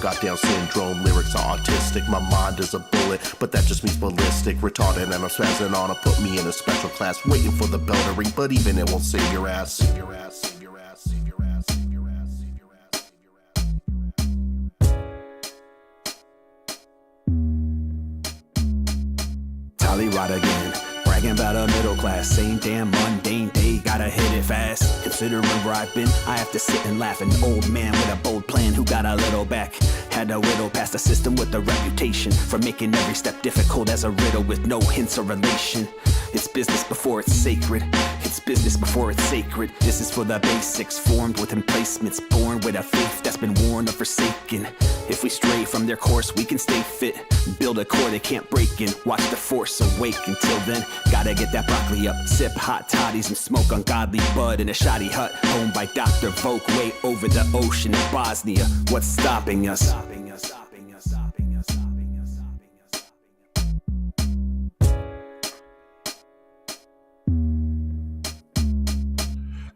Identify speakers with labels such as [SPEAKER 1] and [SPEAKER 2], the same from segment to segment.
[SPEAKER 1] Got down syndrome, lyrics are autistic. My mind is a bullet, but that just means ballistic. Retarded and I'm spazzing on to put me in a special class. Waiting for the bell to ring, but even it won't save your ass. Save your ass, save your ass, save your ass, save your ass, save your ass, save your ass, save your ass.
[SPEAKER 2] Tollyrot again, bragging about a middle class. Same damn mundane day, gotta hit it fast. Considering where I've been, I have to sit and laugh. An old man with a bold plan who got a little back. Had to whittle past the system with a reputation for making every step difficult as a riddle with no hints of relation. It's business before it's sacred. It's business before it's sacred. This is for the basics, formed with emplacements, born with a faith that's been worn or forsaken. If we stray from their course, we can stay fit. Build a core they can't break in. Watch the force awake. Until then, gotta get that broccoli up. Sip hot toddies and smoke ungodly bud in a shoddy hut. Owned by Dr. Voke, way over the ocean in Bosnia. What's stopping us?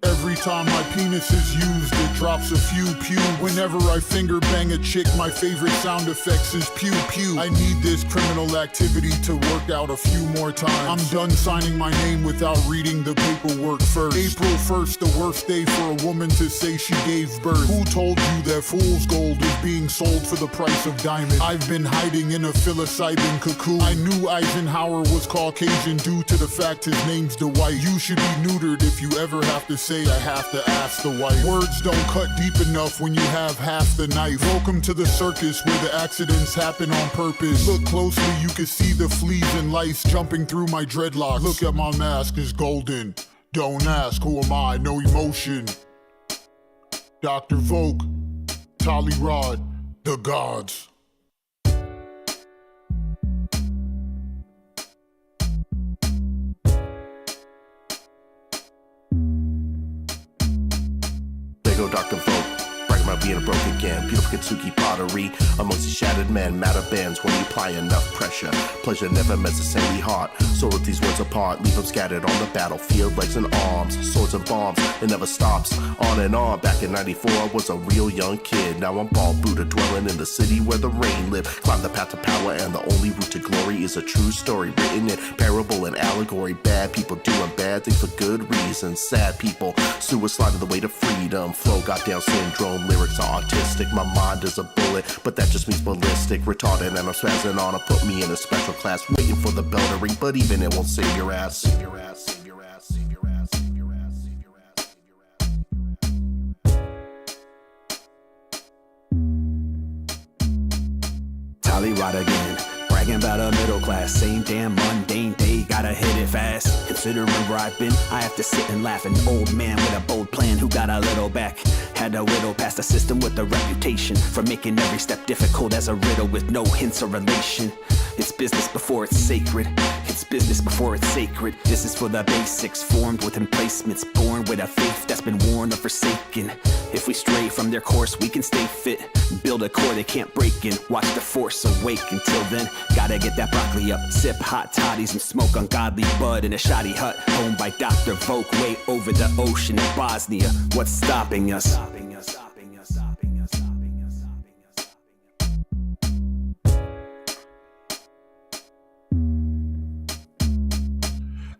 [SPEAKER 3] Every time my penis is used, it drops a few pew. Whenever I finger bang a chick, my favorite sound effects is pew pew. I need this criminal activity to work out a few more times. I'm done signing my name without reading the paperwork first. April 1st, the worst day for a woman to say she gave birth. Who told you that fool's gold is being sold for the price of diamond? I've been hiding in a psilocybin cocoon. I knew Eisenhower was Caucasian due to the fact his name's Dwight. You should be neutered if you ever have to say I have to ask the white. Words don't cut deep enough when you have half the knife. Welcome to the circus where the accidents happen on purpose. Look closely, you can see the fleas and lice jumping through my dreadlocks. Look at my mask, it's golden. Don't ask, who am I? No emotion. Dr. Voke, Tollyrot, the gods.
[SPEAKER 1] Go Dr. Vogue, bragging about being broke again. Beautiful Kitsuki pottery amongst the shattered men. Matter bends when you apply enough pressure. Pleasure never meant the same heart. So rip these words apart, leave them scattered on the battlefield. Legs and arms, swords and bombs, it never stops. On and on, back in 94 I was a real young kid. Now I'm bald Buddha dwelling in the city where the rain lived. Climb the path to power and the only route to glory is a true story written in parable and allegory. Bad people doing bad things for good reasons. Sad people, suicide is the way to freedom. Flow got down syndrome, lyrics are autistic. My mind is a bullet, but that just means ballistic. Retarded and I'm spazzing on to put me in a special class. Waiting for the bell to ring, but even it won't save your ass. Save your ass, save your ass, save your ass, save your ass, save your ass, save your ass, save your ass.
[SPEAKER 2] Tollyrot again, bragging about a middle class. Same damn mundane day, gotta hit it fast. Considering where I've been, I have to sit and laugh. An old man with a bold plan who got a little back. Had to whittle past the system with a reputation for making every step difficult as a riddle with no hints of relation. It's business before it's sacred. It's business before it's sacred. This is for the basics, formed with emplacements, born with a faith that's been worn or forsaken. If we stray from their course, we can stay fit. Build a core they can't break in. Watch the force awake. Until then, gotta get that broccoli up. Sip hot toddies and smoke ungodly bud in a shoddy hut. Owned by Dr. Voke, way over the ocean in Bosnia. What's stopping us?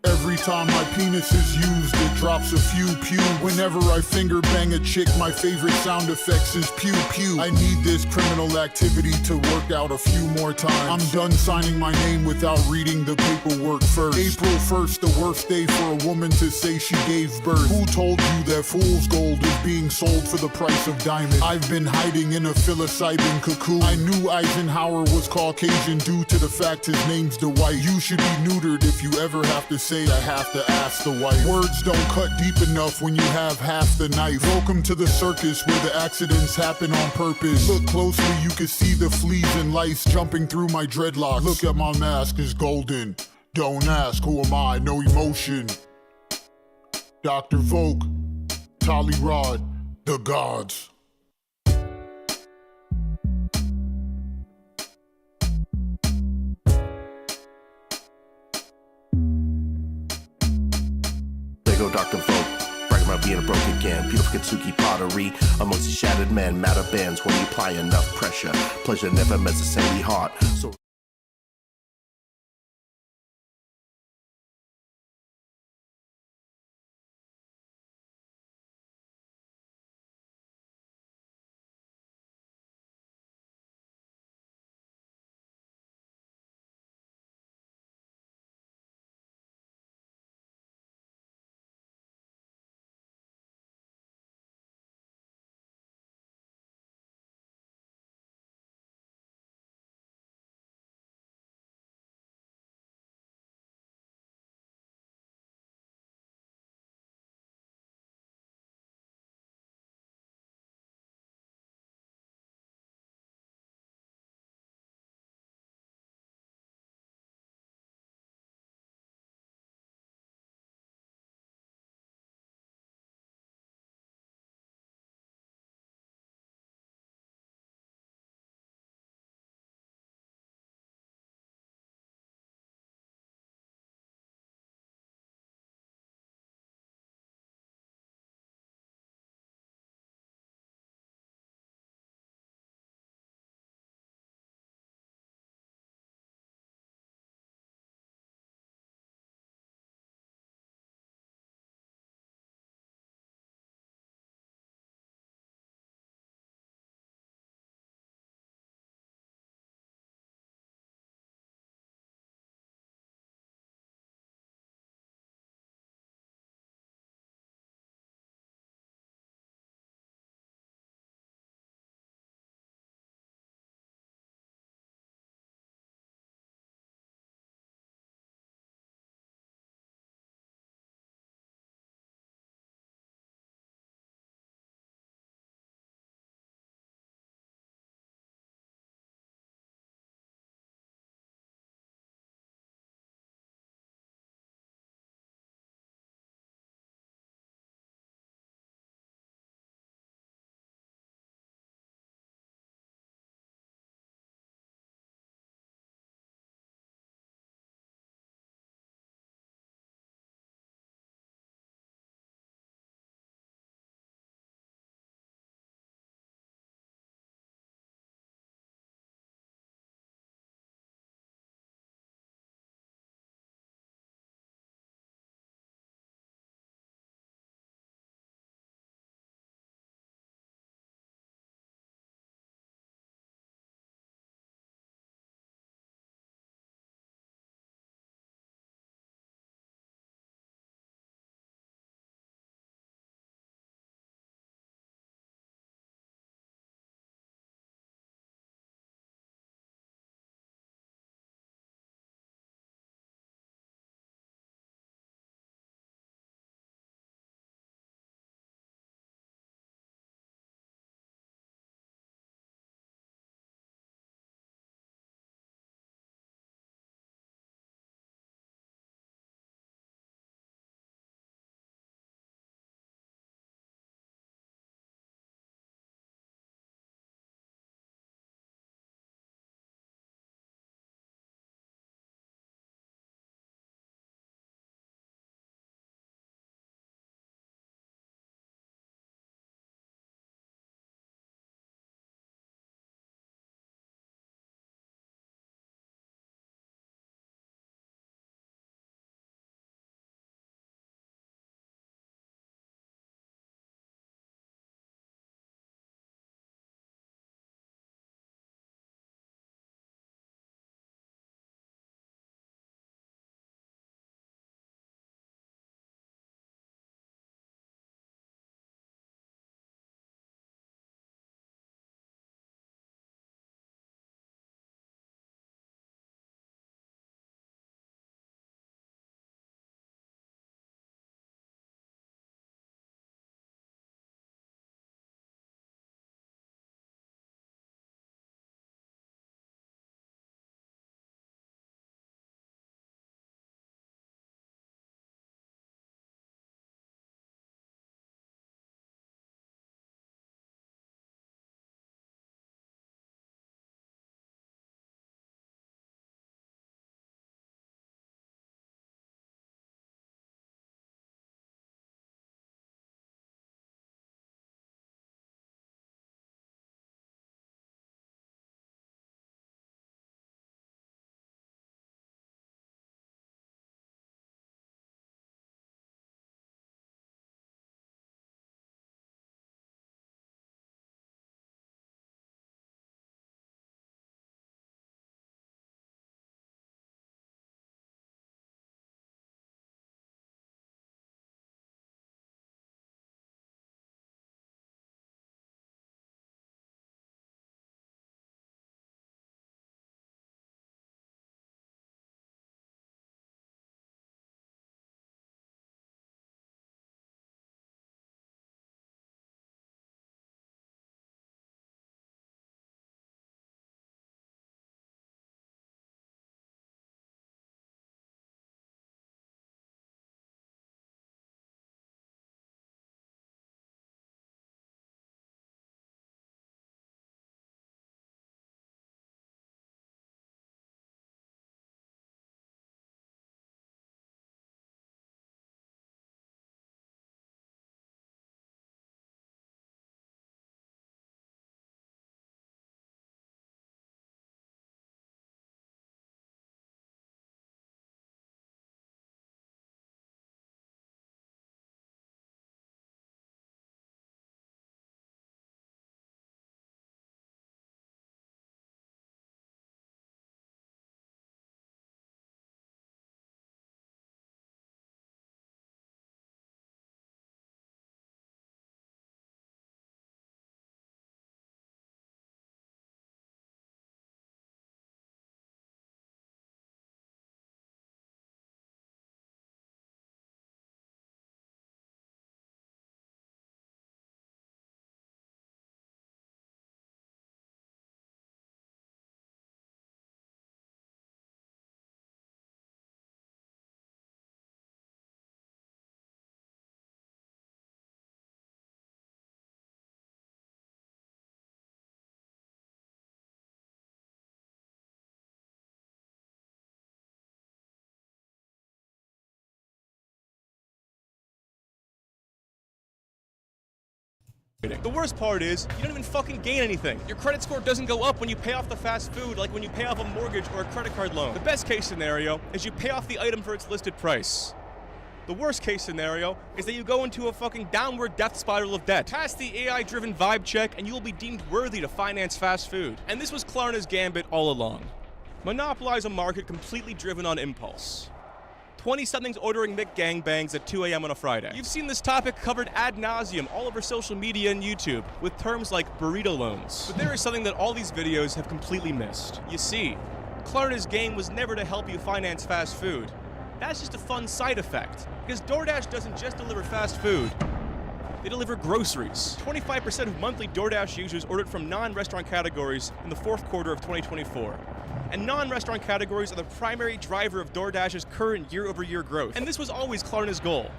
[SPEAKER 3] Every time my penis is used, it drops a few pew. Whenever I finger bang a chick, my favorite sound effects is pew pew. I need this criminal activity to work out a few more times. I'm done signing my name without reading the paperwork first. April 1st, the worst day for a woman to say she gave birth. Who told you that fool's gold is being sold for the price of diamond? I've been hiding in a psilocybin cocoon. I knew Eisenhower was Caucasian due to the fact his name's Dwight. You should be neutered if you ever have to say I have to ask the white. Words don't cut deep enough when you have half the knife. Welcome to the circus where the accidents happen on purpose. Look closely, you can see the fleas and lice jumping through my dreadlocks. Look at my mask, it's golden. Don't ask, who am I? No emotion. Dr. Voke, Tollyrot, the gods.
[SPEAKER 1] Go Dr. Vogue, bragging about being broke again. Beautiful Kitsuki pottery amongst the shattered men. Matter bends when you apply enough pressure. Pleasure never meant the same heart. So
[SPEAKER 4] The worst part is, you don't even fucking gain anything. Your credit score doesn't go up when you pay off the fast food like when you pay off a mortgage or a credit card loan. The best case scenario is you pay off the item for its listed price. The worst case scenario is that you go into a fucking downward death spiral of debt. Pass the AI-driven vibe check and you will be deemed worthy to finance fast food. And this was Klarna's gambit all along. Monopolize a market completely driven on impulse. 20-somethings ordering McGangbangs at 2 a.m. on a Friday. You've seen this topic covered ad nauseum all over social media and YouTube with terms like burrito loans. But there is something that all these videos have completely missed. You see, Klarna's game was never to help you finance fast food. That's just a fun side effect, because DoorDash doesn't just deliver fast food, they deliver groceries. 25% of monthly DoorDash users ordered from non-restaurant categories in the fourth quarter of 2024. And non-restaurant categories are the primary driver of DoorDash's current year-over-year growth. And this was always Klarna's goal.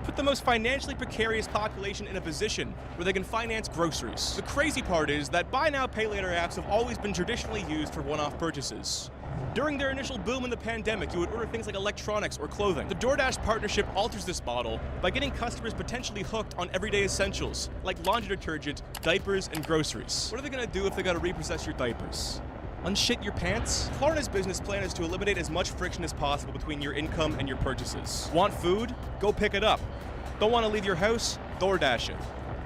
[SPEAKER 4] Put the most financially precarious population in a position where they can finance groceries. The crazy part is that buy now, pay later apps have always been traditionally used for one-off purchases. During their initial boom in the pandemic, you would order things like electronics or clothing. The DoorDash partnership alters this model by getting customers potentially hooked on everyday essentials, like laundry detergent, diapers, and groceries. What are they gonna do if they gotta repossess your diapers? Unshit your pants? Klarna's business plan is to eliminate as much friction as possible between your income and your purchases. Want food? Go pick it up. Don't want to leave your house? DoorDash it.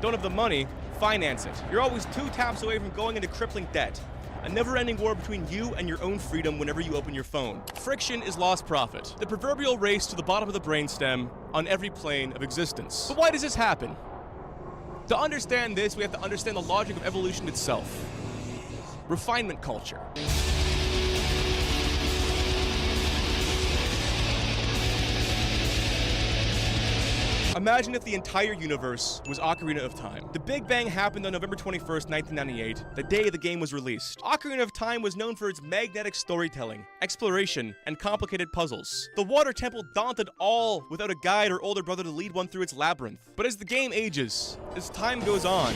[SPEAKER 4] Don't have the money? Finance it. You're always 2 taps away from going into crippling debt. A never-ending war between you and your own freedom whenever you open your phone. Friction is lost profit. The proverbial race to the bottom of the brainstem on every plane of existence. But why does this happen? To understand this, we have to understand the logic of evolution itself. Refinement culture. Imagine if the entire universe was Ocarina of Time. The Big Bang happened on November 21st, 1998, the day the game was released. Ocarina of Time was known for its magnetic storytelling, exploration, and complicated puzzles. The Water Temple daunted all without a guide or older brother to lead one through its labyrinth. But as the game ages, as time goes on,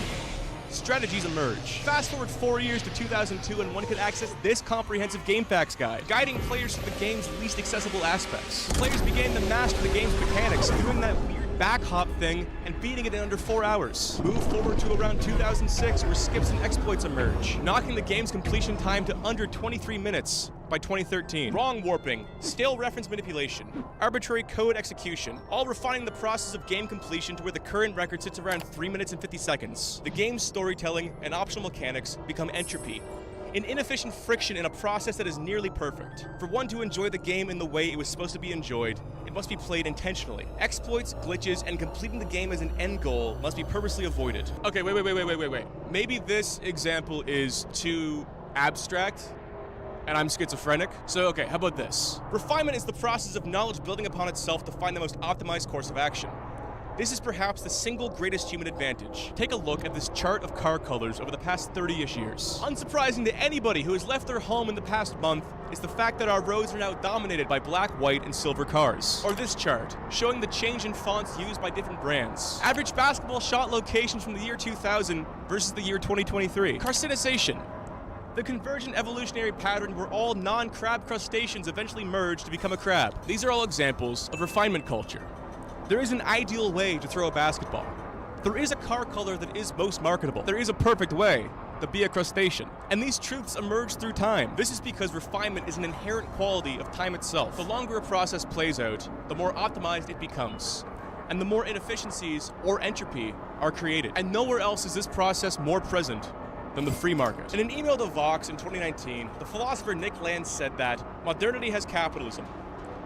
[SPEAKER 4] strategies emerge. Fast forward 4 years to 2002 and one could access this comprehensive game facts guide, guiding players through the game's least accessible aspects. Players began to master the game's mechanics, doing that weird back hop thing and beating it in under 4 hours. Move forward to around 2006 where skips and exploits emerge, knocking the game's completion time to under 23 minutes by 2013. Wrong warping, stale reference manipulation, arbitrary code execution, all refining the process of game completion to where the current record sits around 3 minutes and 50 seconds. The game's storytelling and optional mechanics become entropy, an inefficient friction in a process that is nearly perfect. For one to enjoy the game in the way it was supposed to be enjoyed, it must be played intentionally. Exploits, glitches, and completing the game as an end goal must be purposely avoided. Okay, wait. Maybe this example is too abstract, and I'm schizophrenic. So, okay, how about this? Refinement is the process of knowledge building upon itself to find the most optimized course of action. This is perhaps the single greatest human advantage. Take a look at this chart of car colors over the past 30-ish years. Unsurprising to anybody who has left their home in the past month is the fact that our roads are now dominated by black, white, and silver cars. Or this chart, showing the change in fonts used by different brands. Average basketball shot locations from the year 2000 versus the year 2023. Carcinization. The convergent evolutionary pattern where all non-crab crustaceans eventually merge to become a crab. These are all examples of refinement culture. There is an ideal way to throw a basketball. There is a car color that is most marketable. There is a perfect way to be a crustacean. And these truths emerge through time. This is because refinement is an inherent quality of time itself. The longer a process plays out, the more optimized it becomes, and the more inefficiencies or entropy are created. And nowhere else is this process more present than the free market. In an email to Vox in 2019, the philosopher Nick Land said that modernity has capitalism,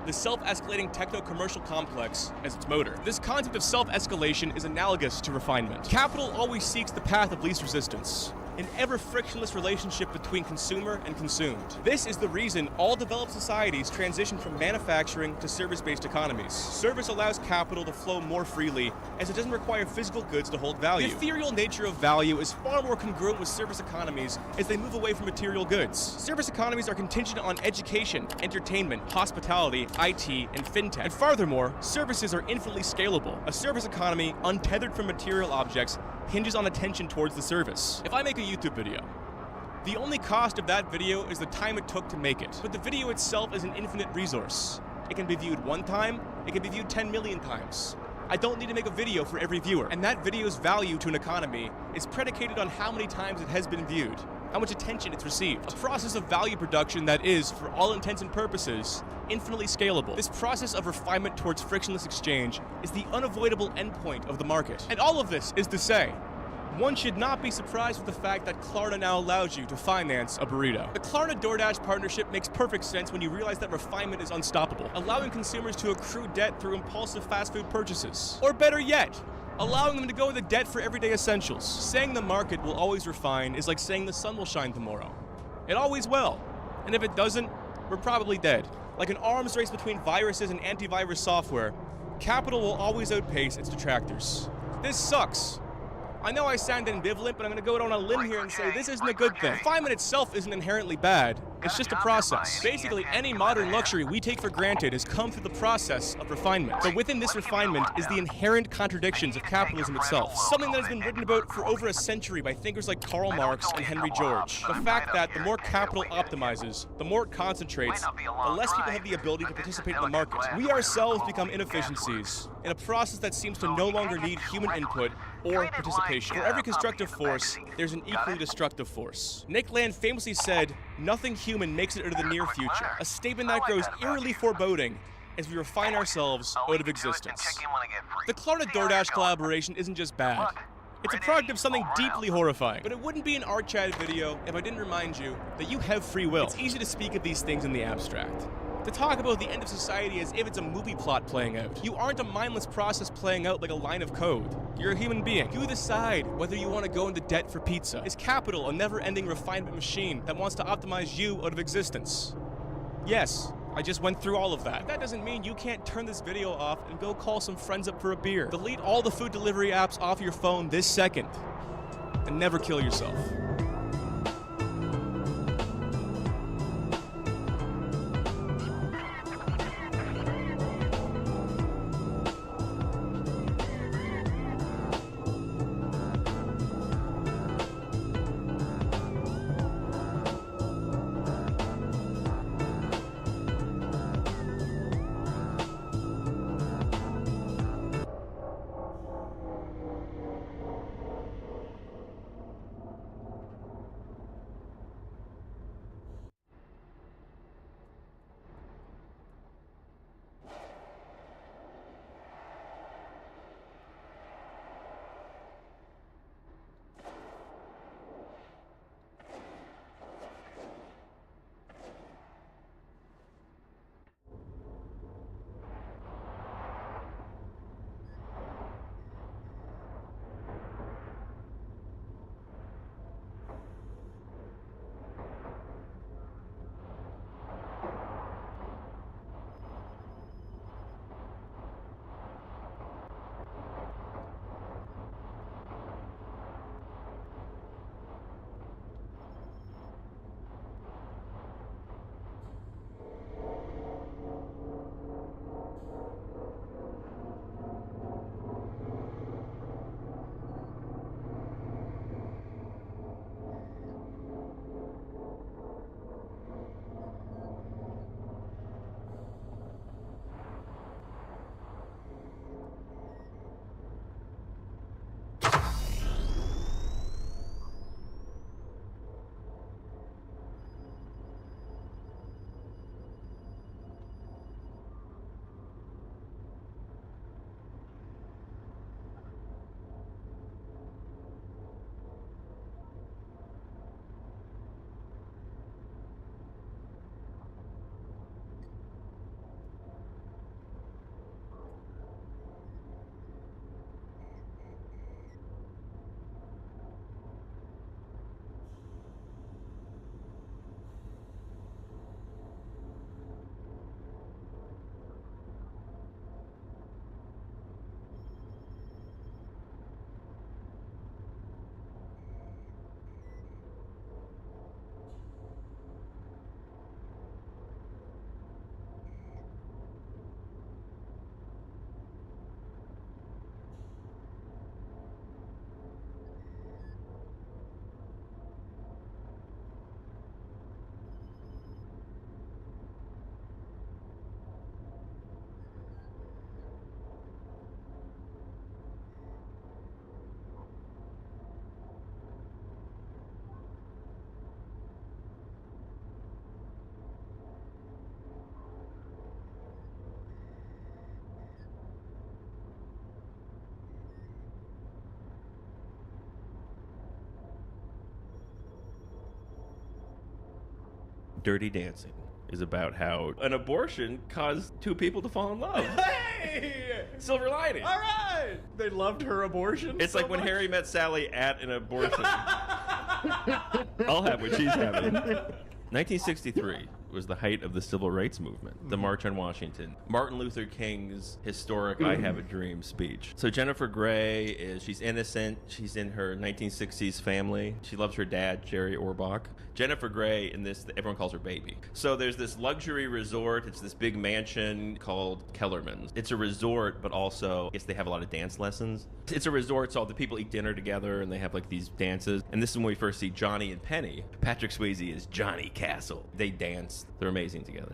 [SPEAKER 4] the self-escalating techno-commercial complex, as its motor. This concept of self-escalation is analogous to refinement. Capital always seeks the path of least resistance, an ever-frictionless relationship between consumer and consumed. This is the reason all developed societies transition from manufacturing to service-based economies. Service allows capital to flow more freely, as it doesn't require physical goods to hold value. The ethereal nature of value is far more congruent with service economies as they move away from material goods. Service economies are contingent on education, entertainment, hospitality, IT, and fintech. And furthermore, services are infinitely scalable. A service economy, untethered from material objects, hinges on attention towards the service. If I make a YouTube video, the only cost of that video is the time it took to make it. But the video itself is an infinite resource. It can be viewed one time, it can be viewed 10 million times. I don't need to make a video for every viewer. And that video's value to an economy is predicated on how many times it has been viewed, how much attention it's received. A process of value production that is, for all intents and purposes, infinitely scalable. This process of refinement towards frictionless exchange is the unavoidable endpoint of the market. And all of this is to say, one should not be surprised with the fact that Klarna now allows you to finance a burrito. The Klarna-DoorDash partnership makes perfect sense when you realize that refinement is unstoppable, allowing consumers to accrue debt through impulsive fast food purchases. Or better yet, allowing them to go into debt for everyday essentials. Saying the market will always refine is like saying the sun will shine tomorrow. It always will. And if it doesn't, we're probably dead. Like an arms race between viruses and antivirus software, capital will always outpace its detractors. This sucks. I know I sound ambivalent, but I'm going to go out on a limb here and say this isn't a good thing. Refinement itself isn't inherently bad. It's just a process. Basically, any modern luxury we take for granted has come through the process of refinement. But within this refinement is the inherent contradictions of capitalism itself. Something that has been written about for over a century by thinkers like Karl Marx and Henry George. The fact that the more capital optimizes, the more it concentrates, the less people have the ability to participate in the market. We ourselves become inefficiencies in a process that seems to no longer need human input or participation. For every constructive force, there's an equally destructive force. Nick Land famously said, "Nothing human makes it into the near future," a statement that grows eerily foreboding as we refine ourselves out of existence. The Klarna-DoorDash collaboration isn't just bad. It's a product of something deeply horrifying. But it wouldn't be an art chat video if I didn't remind you that you have free will. It's easy to speak of these things in the abstract, to talk about the end of society as if it's a movie plot playing out. You aren't a mindless process playing out like a line of code. You're a human being. You decide whether you want to go into debt for pizza. Is capital a never-ending refinement machine that wants to optimize you out of existence? Yes, I just went through all of that. That doesn't mean you can't turn this video off and go call some friends up for a beer. Delete all the food delivery apps off your phone this second, and never kill yourself.
[SPEAKER 5] Dirty Dancing is about how an abortion caused two people to fall in love.
[SPEAKER 6] Hey!
[SPEAKER 5] Silver lining.
[SPEAKER 6] All right! They loved her abortion.
[SPEAKER 5] It's
[SPEAKER 6] so
[SPEAKER 5] like when
[SPEAKER 6] much.
[SPEAKER 5] Harry met Sally at an abortion. I'll have what she's having. 1963 was the height of the civil rights movement, the March on Washington. Martin Luther King's historic I Have a Dream speech. So Jennifer Grey she's innocent. She's in her 1960s family. She loves her dad, Jerry Orbach. Jennifer Grey, in this, everyone calls her Baby. So there's this luxury resort. It's this big mansion called Kellerman's. It's a resort, but also, I guess they have a lot of dance lessons. It's a resort, so all the people eat dinner together, and they have like these dances. And this is when we first see Johnny and Penny. Patrick Swayze is Johnny Castle. They dance. They're amazing together.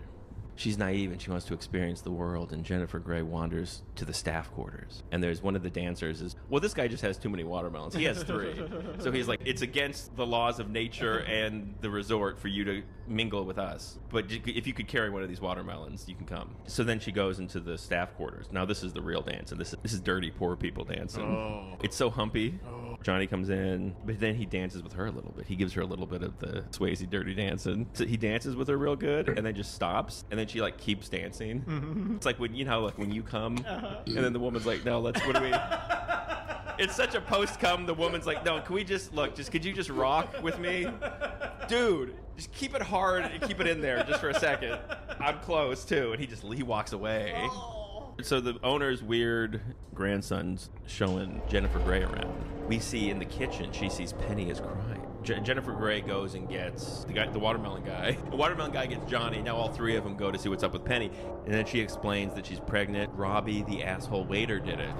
[SPEAKER 5] She's naive and she wants to experience the world, and Jennifer Grey wanders to the staff quarters. And there's one of the dancers is, well, this guy just has too many watermelons. He has 3. So he's like, it's against the laws of nature and the resort for you to mingle with us. But if you could carry one of these watermelons, you can come. So then she goes into the staff quarters. Now this is the real dance, and this is dirty poor people dancing.
[SPEAKER 6] Oh.
[SPEAKER 5] It's so humpy. Johnny comes in, but then he dances with her a little bit. He gives her a little bit of the Swayze dirty dancing. So he dances with her real good, and then just stops, and then she like keeps dancing. It's like when you come, and then the woman's like, no, what do we? It's such a post-cum. The woman's like, no, can we could you just rock with me? Dude, just keep it hard and keep it in there just for a second. I'm close too. And he walks away. So the owner's weird grandson's showing Jennifer Grey around. We see in the kitchen, she sees Penny is crying. Jennifer Grey goes and gets the watermelon guy. The watermelon guy gets Johnny. Now all 3 of them go to see what's up with Penny. And then she explains that she's pregnant. Robbie, the asshole waiter, did it.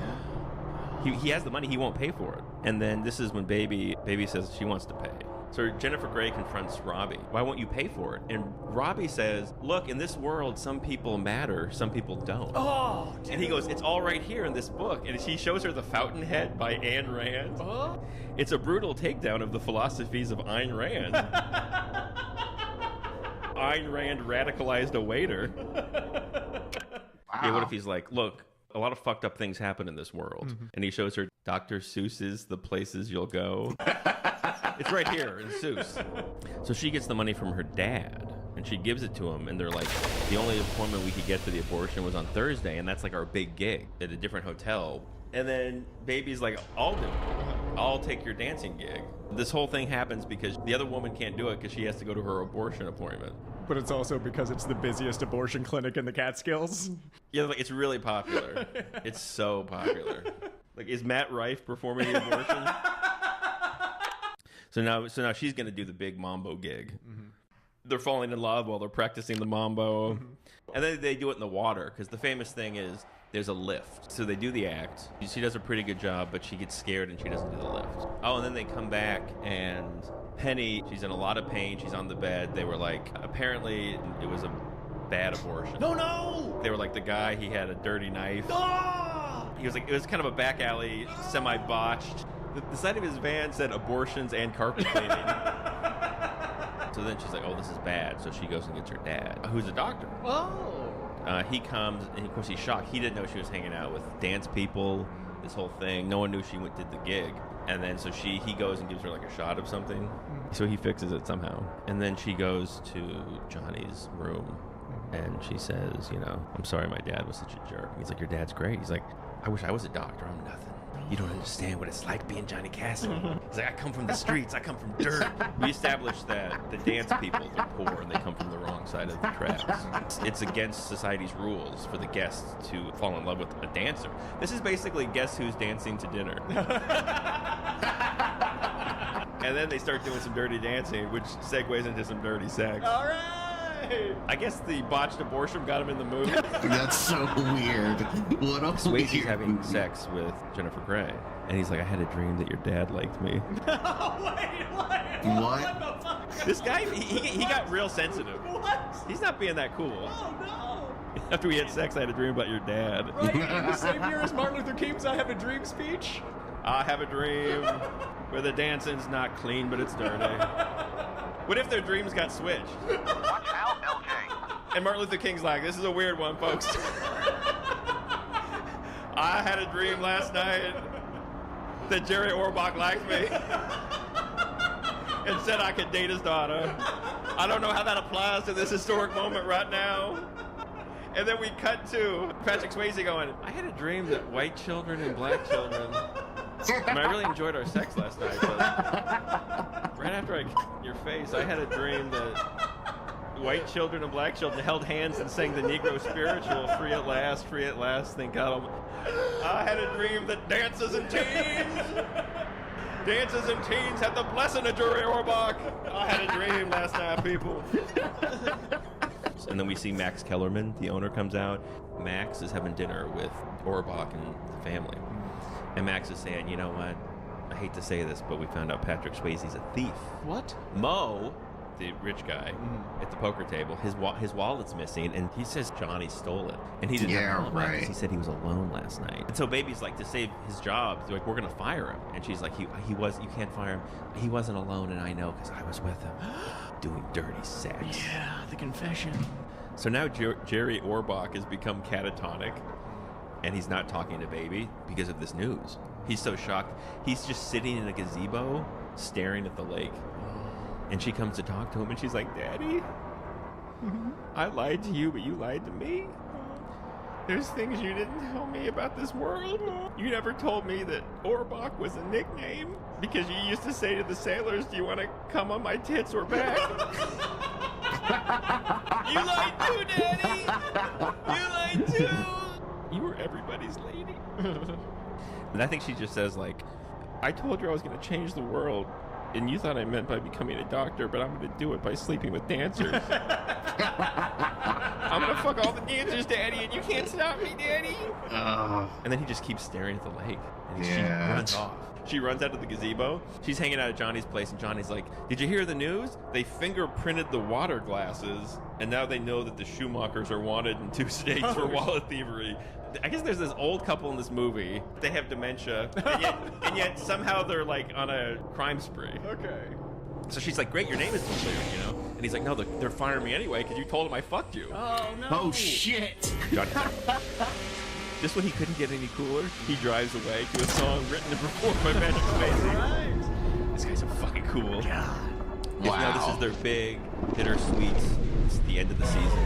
[SPEAKER 5] He has the money. He won't pay for it. And then this is when Baby says she wants to pay. So Jennifer Grey confronts Robbie. Why won't you pay for it? And Robbie says, look, in this world, some people matter, some people don't.
[SPEAKER 6] Oh, dude.
[SPEAKER 5] And he goes, it's all right here in this book. And she shows her The Fountainhead by Ayn Rand. It's a brutal takedown of the philosophies of Ayn Rand. Ayn Rand radicalized a waiter. Yeah, what if he's like, look, a lot of fucked up things happen in this world. And he shows her Dr. Seuss's The Places You'll Go. It's right here in Seuss. So she gets the money from her dad, and she gives it to him, and they're like, the only appointment we could get for the abortion was on Thursday, and that's like our big gig at a different hotel. And then Baby's like, I'll do it. I'll take your dancing gig. This whole thing happens because the other woman can't do it because she has to go to her abortion appointment.
[SPEAKER 6] But it's also because it's the busiest abortion clinic in the Catskills.
[SPEAKER 5] Yeah, like, it's really popular. It's so popular. Like, is Matt Rife performing the abortion? So now she's going to do the big mambo gig. They're falling in love while they're practicing the mambo. And then they do it in the water, because the famous thing is there's a lift. So they do the act. She does a pretty good job, but she gets scared and she doesn't do the lift. Oh, and then they come back, and Penny, she's in a lot of pain. She's on the bed. They were like, apparently it was a bad abortion.
[SPEAKER 6] No!
[SPEAKER 5] They were like, the guy, he had a dirty knife. He was like, it was kind of a back alley, semi-botched. The side of his van said abortions and carpet cleaning. So then she's like, oh, this is bad. So she goes and gets her dad, who's a doctor. He comes, and of course he's shocked. He didn't know she was hanging out with dance people, this whole thing. No one knew she did the gig. And then so he goes and gives her like a shot of something. So he fixes it somehow. And then she goes to Johnny's room, and she says, I'm sorry my dad was such a jerk. And he's like, your dad's great. He's like, I wish I was a doctor. I'm nothing. You don't understand what it's like being Johnny Castle. He's like, I come from the streets. I come from dirt. We established that the dance people are poor and they come from the wrong side of the tracks. It's against society's rules for the guests to fall in love with a dancer. This is basically Guess Who's Dancing to Dinner. And then they start doing some dirty dancing, which segues into some dirty sex.
[SPEAKER 6] All right!
[SPEAKER 5] I guess the botched abortion got him in the mood.
[SPEAKER 1] That's so weird. What else?
[SPEAKER 5] Swayze's having sex with Jennifer Grey, and he's like, I had a dream that your dad liked me.
[SPEAKER 1] What?
[SPEAKER 5] This guy, he got real sensitive.
[SPEAKER 6] What?
[SPEAKER 5] He's not being that cool.
[SPEAKER 6] Oh, no!
[SPEAKER 5] After we had sex, I had a dream about your dad.
[SPEAKER 6] Right, the same year as Martin Luther King's I Have a Dream speech.
[SPEAKER 5] I have a dream where the dancing's not clean, but it's dirty. What if their dreams got switched?
[SPEAKER 7] Watch out, LJ.
[SPEAKER 5] And Martin Luther King's like, this is a weird one, folks. I had a dream last night that Jerry Orbach liked me and said I could date his daughter. I don't know how that applies to this historic moment right now. And then we cut to Patrick Swayze going, I had a dream that white children and black children... I really enjoyed our sex last night, but right after I kicked in your face, I had a dream that white children and black children held hands and sang the Negro spiritual, free at last, thank God. I had a dream that dances and teens had the blessing of Jerry Orbach. I had a dream last night, people. And then we see Max Kellerman, the owner, comes out. Max is having dinner with Orbach and the family. And Max is saying, you know what? I hate to say this, but we found out Patrick Swayze's a thief.
[SPEAKER 6] What?
[SPEAKER 5] Mo, the rich guy at the poker table, his wallet's missing, and he says Johnny stole it. And he didn't know about it because he said he was alone last night. And so Baby's like, to save his job, they're like, we're going to fire him. And she's like, he was, you can't fire him. He wasn't alone, and I know because I was with him doing dirty sex.
[SPEAKER 6] Yeah, the confession.
[SPEAKER 5] So now Jerry Orbach has become catatonic. And he's not talking to Baby because of this news. He's so shocked. He's just sitting in a gazebo, staring at the lake. And she comes to talk to him, and she's like, Daddy, I lied to you, but you lied to me. There's things you didn't tell me about this world. You never told me that Orbach was a nickname because you used to say to the sailors, do you want to come on my tits or back? You lied too, Daddy. You lied too. You were everybody's lady. And I think she just says, like, I told you I was going to change the world, and you thought I meant by becoming a doctor, but I'm going to do it by sleeping with dancers. I'm going to fuck all the dancers, Daddy, and you can't stop me, Daddy. And then he just keeps staring at the lake, and she runs off. She runs out of the gazebo. She's hanging out at Johnny's place, and Johnny's like, did you hear the news? They fingerprinted the water glasses, and now they know that the Schumachers are wanted in 2 states for wallet thievery. I guess there's this old couple in this movie. They have dementia, and yet somehow they're like on a crime spree.
[SPEAKER 6] Okay.
[SPEAKER 5] So she's like, great, your name is still clear, you know? And he's like, no, they're firing me anyway because you told them I fucked you.
[SPEAKER 6] Oh, no.
[SPEAKER 2] Oh, shit.
[SPEAKER 5] Johnny's like, just when he couldn't get any cooler, he drives away to a song written and performed by Patrick Swayze.
[SPEAKER 6] Right.
[SPEAKER 5] This guy's so fucking cool.
[SPEAKER 2] God.
[SPEAKER 5] Wow. Now this is their big, bittersweet, it's the end of the season.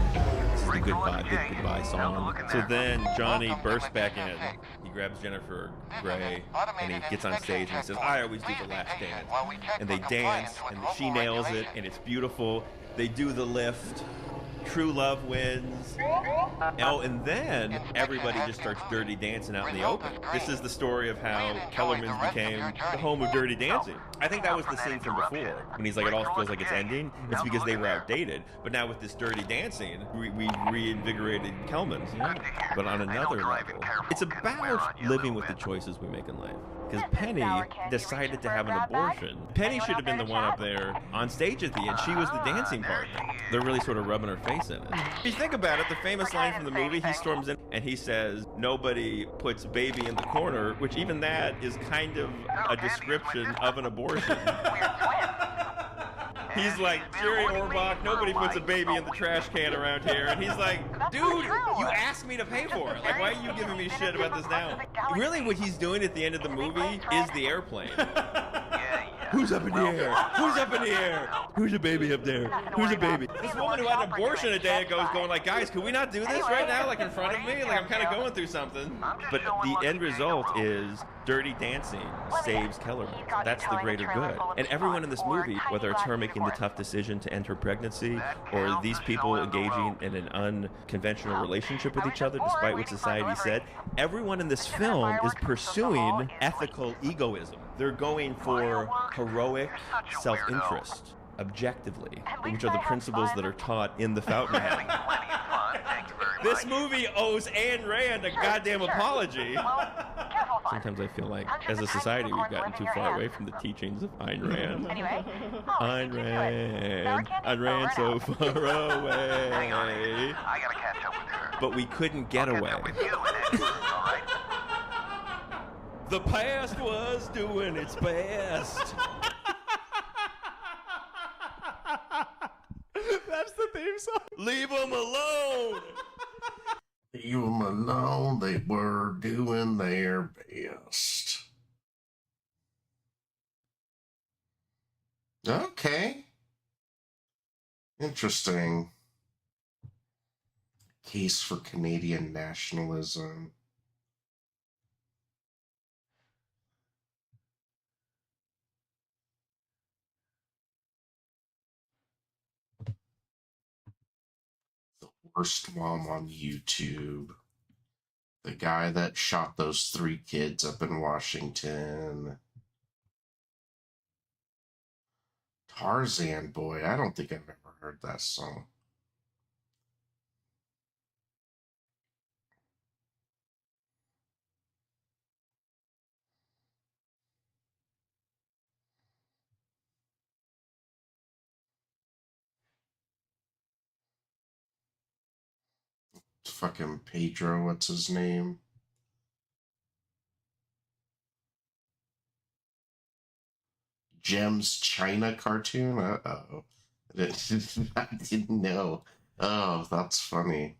[SPEAKER 5] This is the goodbye song. So then Johnny bursts back in. He grabs Jennifer Grey and he gets on stage and he says, I always do the last dance. And they dance and she nails it and it's beautiful. They do the lift. True love wins. Oh, and then everybody just starts dirty dancing out in the open. This is the story of how Kellerman's became the home of dirty dancing. I think that was the scene from before, when he's like, it all feels like it's ending. It's because they were outdated. But now with this dirty dancing, we reinvigorated Kelman's. But on another level, it's about living with the choices we make in life. Because Penny decided to have an abortion. Penny should have been the one up there on stage at the end. She was the dancing partner. They're really sort of rubbing her face in it. If you think about it, the famous line from the movie, he storms in and he says, nobody puts baby in the corner, which even that is kind of a description of an abortion. He's like, Jerry Orbach, nobody puts a baby in the trash can around here. And he's like, dude, you asked me to pay for it. Like, why are you giving me shit about this now? Really, what he's doing at the end of the movie is the airplane. Who's up in the air? Who's up in the air? Who's a baby up there? Who's a baby? This woman who had an abortion a day ago is going like, guys, could we not do this right now? Like in front of me? Like I'm kind of going through something. But the end result is Dirty Dancing saves Kellerman. That's the greater good. And everyone in this movie, whether it's her making the tough decision to enter pregnancy or these people engaging in an unconventional relationship with each other despite what society said, everyone in this film is pursuing ethical egoism. They're going for heroic self-interest, objectively, which are the principles that are taught in the Fountainhead. This movie owes Ayn Rand a goddamn apology. Sometimes I feel like, as a society, we've gotten too far away from the teachings of Ayn Rand. Ayn Rand, Ayn Rand so far away.
[SPEAKER 7] I gotta catch up with her.
[SPEAKER 5] But we couldn't get away.
[SPEAKER 7] With you, innit? All right?
[SPEAKER 5] The past was doing its best.
[SPEAKER 6] That's the theme song.
[SPEAKER 5] Leave them alone.
[SPEAKER 1] Leave them alone. They were doing their best. Okay. Interesting. Case for Canadian nationalism. The worst mom on YouTube. The guy that shot those 3 kids up in Washington. Tarzan Boy. I don't think I've ever heard that song. Fucking Pedro, what's his name? Jem's China cartoon? Uh-oh. I didn't know. Oh, that's funny.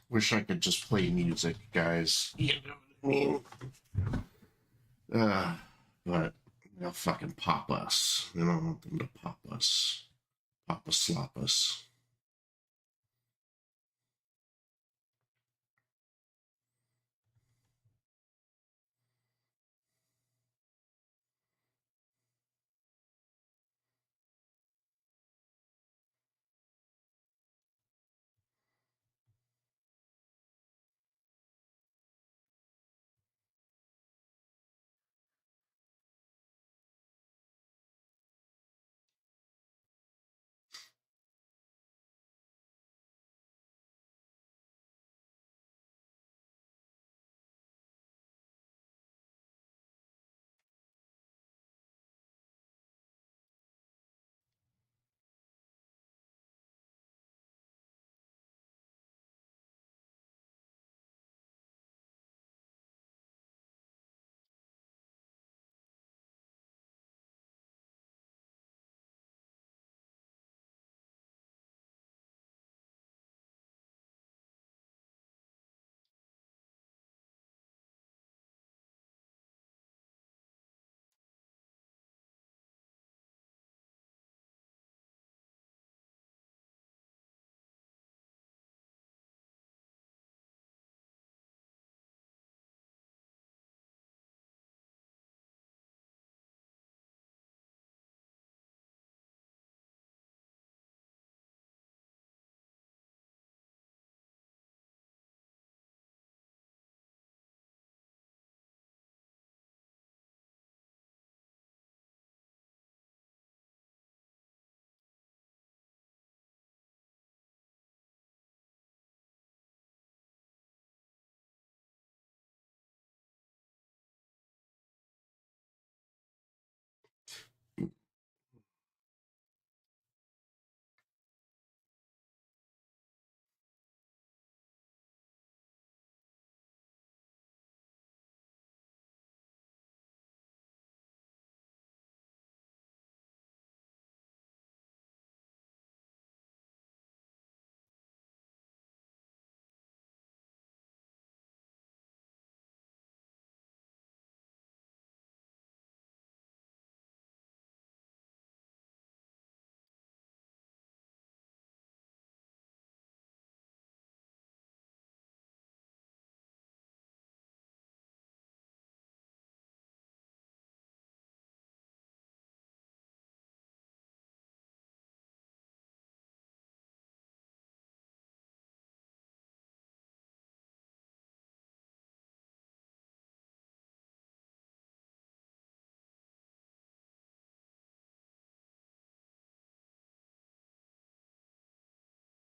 [SPEAKER 1] Wish I could just play music, guys. You know what I mean? But they'll fucking pop us. We don't want them to pop us. Pop us, slop us.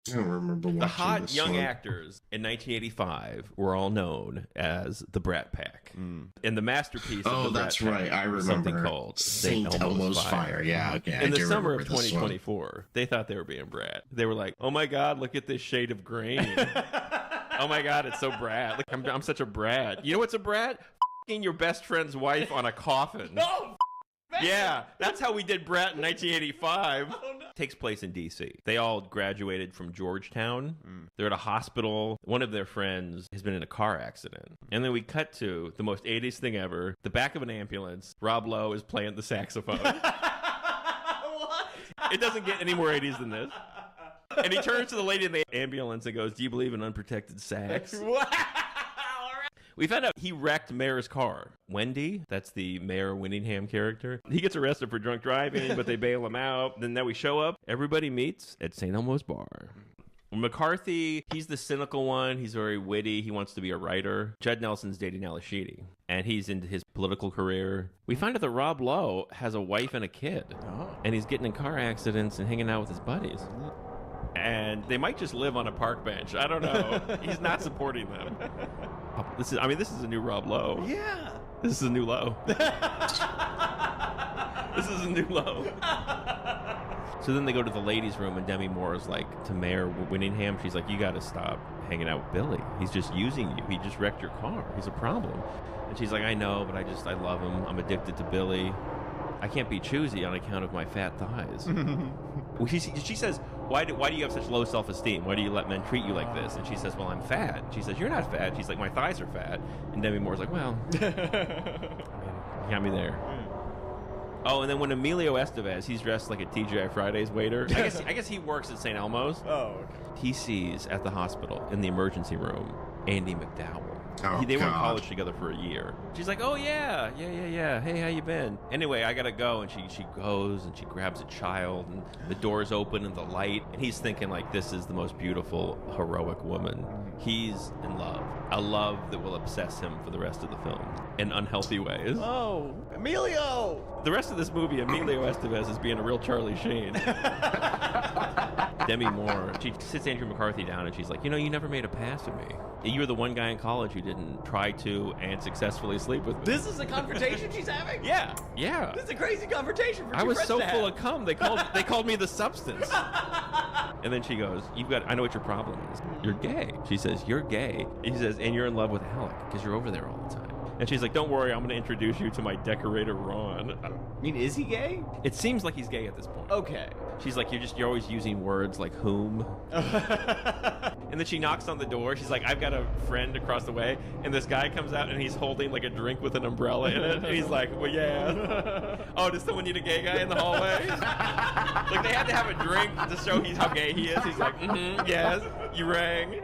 [SPEAKER 1] I don't remember watching
[SPEAKER 5] The hot
[SPEAKER 1] this
[SPEAKER 5] young
[SPEAKER 1] one.
[SPEAKER 5] actors in 1985 were all known as the Brat Pack. And the masterpiece of
[SPEAKER 1] Oh,
[SPEAKER 5] the Brat
[SPEAKER 1] that's
[SPEAKER 5] Pack
[SPEAKER 1] right. I
[SPEAKER 5] was
[SPEAKER 1] remember
[SPEAKER 5] something called
[SPEAKER 1] St. Elmo's Fire. Yeah, okay. I
[SPEAKER 5] In the
[SPEAKER 1] do
[SPEAKER 5] summer of
[SPEAKER 1] remember this one.
[SPEAKER 5] 2024, they thought they were being Brat. They were like, "Oh my God, look at this shade of green! Oh my God, it's so Brat! Look, I'm such a Brat. You know what's a Brat? F***ing your best friend's wife on a coffin."
[SPEAKER 4] No!
[SPEAKER 5] Yeah, that's how we did Brat in 1985. Takes place in D.C. They all graduated from Georgetown. They're at a hospital. One of their friends has been in a car accident. And then we cut to the most 80s thing ever. The back of an ambulance. Rob Lowe is playing the saxophone. It doesn't get any more 80s than this. And he turns to the lady in the ambulance and goes, "Do you believe in unprotected sax?" We found out he wrecked Mayor's car. Wendy, that's the Mayor Winningham character. He gets arrested for drunk driving, but they bail him out. Then we show up. Everybody meets at St. Elmo's Bar. McCarthy, he's the cynical one. He's very witty. He wants to be a writer. Judd Nelson's dating Ally Sheedy, and he's into his political career. We find out that Rob Lowe has a wife and a kid, and he's getting in car accidents and hanging out with his buddies. And they might just live on a park bench. I don't know. He's not supporting them. This is a new Rob Lowe.
[SPEAKER 4] Yeah.
[SPEAKER 5] This is a new Lowe. This is a new Lowe. So then they go to the ladies' room, and Demi Moore is like to Mayor Winningham. She's like, "You got to stop hanging out with Billy. He's just using you. He just wrecked your car. He's a problem." And she's like, "I know, but I love him. I'm addicted to Billy. I can't be choosy on account of my fat thighs." Well, she says, why do you have such low self-esteem? Why do you let men treat you like this? And she says, "Well, I'm fat." She says, "You're not fat." She's like, "My thighs are fat." And Demi Moore's like, "Well, I mean, you got me there." Oh, and then when Emilio Estevez, he's dressed like a TGI Fridays waiter. I guess he works at St. Elmo's.
[SPEAKER 4] Oh, okay.
[SPEAKER 5] He sees at the hospital in the emergency room Andy McDowell.
[SPEAKER 1] Oh,
[SPEAKER 5] They were in
[SPEAKER 1] God.
[SPEAKER 5] college together for a year. She's like, "Oh yeah. Hey, how you been?" Anyway, I gotta go. And she goes and she grabs a child, and the doors open and the light. And he's thinking like, this is the most beautiful, heroic woman. He's in love. A love that will obsess him for the rest of the film in unhealthy ways.
[SPEAKER 4] Oh, Emilio!
[SPEAKER 5] The rest of this movie, Emilio Estevez is being a real Charlie Sheen. Demi Moore, she sits Andrew McCarthy down and she's like, "You know, you never made a pass at me. You were the one guy in college who didn't try to and successfly sleep with me."
[SPEAKER 4] This is a confrontation she's having?
[SPEAKER 5] Yeah.
[SPEAKER 4] This is a crazy confrontation for
[SPEAKER 5] I
[SPEAKER 4] two
[SPEAKER 5] was
[SPEAKER 4] friends
[SPEAKER 5] so
[SPEAKER 4] to
[SPEAKER 5] full
[SPEAKER 4] have.
[SPEAKER 5] of cum. They called me the substance. And then she goes, I know what your problem is. You're gay. She says, "You're gay." He says, "And you're in love with Alec because you're over there all the time." And she's like, "Don't worry, I'm going to introduce you to my decorator, Ron."
[SPEAKER 4] I mean, is he gay?
[SPEAKER 5] It seems like he's gay at this point.
[SPEAKER 4] Okay.
[SPEAKER 5] She's like, you're always using words like whom. And then she knocks on the door. She's like, "I've got a friend across the way." And this guy comes out and he's holding like a drink with an umbrella in it. And he's like, "Well, yeah." "Oh, does someone need a gay guy in the hallway?" Like they had to have a drink to show how gay he is. He's like, "Yes, you rang.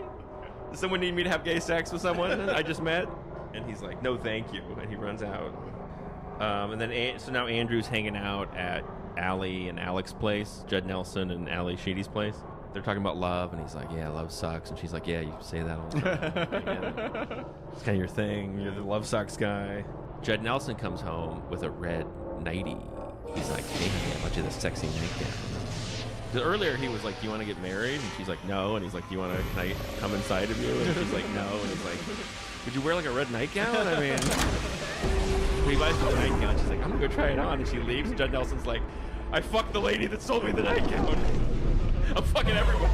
[SPEAKER 5] Does someone need me to have gay sex with someone I just met?" And he's like, "No, thank you." And he runs out. And then so now Andrew's hanging out at Ally and Alec's place, Judd Nelson and Ally Sheedy's place. They're talking about love, and he's like, "Yeah, love sucks." And she's like, "Yeah, you say that all the time. It's kind of your thing. You're the love sucks guy." Judd Nelson comes home with a red nightie. He's like, "Hey, I want you this sexy nightgown." Because earlier he was like, "Do you want to get married?" And she's like, "No." And he's like, "Can I come inside of you?" And she's like, "No." And he's like, "Would you wear like a red nightgown?" I mean, he buys her the nightgown. She's like, "I'm gonna go try it on." And she leaves. And Judd Nelson's like, "I fucked the lady that sold me the nightgown. I'm fucking everyone."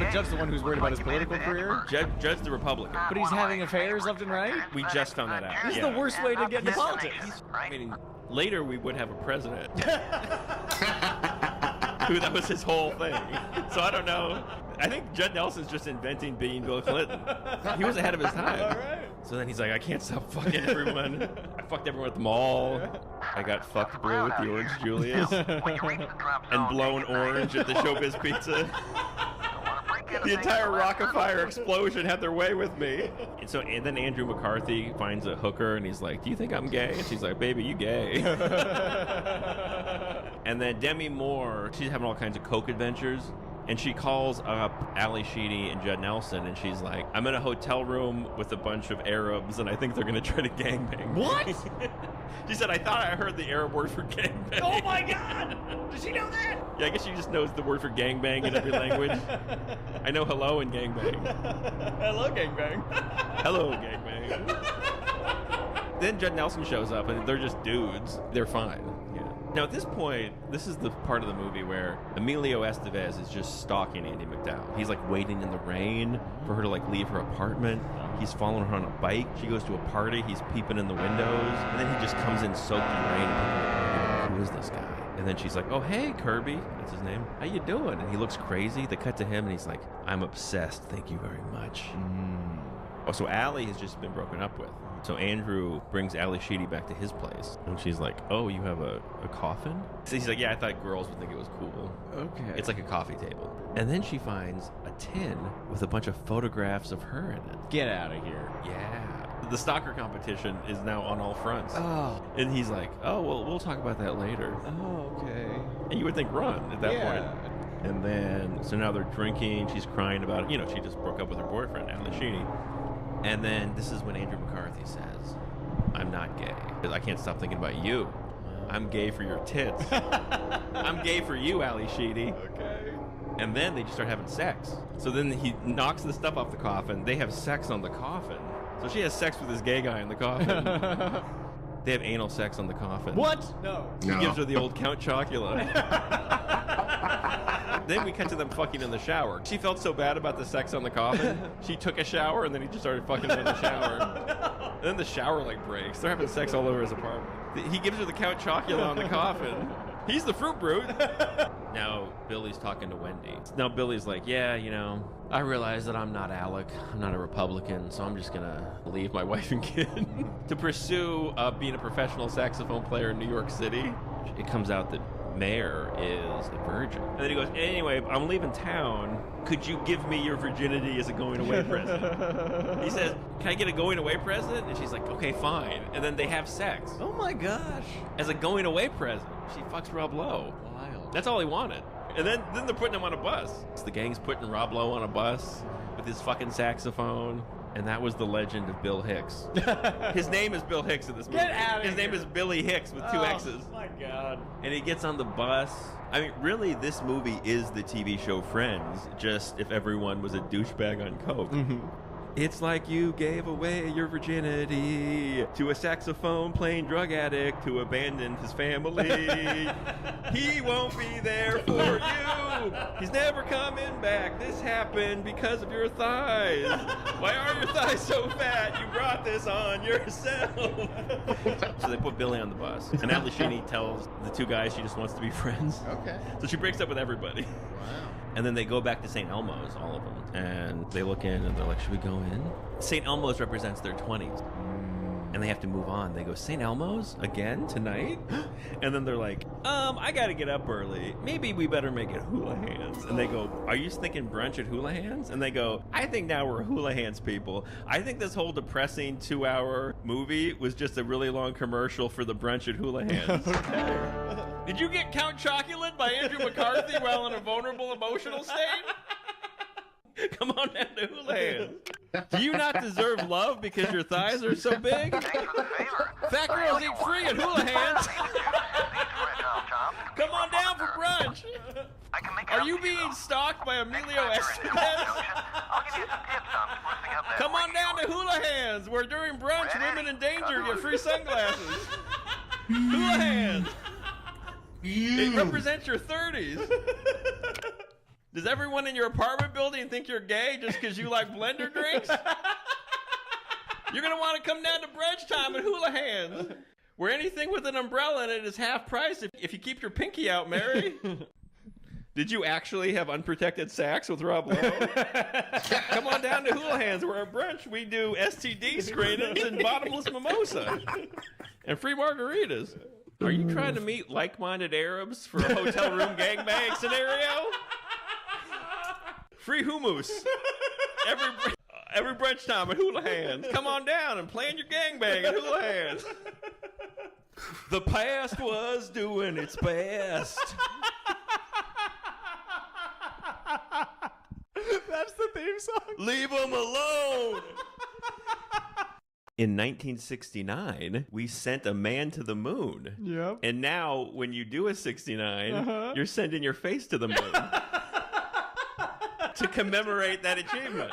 [SPEAKER 4] But Judd's the one who's worried about his political career?
[SPEAKER 5] Judd's the Republican.
[SPEAKER 4] But he's having affairs left and right?
[SPEAKER 5] We just found that out.
[SPEAKER 4] This is
[SPEAKER 5] Yeah.
[SPEAKER 4] the worst way to get into politics.
[SPEAKER 5] I mean, later we would have a president. Who that was his whole thing. So I don't know. I think Judd Nelson's just inventing being Bill Clinton. He was ahead of his time.
[SPEAKER 4] All right.
[SPEAKER 5] So then he's like, "I can't stop fucking everyone. I fucked everyone at the mall. I got fucked blue at the Orange Julius. And blown orange at the Showbiz Pizza. The entire Rock-afire explosion had their way with me." And then Andrew McCarthy finds a hooker and he's like, "Do you think I'm gay?" And she's like, "Baby, you gay." And then Demi Moore, she's having all kinds of coke adventures. And she calls up Ali Sheedy and Judd Nelson, and she's like, I'm in a hotel room with a bunch of Arabs, and I think they're going to try to gangbang me.
[SPEAKER 6] What?
[SPEAKER 5] She said, I thought I heard the Arab word for gangbang.
[SPEAKER 6] Oh my God! Does she know that?
[SPEAKER 5] Yeah, I guess she just knows the word for gangbang in every language. I know hello and gangbang.
[SPEAKER 6] Hello, gangbang.
[SPEAKER 5] Hello, gangbang. Then Judd Nelson shows up, and they're just dudes. They're fine. Yeah. Now, at this point, this is the part of the movie where Emilio Estevez is just stalking Andie MacDowell. He's like waiting in the rain for her to like leave her apartment. He's following her on a bike. She goes to a party. He's peeping in the windows. And then he just comes in soaked in rain. And people are like, who is this guy? And then she's like, oh, hey, Kirby. That's his name. How you doing? And he looks crazy. They cut to him, and he's like, I'm obsessed. Thank you very much. Oh, so Allie has just been broken up with. So Andrew brings Ali Sheedy back to his place. And she's like, oh, you have a coffin? So he's like, yeah, I thought girls would think it was cool.
[SPEAKER 6] Okay.
[SPEAKER 5] It's like a coffee table. And then she finds a tin with a bunch of photographs of her in it.
[SPEAKER 6] Get out of here.
[SPEAKER 5] Yeah. The stalker competition is now on all fronts.
[SPEAKER 6] Oh.
[SPEAKER 5] And he's like, oh, well, we'll talk about that later.
[SPEAKER 6] Oh, okay.
[SPEAKER 5] And you would think run at that point. And then, so now they're drinking. She's crying about it. You know, she just broke up with her boyfriend, Ali Sheedy. And then this is when Andrew McCarthy says, I'm not gay. I can't stop thinking about you. I'm gay for your tits. I'm gay for you, Ali Sheedy.
[SPEAKER 6] Okay.
[SPEAKER 5] And then they just start having sex. So then he knocks the stuff off the coffin. They have sex on the coffin. So she has sex with this gay guy in the coffin. They have anal sex on the coffin.
[SPEAKER 6] What? No.
[SPEAKER 5] He gives her the old Count Chocula. Then we cut to them fucking in the shower. She felt so bad about the sex on the coffin. She took a shower, and then he just started fucking her in the shower. And then the shower, like, breaks. They're having sex all over his apartment. He gives her the Count Chocula on the coffin. He's the fruit brute. Now, Billy's talking to Wendy. Now, Billy's like, yeah, you know, I realize that I'm not Alec. I'm not a Republican, so I'm just going to leave my wife and kid to pursue being a professional saxophone player in New York City. It comes out that Mayor is a virgin. And then he goes, anyway, I'm leaving town. Could you give me your virginity as a going away present? He says, can I get a going away present? And she's like, okay, fine. And then they have sex.
[SPEAKER 6] Oh my gosh.
[SPEAKER 5] As a going away present. She fucks Rob Lowe.
[SPEAKER 6] Wild.
[SPEAKER 5] That's all he wanted. And then they're putting him on a bus. So the gang's putting Rob Lowe on a bus with his fucking saxophone. And that was the legend of Bill Hicks. His name is Bill Hicks in this movie.
[SPEAKER 6] Get out of
[SPEAKER 5] His
[SPEAKER 6] here.
[SPEAKER 5] name is Billy Hicks with two X's.
[SPEAKER 6] Oh my God.
[SPEAKER 5] And he gets on the bus. I mean, really, this movie is the TV show Friends, just if everyone was a douchebag on coke. It's like you gave away your virginity to a saxophone playing drug addict who abandoned his family. He won't be there for you. He's never coming back. This happened because of your thighs. Why are your thighs so fat? You brought this on yourself. So they put Billy on the bus. And Ali Sheedy tells the two guys she just wants to be friends.
[SPEAKER 6] Okay.
[SPEAKER 5] So she breaks up with everybody.
[SPEAKER 6] Wow.
[SPEAKER 5] And then they go back to St. Elmo's, all of them. And they look in and they're like, should we go in? St. Elmo's represents their 20s. And they have to move on. They go, St. Elmo's? Again? Tonight? And then they're like, I gotta get up early. Maybe we better make it Hula Hands. And they go, are you thinking brunch at Hula Hands? And they go, I think now we're Hula Hands people. I think this whole depressing 2-hour movie was just a really long commercial for the brunch at Hula Hands.
[SPEAKER 6] Okay.
[SPEAKER 5] Did you get Count Chocolate by Andrew McCarthy while in a vulnerable emotional state? Come on down to Hula Hands. Do you not deserve love because your thighs are so big?
[SPEAKER 7] Thanks for the favor.
[SPEAKER 5] Fat girls eat free at Hula Hands.
[SPEAKER 7] Tom.
[SPEAKER 5] Come on down for brunch.
[SPEAKER 7] I can make it
[SPEAKER 5] Are
[SPEAKER 7] up
[SPEAKER 5] you
[SPEAKER 7] to
[SPEAKER 5] being
[SPEAKER 7] though.
[SPEAKER 5] stalked by
[SPEAKER 7] Next
[SPEAKER 5] Emilio
[SPEAKER 7] time you're in
[SPEAKER 5] Estevez?
[SPEAKER 7] I'll give you some tips on sprucing up that
[SPEAKER 5] Come on
[SPEAKER 7] freaky
[SPEAKER 5] down to
[SPEAKER 7] short.
[SPEAKER 5] Hula Hands, where during brunch,
[SPEAKER 7] Ready?
[SPEAKER 5] women in danger get free sunglasses. Hula Hands. It represents your 30s. Does everyone in your apartment building think you're gay just because you like blender drinks? You're going to want to come down to brunch time at Hula Hands, where anything with an umbrella in it is half price if you keep your pinky out, Mary. Did you actually have unprotected sex with Rob Lowe? Come on down to Hula Hands, where at brunch we do STD screenings and bottomless mimosa and free margaritas. Are you trying to meet like-minded Arabs for a hotel room gangbang scenario? Free hummus. Every brunch time at Hula Hands. Come on down and plan your gangbang at Hula Hands. The past was doing its best.
[SPEAKER 6] That's the theme song.
[SPEAKER 5] Leave him alone. In 1969, we sent a man to the moon.
[SPEAKER 6] Yep.
[SPEAKER 5] And now, when you do a 69, you're sending your face to the moon to commemorate that achievement.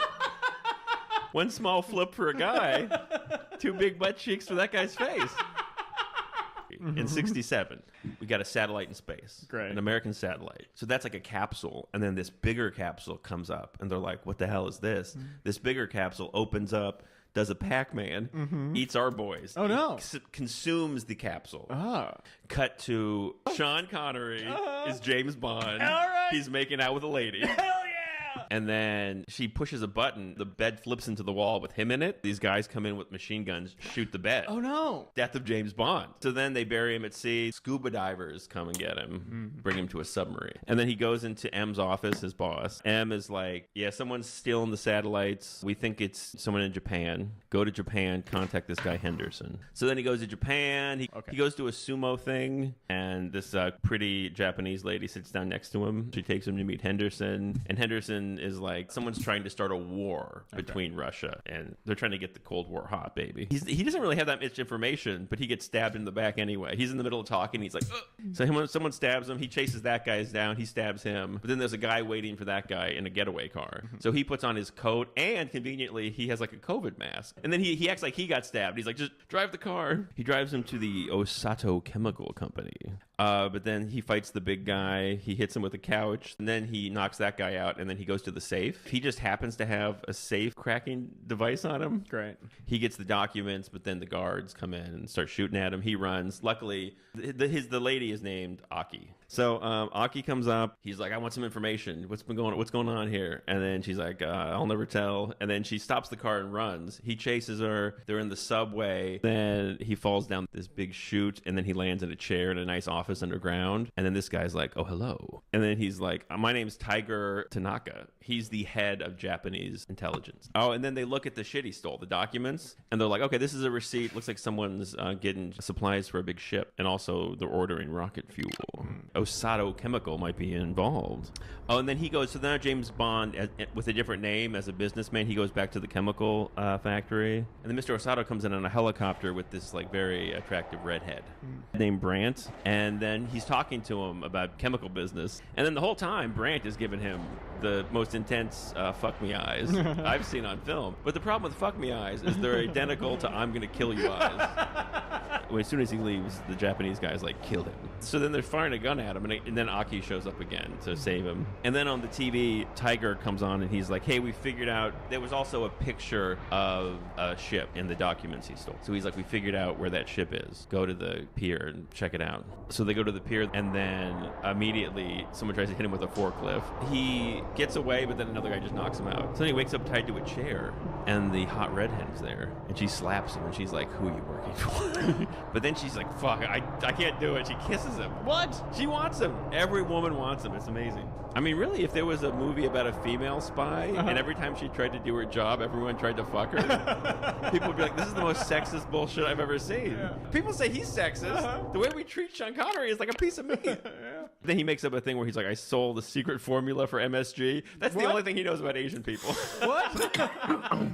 [SPEAKER 5] One small flip for a guy, two big butt cheeks for that guy's face. In 67, we got a satellite in space.
[SPEAKER 6] Great.
[SPEAKER 5] An American satellite. So that's like a capsule. And then this bigger capsule comes up. And they're like, what the hell is this? This bigger capsule opens up, does a Pac-Man, eats our boys.
[SPEAKER 6] Oh, no.
[SPEAKER 5] Consumes the capsule.
[SPEAKER 6] Ah.
[SPEAKER 5] Cut to Sean Connery is James Bond.
[SPEAKER 6] All right.
[SPEAKER 5] He's making out with a lady.
[SPEAKER 6] Hell yeah!
[SPEAKER 5] And then she pushes a button. The bed flips into the wall with him in it. These guys come in with machine guns, shoot the bed.
[SPEAKER 6] Oh, no.
[SPEAKER 5] Death of James Bond. So then they bury him at sea. Scuba divers come and get him, bring him to a submarine. And then he goes into M's office, his boss. M is like, yeah, someone's stealing the satellites. We think it's someone in Japan. Go to Japan, contact this guy Henderson. So then he goes to Japan. He goes to a sumo thing, and this pretty Japanese lady sits down next to him. She takes him to meet Henderson. And Henderson is like, someone's trying to start a war between Russia, and they're trying to get the Cold War hot, baby. He doesn't really have that much information, but he gets stabbed in the back anyway. He's in the middle of talking. He's like, ugh. So someone stabs him. He chases that guy down. He stabs him. But then there's a guy waiting for that guy in a getaway car. So he puts on his coat, and conveniently, he has like a COVID mask. And then he acts like he got stabbed. He's like, just drive the car. He drives him to the Osato Chemical Company. But then he fights the big guy. He hits him with a couch. And then he knocks that guy out. And then he goes to the safe. He just happens to have a safe cracking device on him.
[SPEAKER 6] Great.
[SPEAKER 5] He gets the documents, but then the guards come in and start shooting at him. He runs. Luckily, the lady is named Aki. So Aki comes up. He's like, I want some information. What's going on here? And then she's like, I'll never tell. And then she stops the car and runs. He chases her. They're in the subway. Then he falls down this big chute, and then he lands in a chair in a nice office underground. And then this guy's like, oh, hello. And then he's like, my name's Tiger Tanaka. He's the head of Japanese intelligence. Oh, and then they look at the shit he stole, the documents, and they're like, okay, this is a receipt. Looks like someone's getting supplies for a big ship, and also they're ordering rocket fuel. Osato Chemical might be involved. Oh, and then he goes, so now James Bond, with a different name as a businessman, he goes back to the chemical factory. And then Mr. Osato comes in on a helicopter with this like very attractive redhead named Brandt. And then he's talking to him about chemical business. And then the whole time, Brandt is giving him the most intense fuck me eyes I've seen on film. But the problem with fuck me eyes is they're identical to I'm gonna kill you eyes. As soon as he leaves, the Japanese guy's like, kill him. So then they're firing a gun at him, and then Aki shows up again to save him. And then on the TV, Tiger comes on, and he's like, hey, we figured out, there was also a picture of a ship in the documents he stole. So he's like, we figured out where that ship is. Go to the pier and check it out. So they go to the pier, and then immediately someone tries to hit him with a forklift. He gets away, but then another guy just knocks him out. So then he wakes up tied to a chair, and the hot redhead's there, and she slaps him, and she's like, who are you working for? But then she's like, fuck, I can't do it. She kisses him. What? She wants him. Every woman wants him. It's amazing. I mean, really, if there was a movie about a female spy, and every time she tried to do her job, everyone tried to fuck her, people would be like, this is the most sexist bullshit I've ever seen. Yeah. People say he's sexist. The way we treat Sean Connery is like a piece of meat. Then he makes up a thing where he's like, I sold the secret formula for MSG. That's the only thing he knows about Asian people. What?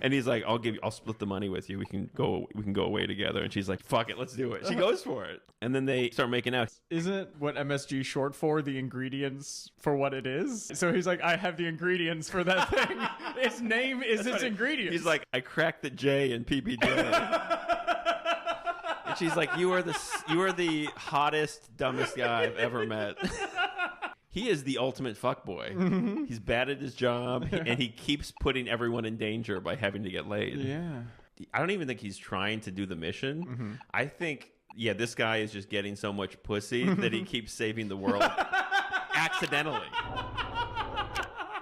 [SPEAKER 5] And he's like, I'll split the money with you. We can go away together. And she's like, fuck it, let's do it. She goes for it. And then they start making out.
[SPEAKER 6] Isn't what MSG short for the ingredients for what it is? So he's like, I have the ingredients for that thing. Its name is its ingredients.
[SPEAKER 5] He's like, I cracked the J in PPJ. And she's like, you are the hottest, dumbest guy I've ever met. He is the ultimate fuckboy. He's bad at his job, and he keeps putting everyone in danger by having to get laid.
[SPEAKER 6] Yeah.
[SPEAKER 5] I don't even think he's trying to do the mission. I think, this guy is just getting so much pussy that he keeps saving the world accidentally.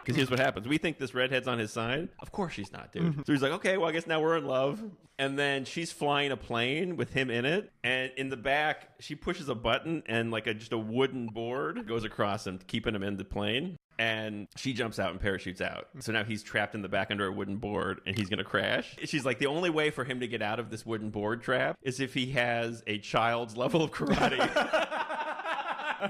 [SPEAKER 5] Because here's what happens. We think this redhead's on his side. Of course she's not, dude. So he's like, okay, well, I guess now we're in love. And then she's flying a plane with him in it. And in the back, she pushes a button, and like just a wooden board goes across him, keeping him in the plane. And she jumps out and parachutes out. So now he's trapped in the back under a wooden board, and he's going to crash. She's like, the only way for him to get out of this wooden board trap is if he has a child's level of karate.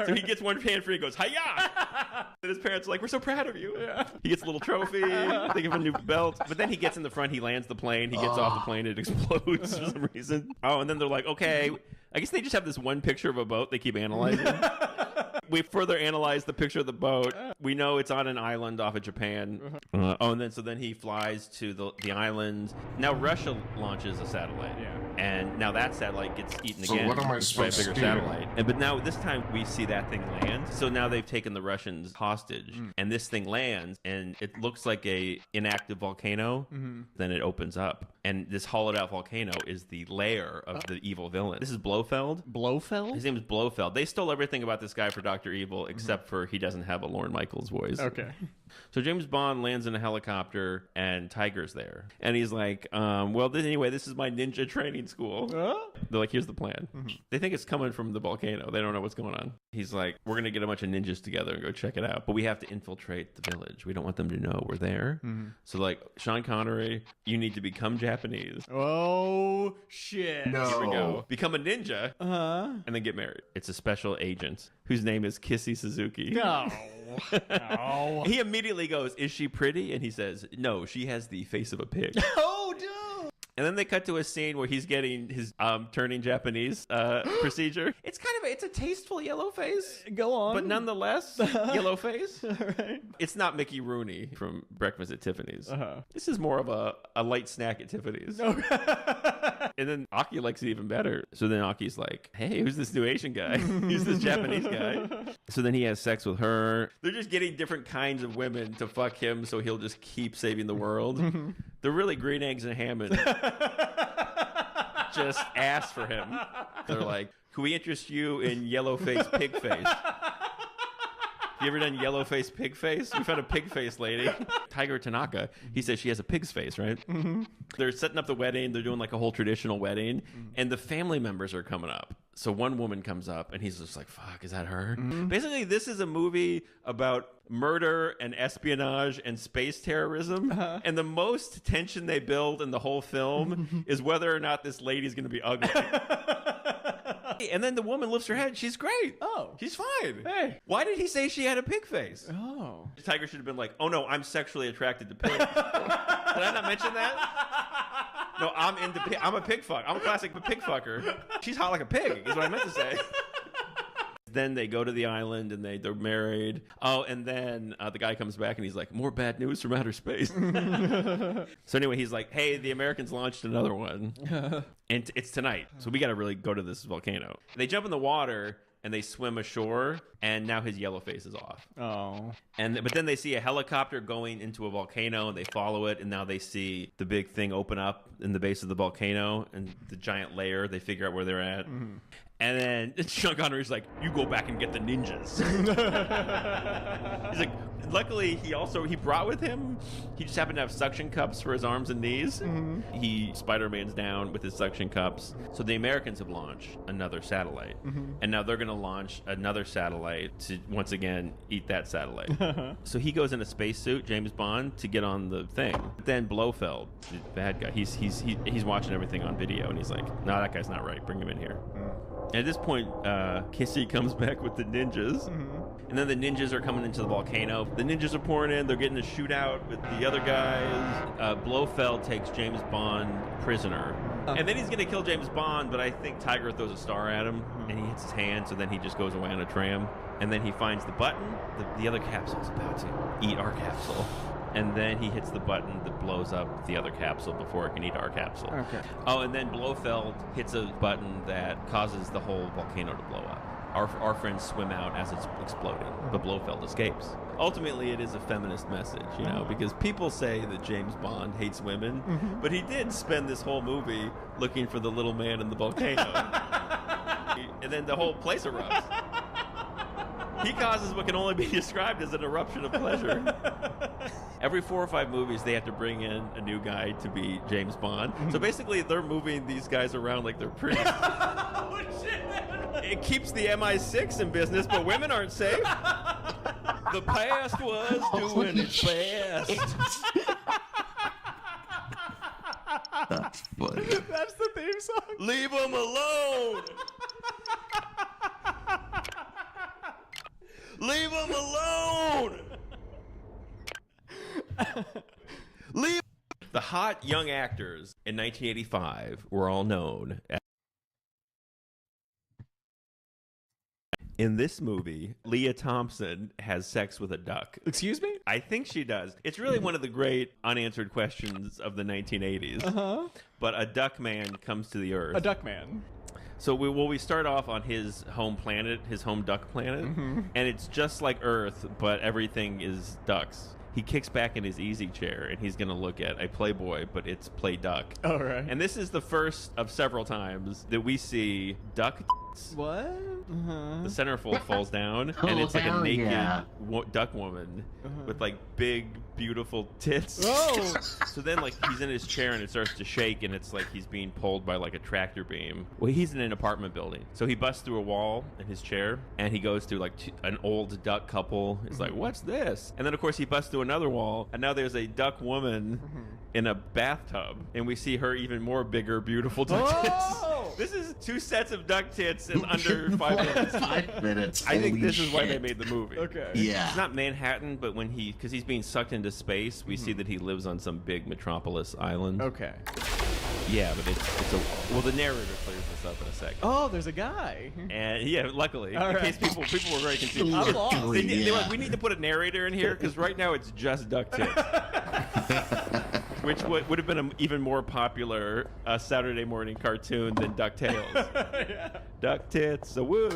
[SPEAKER 5] So he gets one hand free and goes, hi-ya! And his parents are like, we're so proud of you. Yeah. He gets a little trophy. They give him a new belt. But then he gets in the front. He lands the plane. He gets off the plane. It explodes for some reason. Oh, and then they're like, okay. I guess they just have this one picture of a boat they keep analyzing. We further analyze the picture of the boat. We know it's on an island off of Japan. And then he flies to the island. Now Russia launches a satellite. Yeah. And now that satellite gets eaten again
[SPEAKER 8] what am I
[SPEAKER 5] by a
[SPEAKER 8] supposed
[SPEAKER 5] bigger
[SPEAKER 8] to do?
[SPEAKER 5] satellite. But now this time we see that thing land. So now they've taken the Russians hostage. And this thing lands and it looks like a inactive volcano. Then it opens up. And this hollowed out volcano is the lair of the evil villain. This is Blofeld.
[SPEAKER 6] Blofeld?
[SPEAKER 5] His name is Blofeld. They stole everything about this guy for Dr. Evil, except for he doesn't have a Lorne Michaels voice.
[SPEAKER 6] Okay.
[SPEAKER 5] So James Bond lands in a helicopter, and Tiger's there. And he's like, anyway, this is my ninja training school. They're like, here's the plan. They think it's coming from the volcano. They don't know what's going on. He's like, we're going to get a bunch of ninjas together and go check it out. But we have to infiltrate the village. We don't want them to know we're there. So, like, Sean Connery, you need to become Japanese.
[SPEAKER 6] Oh, shit.
[SPEAKER 8] No.
[SPEAKER 5] Here we go. Become a ninja, and then get married. It's a special agent whose name is Kissy Suzuki.
[SPEAKER 6] No. No.
[SPEAKER 5] He immediately goes, is she pretty? And he says, no, she has the face of a pig.
[SPEAKER 6] Oh, dude.
[SPEAKER 5] And then they cut to a scene where he's getting his turning Japanese procedure. It's a tasteful yellow face.
[SPEAKER 6] Go on.
[SPEAKER 5] But nonetheless, yellow face.
[SPEAKER 6] Right.
[SPEAKER 5] It's not Mickey Rooney from Breakfast at Tiffany's. This is more of a light snack at Tiffany's. And then Aki likes it even better. So then Aki's like, hey, who's this new Asian guy? Who's this Japanese guy? So then he has sex with her. They're just getting different kinds of women to fuck him so he'll just keep saving the world. They're really green eggs and ham and just ass for him. They're like, can we interest you in yellow face, pig face? You ever done yellow face, pig face? We found a pig face lady. Tiger Tanaka, he says she has a pig's face, right? They're setting up the wedding. They're doing like a whole traditional wedding. And the family members are coming up. So one woman comes up and he's just like, fuck, is that her? Basically, this is a movie about murder and espionage and space terrorism. And the most tension they build in the whole film is whether or not this lady's going to be ugly. And then the woman lifts her head. She's great.
[SPEAKER 6] Oh.
[SPEAKER 5] She's fine.
[SPEAKER 6] Hey.
[SPEAKER 5] Why did he say she had a pig face?
[SPEAKER 6] Oh.
[SPEAKER 5] Tiger should have been like, oh no, I'm sexually attracted to pigs. Did I not mention that? No, I'm a pig fuck. I'm a classic pig fucker. She's hot like a pig, is what I meant to say. Then they go to the island and they're married. Oh, and then the guy comes back and he's like, more bad news from outer space. So anyway, he's like, hey, the Americans launched another one. And it's tonight. So we got to really go to this volcano. They jump in the water and they swim ashore, and now his yellow face is off.
[SPEAKER 6] Oh.
[SPEAKER 5] But then they see a helicopter going into a volcano, and they follow it, and now they see the big thing open up in the base of the volcano, and the giant layer. They figure out where they're at. And then Sean Connery's like, you go back and get the ninjas. He's like, luckily he brought with him, he just happened to have suction cups for his arms and knees. He Spider-Man's down with his suction cups. So the Americans have launched another satellite. And now they're going to launch another satellite to once again eat that satellite. So he goes in a spacesuit, James Bond, to get on the thing. Then Blofeld, the bad guy, he's watching everything on video, and he's like, no, that guy's not right. Bring him in here. And at this point, Kissy comes back with the ninjas. And then the ninjas are coming into the volcano. The ninjas are pouring in. They're getting a shootout with the other guys. Blofeld takes James Bond prisoner. And then he's going to kill James Bond, but I think Tiger throws a star at him, and he hits his hand, so then he just goes away on a tram. And then he finds the button. The other capsule's about to eat our capsule. And then he hits the button that blows up the other capsule before it can eat our capsule.
[SPEAKER 6] Okay.
[SPEAKER 5] Oh, and then Blofeld hits a button that causes the whole volcano to blow up. Our friends swim out as it's exploding, but Blofeld escapes. Ultimately, it is a feminist message, you know, because people say that James Bond hates women, but he did spend this whole movie looking for the little man in the volcano. And then the whole place erupts. He causes what can only be described as an eruption of pleasure. Every 4 or 5 movies, they have to bring in a new guy to be James Bond. So basically, they're moving these guys around like they're priests. Oh, shit. It keeps the MI6 in business, but women aren't safe. The past was doing its best.
[SPEAKER 8] That's funny.
[SPEAKER 6] That's the theme song.
[SPEAKER 5] Leave them alone. Leave him alone! Leave. The hot young actors in 1985 were all known as. In this movie, Leah Thompson has sex with a duck.
[SPEAKER 6] Excuse me?
[SPEAKER 5] I think she does. It's really one of the great unanswered questions of the 1980s.
[SPEAKER 6] Uh-huh.
[SPEAKER 5] But a duck man comes to the Earth.
[SPEAKER 6] A duck man.
[SPEAKER 5] So we start off on his home planet, his home duck planet, and it's just like Earth, but everything is ducks. He kicks back in his easy chair, and he's going to look at a Playboy, but it's Play Duck.
[SPEAKER 6] All right.
[SPEAKER 5] And this is the first of several times that we see duck tits.
[SPEAKER 6] What? Uh-huh.
[SPEAKER 5] The centerfold falls down, and it's like a
[SPEAKER 8] hell
[SPEAKER 5] naked
[SPEAKER 8] yeah.
[SPEAKER 5] duck woman with like big, beautiful tits.
[SPEAKER 6] Oh!
[SPEAKER 5] So then, like, he's in his chair and it starts to shake, and it's like he's being pulled by like a tractor beam. Well, he's in an apartment building, so he busts through a wall in his chair, and he goes to like an old duck couple. He's like, "What's this?" And then, of course, he busts through another wall, and now there's a duck woman in a bathtub, and we see her even more bigger, beautiful duck tits. This is 2 sets of duck tits in under 5 minutes.
[SPEAKER 8] 5 minutes.
[SPEAKER 5] I think
[SPEAKER 8] Holy
[SPEAKER 5] this is why they
[SPEAKER 8] shit.
[SPEAKER 5] made the movie.
[SPEAKER 6] Okay.
[SPEAKER 8] Yeah.
[SPEAKER 5] It's not Manhattan, but when because he's being sucked into space, we see that he lives on some big metropolis island.
[SPEAKER 6] Okay.
[SPEAKER 5] Yeah, but it's a well, the narrator clears this up in a second.
[SPEAKER 6] Oh, there's a guy.
[SPEAKER 5] And yeah, luckily,
[SPEAKER 6] All
[SPEAKER 5] in
[SPEAKER 6] right.
[SPEAKER 5] case people were very confused.
[SPEAKER 6] I'm lost.
[SPEAKER 5] They were like, we need to put a narrator in here because right now it's just duck tits. Which would have been an even more popular Saturday morning cartoon than DuckTales.
[SPEAKER 6] Yeah.
[SPEAKER 5] Duck tits, a woo.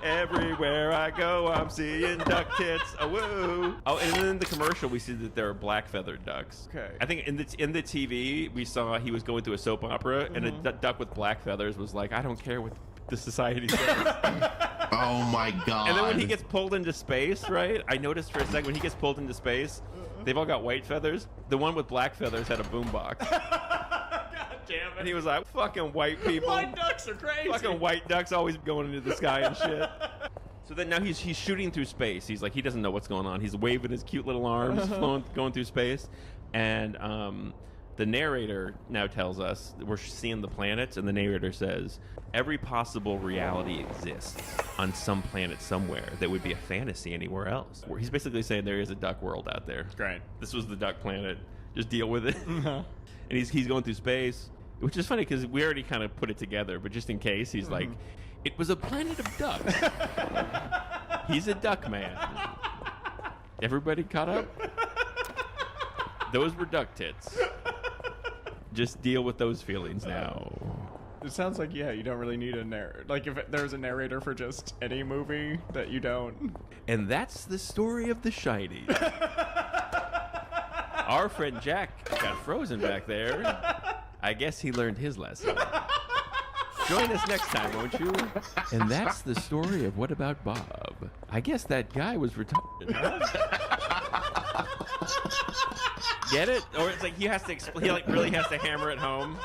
[SPEAKER 5] Everywhere I go, I'm seeing duck tits, a woo. Oh, and then in the commercial, we see that there are black feathered ducks.
[SPEAKER 6] Okay.
[SPEAKER 5] I think in the TV, we saw he was going through a soap opera, and a duck with black feathers was like, I don't care what the society says.
[SPEAKER 8] Oh my god.
[SPEAKER 5] And then when he gets pulled into space, right? I noticed for a second when he gets pulled into space, they've all got white feathers. The one with black feathers had a boombox.
[SPEAKER 6] God damn it.
[SPEAKER 5] And he was like, fucking white people.
[SPEAKER 6] White ducks are crazy.
[SPEAKER 5] Fucking white ducks always going into the sky and shit. So then now he's shooting through space. He's like, he doesn't know what's going on. He's waving his cute little arms, going through space. And the narrator now tells us that we're seeing the planets, and the narrator says, every possible reality exists on some planet somewhere that would be a fantasy anywhere else. He's basically saying there is a duck world out there.
[SPEAKER 6] Great.
[SPEAKER 5] This was the duck planet. Just deal with it. And he's going through space, which is funny because we already kind of put it together, but just in case, he's like, it was a planet of ducks. He's a duck man. Everybody caught up? Those were duck tits. Just deal with those feelings now.
[SPEAKER 6] It sounds like, yeah, you don't really need a narrator. Like, if there's a narrator for just any movie, that you don't.
[SPEAKER 5] And that's the story of The Shiny. Our friend Jack got frozen back there. I guess he learned his lesson. Join us next time, won't you? And that's the story of What About Bob? I guess that guy was retarded, huh? Get it? Or it's like he has to explain. He like really has to hammer it home.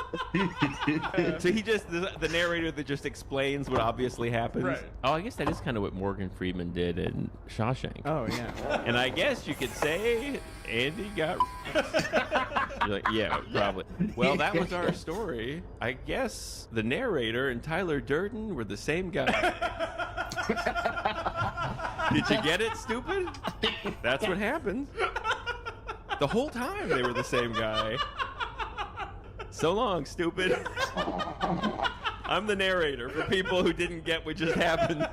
[SPEAKER 5] So he just the narrator that just explains what obviously happens.
[SPEAKER 6] Right.
[SPEAKER 5] Oh, I guess that is kind of what Morgan Freeman did in Shawshank.
[SPEAKER 6] Oh, yeah.
[SPEAKER 5] And I guess you could say Andy got. You're like, yeah, probably. Well, that was our story. I guess the narrator and Tyler Durden were the same guy. Did you get it, stupid? That's what happened. The whole time they were the same guy. So long, stupid. I'm the narrator for people who didn't get what just happened.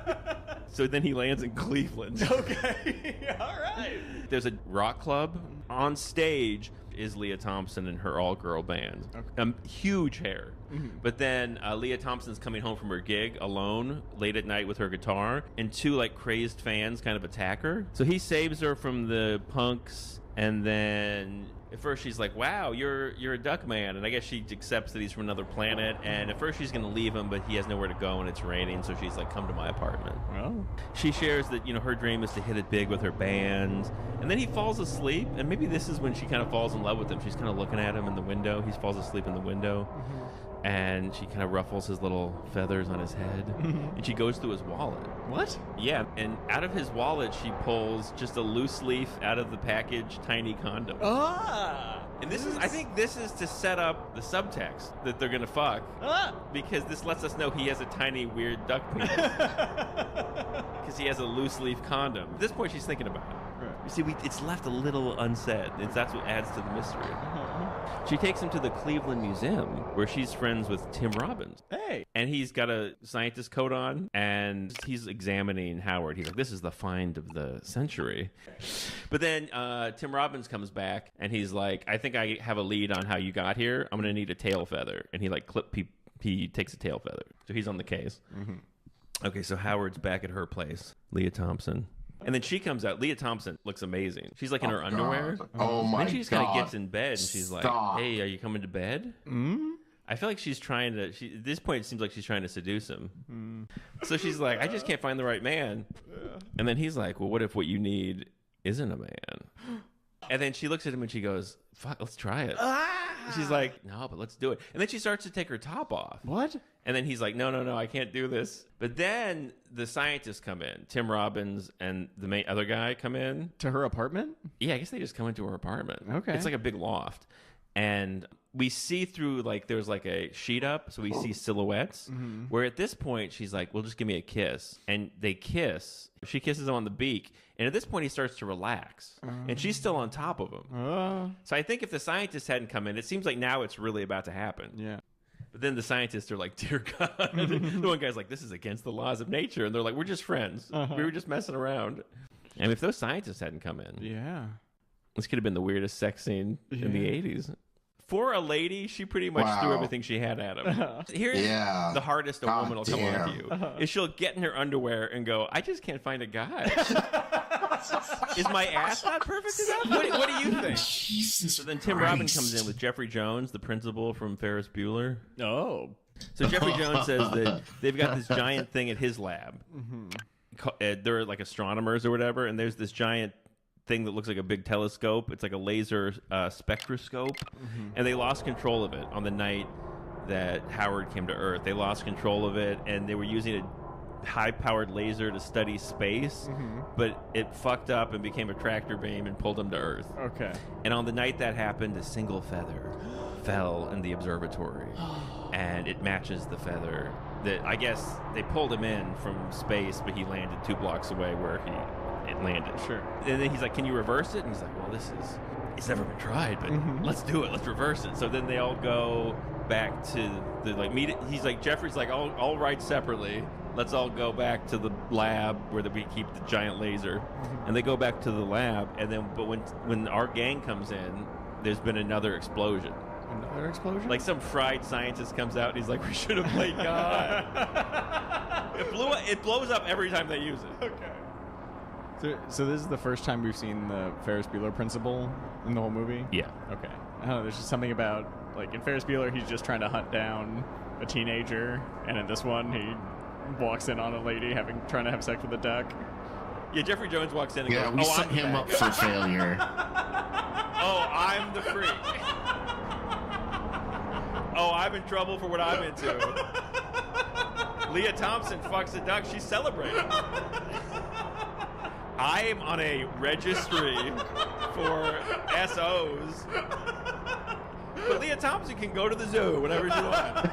[SPEAKER 5] So then he lands in Cleveland.
[SPEAKER 6] Okay. All right.
[SPEAKER 5] There's a rock club. On stage is Leah Thompson and her all-girl band. Okay. Huge hair. But then Leah Thompson's coming home from her gig alone late at night with her guitar, and 2 like crazed fans kind of attack her. So he saves her from the punks, and then at first she's like, wow, you're a duck man. And I guess she accepts that he's from another planet. And at first she's going to leave him, but he has nowhere to go and it's raining. So she's like, come to my apartment.
[SPEAKER 6] Oh.
[SPEAKER 5] She shares that, her dream is to hit it big with her band. And then he falls asleep. And maybe this is when she kind of falls in love with him. She's kind of looking at him in the window. He falls asleep in the window. And she kind of ruffles his little feathers on his head. And she goes through his wallet.
[SPEAKER 6] What?
[SPEAKER 5] Yeah, and out of his wallet, she pulls just a loose leaf out of the package, tiny condom.
[SPEAKER 6] Ah!
[SPEAKER 5] And I think this is to set up the subtext that they're gonna fuck, because this lets us know he has a tiny weird duck penis, because he has a loose leaf condom. At this point, she's thinking about it.
[SPEAKER 6] Right.
[SPEAKER 5] You see, it's left a little unsaid. That's what adds to the mystery. She takes him to the Cleveland Museum, where she's friends with Tim Robbins.
[SPEAKER 6] Hey.
[SPEAKER 5] And he's got a scientist coat on, and he's examining Howard. He's like, this is the find of the century. But then Tim Robbins comes back, and he's like, I think I have a lead on how you got here. I'm going to need a tail feather. And he he takes a tail feather. So he's on the case. Mm-hmm. Okay, so Howard's back at her place. Leah Thompson. And then she comes out. Leah Thompson looks amazing. She's like in her underwear.
[SPEAKER 8] Oh my
[SPEAKER 5] Then she just kind of gets in bed, and she's like, hey, are you coming to bed? I feel like she's trying to, at this point, it seems like she's trying to seduce him. So she's like, I just can't find the right man. And then he's like, well, what if what you need isn't a man? And then she looks at him and she goes, fuck, let's try it. She's like, no, but let's do it. And then she starts to take her top off.
[SPEAKER 6] What?
[SPEAKER 5] And then he's like, no, I can't do this. But then the scientists come in. Tim Robbins and the other guy come in.
[SPEAKER 6] To her apartment?
[SPEAKER 5] Yeah, I guess they just come into her apartment.
[SPEAKER 6] Okay.
[SPEAKER 5] It's like a big loft. And we see through, like, there's like a sheet up, so we see silhouettes. Mm-hmm. Where at this point, she's like, well, just give me a kiss. And they kiss. She kisses him on the beak. And at this point, he starts to relax. And she's still on top of him. So I think if the scientists hadn't come in, it seems like now it's really about to happen.
[SPEAKER 6] Yeah.
[SPEAKER 5] But then the scientists are like, dear God. The one guy's like, this is against the laws of nature. And they're like, we're just friends. We were just messing around. And if those scientists hadn't come in,
[SPEAKER 6] Yeah.
[SPEAKER 5] this could have been the weirdest sex scene in the 80s. For a lady, she pretty much threw everything she had at him. Here's the hardest a woman will come on to you. Is she'll get in her underwear and go, I just can't find a guy. Is my ass not perfect enough? What do you think?
[SPEAKER 8] Jesus
[SPEAKER 5] So then Tim Robbins comes in with Jeffrey Jones, the principal from Ferris Bueller.
[SPEAKER 6] Oh.
[SPEAKER 5] So Jeffrey Jones says that they've got this giant thing at his lab. They're like astronomers or whatever, and there's this giant thing that looks like a big telescope. It's like a laser spectroscope, and they lost control of it on the night that Howard came to Earth. They lost control of it, and they were using a high-powered laser to study space, but it fucked up and became a tractor beam and pulled them to Earth.
[SPEAKER 6] Okay.
[SPEAKER 5] And on the night that happened, a single feather fell in the observatory, and it matches the feather that, I guess, they pulled him in from space, but he landed 2 blocks away where it landed.
[SPEAKER 6] Sure.
[SPEAKER 5] And then he's like, can you reverse it? And he's like, well, it's never been tried, but let's do it. Let's reverse it. So then they all go back to the, like, meet it. He's like, Jeffrey's like, I'll write separately. Let's all go back to the lab where we keep the giant laser. And they go back to the lab. And then, but when our gang comes in, there's been another explosion.
[SPEAKER 6] Another explosion?
[SPEAKER 5] Like some fried scientist comes out and he's like, we should have played God. It blows up every time they use it.
[SPEAKER 6] Okay. So this is the first time we've seen the Ferris Bueller principal in the whole movie?
[SPEAKER 5] Yeah.
[SPEAKER 6] Okay. I don't know, there's just something about, like, in Ferris Bueller, he's just trying to hunt down a teenager, and in this one, he walks in on a lady trying to have sex with a duck.
[SPEAKER 5] Yeah, Jeffrey Jones walks in and goes,
[SPEAKER 8] we set him up for failure.
[SPEAKER 5] Oh, I'm the freak. Oh, I'm in trouble for what I'm into. Leah Thompson fucks a duck. She's celebrating. I am on a registry for SOs. But Leah Thompson can go to the zoo whenever she wants.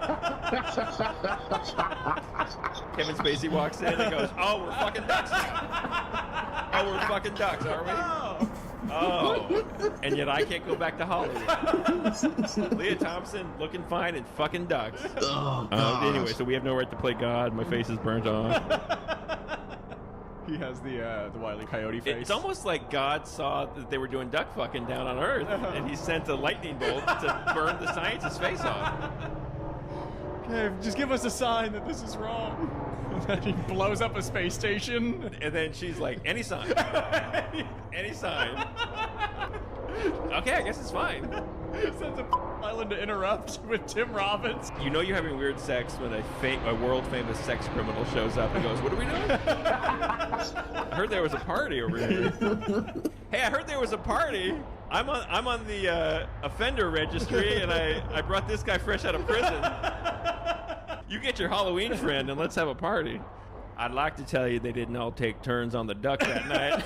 [SPEAKER 5] Kevin Spacey walks in and goes, oh, we're fucking ducks now. Oh, we're fucking ducks, are we? Oh. And yet I can't go back to Hollywood. Leah Thompson looking fine and fucking ducks.
[SPEAKER 8] Oh, God.
[SPEAKER 5] Anyway, so we have no right to play God. My face is burnt off.
[SPEAKER 6] He has the Wile E. Coyote face.
[SPEAKER 5] It's almost like God saw that they were doing duck fucking down on Earth, and he sent a lightning bolt to burn the scientist's face off.
[SPEAKER 6] Okay, just give us a sign that this is wrong. And then he blows up a space station.
[SPEAKER 5] And then she's like, any sign. Any sign. Okay, I guess it's fine.
[SPEAKER 6] Sends a island to interrupt with Tim Robbins.
[SPEAKER 5] You know you're having weird sex when a world-famous sex criminal shows up and goes, what are we doing? I heard there was a party over here. Hey, I heard there was a party. I'm on the offender registry, and I brought this guy fresh out of prison. You get your Halloween friend, and let's have a party. I'd like to tell you they didn't all take turns on the duck that night.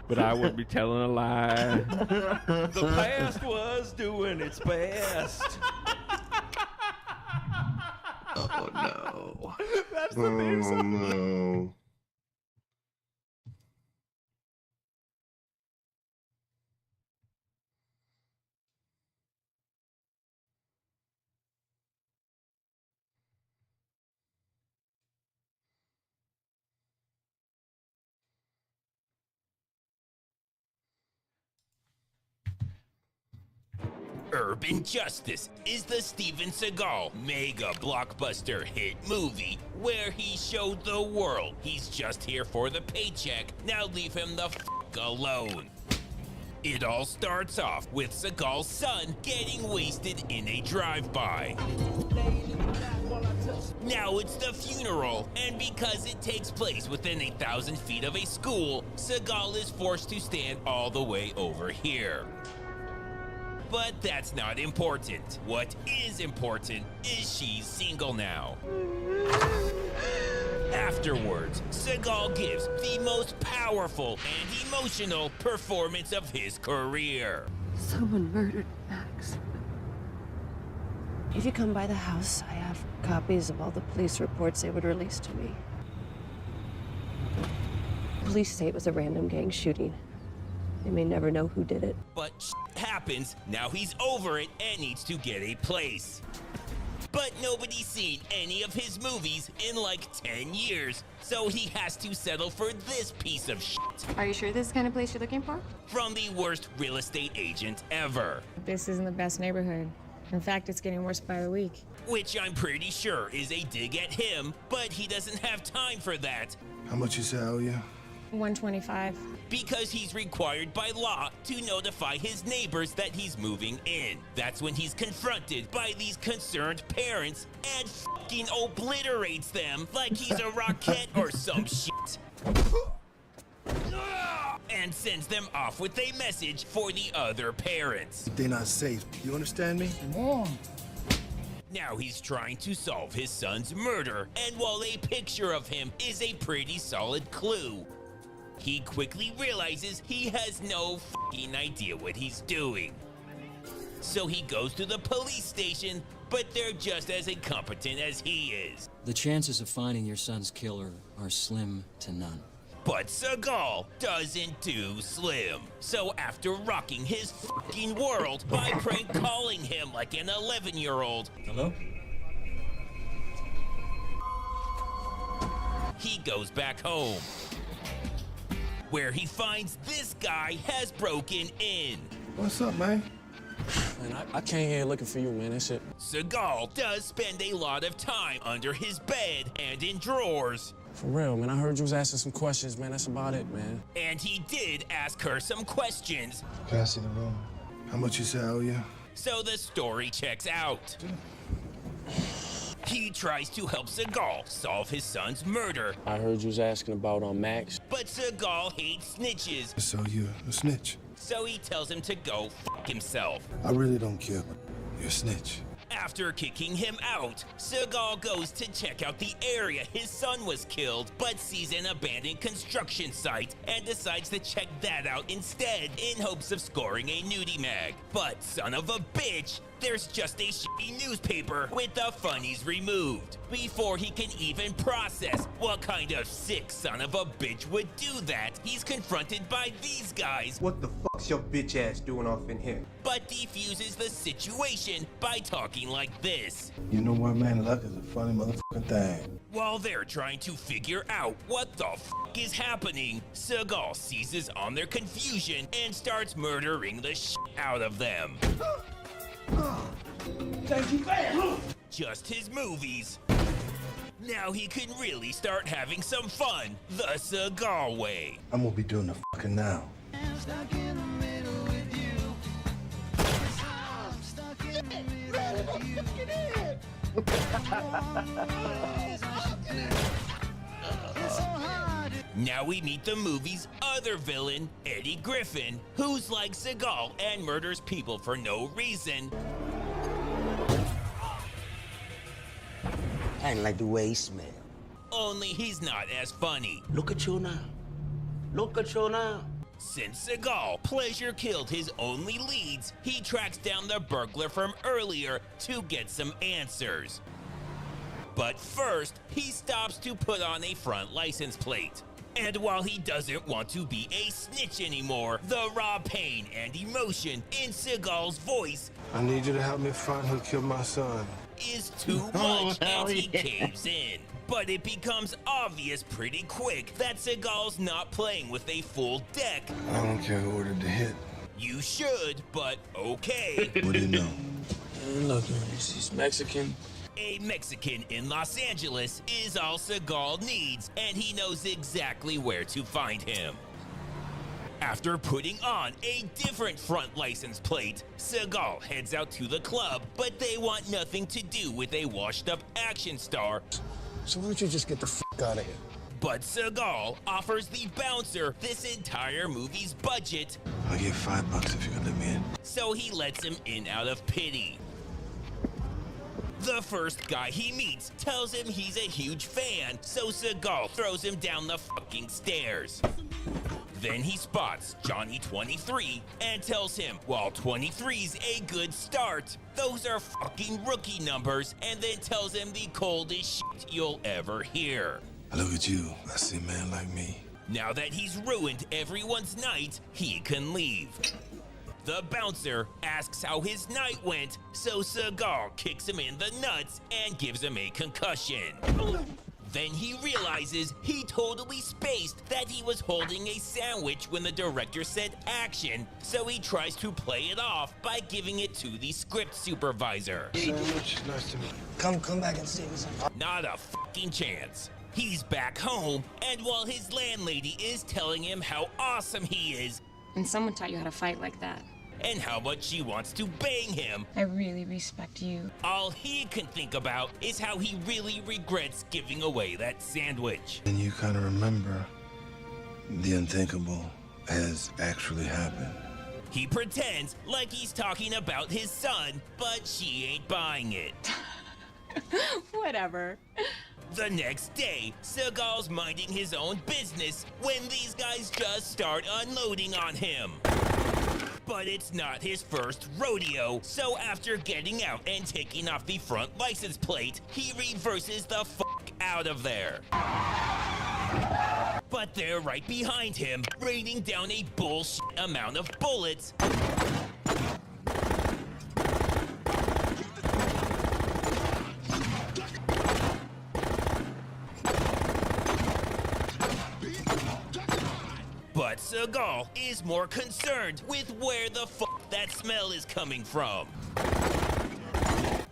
[SPEAKER 5] but I would be telling a lie. The past was doing its best.
[SPEAKER 8] Oh no.
[SPEAKER 6] That's the theme
[SPEAKER 8] Oh
[SPEAKER 6] song.
[SPEAKER 8] no.
[SPEAKER 9] Urban Justice is the Steven Seagal mega blockbuster hit movie where he showed the world he's just here for the paycheck, now leave him the f*** alone. It all starts off with Seagal's son getting wasted in a drive-by. Now it's the funeral, and because it takes place within 1,000 feet of a school, Seagal is forced to stand all the way over here. But that's not important. What is important is she's single now. Afterwards, Seagal gives the most powerful and emotional performance of his career.
[SPEAKER 10] Someone murdered Max. If you come by the house, I have copies of all the police reports they would release to me. Police say it was a random gang shooting. They may never know who did it.
[SPEAKER 9] But happens, now he's over it and needs to get a place. But nobody's seen any of his movies in like 10 years, so he has to settle for this piece of shit.
[SPEAKER 11] Are you sure this is the kind of place you're looking for?
[SPEAKER 9] From the worst real estate agent ever.
[SPEAKER 11] This isn't the best neighborhood. In fact, it's getting worse by the week.
[SPEAKER 9] Which I'm pretty sure is a dig at him, but he doesn't have time for that.
[SPEAKER 3] How much you say I owe you?
[SPEAKER 11] 125.
[SPEAKER 9] Because he's required by law to notify his neighbors that he's moving in. That's when he's confronted by these concerned parents and fucking obliterates them like he's a rocket or some shit. And sends them off with a message for the other parents.
[SPEAKER 3] They're not safe. You understand me?
[SPEAKER 9] Now he's trying to solve his son's murder, and while a picture of him is a pretty solid clue, he quickly realizes he has no fucking idea what he's doing. So he goes to the police station, but they're just as incompetent as he is.
[SPEAKER 12] The chances of finding your son's killer are slim to none.
[SPEAKER 9] But Seagal doesn't do slim. So after rocking his fucking world by prank calling him like an 11-year-old,
[SPEAKER 12] Hello?
[SPEAKER 9] he goes back home, where he finds this guy has broken in.
[SPEAKER 3] What's up, man?
[SPEAKER 13] Man, I came here looking for you, man. That shit.
[SPEAKER 9] Seagal does spend a lot of time under his bed and in drawers.
[SPEAKER 13] For real, man. I heard you was asking some questions, man. That's about it, man.
[SPEAKER 9] And he did ask her some questions.
[SPEAKER 3] Can I see the room? How much you say I owe you?
[SPEAKER 9] So the story checks out. He tries to help Seagal solve his son's murder.
[SPEAKER 13] I heard you was asking about Max.
[SPEAKER 9] But Seagal hates snitches.
[SPEAKER 3] So you a snitch?
[SPEAKER 9] So he tells him to go fuck himself.
[SPEAKER 3] I really don't care, but you're a snitch.
[SPEAKER 9] After kicking him out, Seagal goes to check out the area his son was killed, but sees an abandoned construction site and decides to check that out instead in hopes of scoring a nudie mag. But son of a bitch, there's just a shitty newspaper with the funnies removed. Before he can even process what kind of sick son of a bitch would do that, he's confronted by these guys.
[SPEAKER 14] What the fuck's your bitch ass doing off in here?
[SPEAKER 9] But defuses the situation by talking like this.
[SPEAKER 3] You know what, man? Luck is a funny motherfucking thing.
[SPEAKER 9] While they're trying to figure out what the fuck is happening, Seagal seizes on their confusion and starts murdering the shit out of them. Just his movies. Now he can really start having some fun the Seagal way.
[SPEAKER 3] I'm gonna be doing the fucking now.
[SPEAKER 9] Now we meet the movie's other villain, Eddie Griffin, who's like Seagal and murders people for no reason.
[SPEAKER 15] I ain't like the way he smell.
[SPEAKER 9] Only he's not as funny.
[SPEAKER 15] Look at you now. Look at you now.
[SPEAKER 9] Since Seagal pleasure killed his only leads, he tracks down the burglar from earlier to get some answers. But first, he stops to put on a front license plate. And while he doesn't want to be a snitch anymore, the raw pain and emotion in Seagal's voice
[SPEAKER 15] I need you to help me find who killed my son.
[SPEAKER 9] is too much, and he caves in. But it becomes obvious pretty quick that Seagal's not playing with a full deck.
[SPEAKER 15] I don't care who ordered the hit.
[SPEAKER 9] You should, but okay.
[SPEAKER 15] What do you know?
[SPEAKER 13] Look, he's Mexican.
[SPEAKER 9] A Mexican in Los Angeles is all Seagal needs, and he knows exactly where to find him. After putting on a different front license plate, Seagal heads out to the club, but they want nothing to do with a washed-up action star.
[SPEAKER 13] So why don't you just get the fuck out of here?
[SPEAKER 9] But Seagal offers the bouncer this entire movie's budget,
[SPEAKER 15] I'll give $5 if you can let me in.
[SPEAKER 9] so he lets him in out of pity. The first guy he meets tells him he's a huge fan, so Seagal throws him down the fucking stairs. Then he spots Johnny 23 and tells him, while 23's a good start, those are fucking rookie numbers, and then tells him the coldest shit you'll ever hear.
[SPEAKER 15] I look at you, I see a man like me.
[SPEAKER 9] Now that he's ruined everyone's night, he can leave. The bouncer asks how his night went, so Seagal kicks him in the nuts and gives him a concussion. Then he realizes he totally spaced that he was holding a sandwich when the director said action, so he tries to play it off by giving it to the script supervisor.
[SPEAKER 15] Sandwich, nice to meet you.
[SPEAKER 13] Come back and see me.
[SPEAKER 9] Not a fucking chance. He's back home, and while his landlady is telling him how awesome he is,
[SPEAKER 11] And someone taught you how to fight like that.
[SPEAKER 9] and how much she wants to bang him,
[SPEAKER 11] I really respect you.
[SPEAKER 9] all he can think about is how he really regrets giving away that sandwich.
[SPEAKER 15] And you kind of remember the unthinkable has actually happened.
[SPEAKER 9] He pretends like he's talking about his son, but she ain't buying it.
[SPEAKER 11] Whatever.
[SPEAKER 9] The next day, Seagal's minding his own business when these guys just start unloading on him. But it's not his first rodeo, so after getting out and taking off the front license plate, he reverses the fuck out of there. But they're right behind him, raining down a bullshit amount of bullets. But Seagal is more concerned with where the fuck that smell is coming from.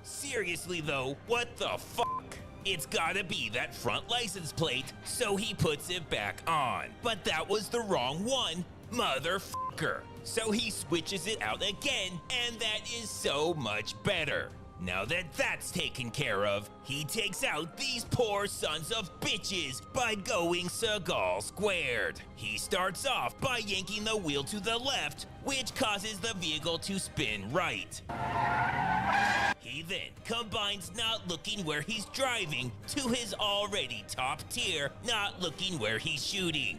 [SPEAKER 9] Seriously though, what the fuck? It's gotta be that front license plate, so he puts it back on. But that was the wrong one, motherfucker. So he switches it out again, and that is so much better. Now that that's taken care of, he takes out these poor sons of bitches by going Seagal squared. He starts off by yanking the wheel to the left, which causes the vehicle to spin right. He then combines not looking where he's driving to his already top tier not looking where he's shooting.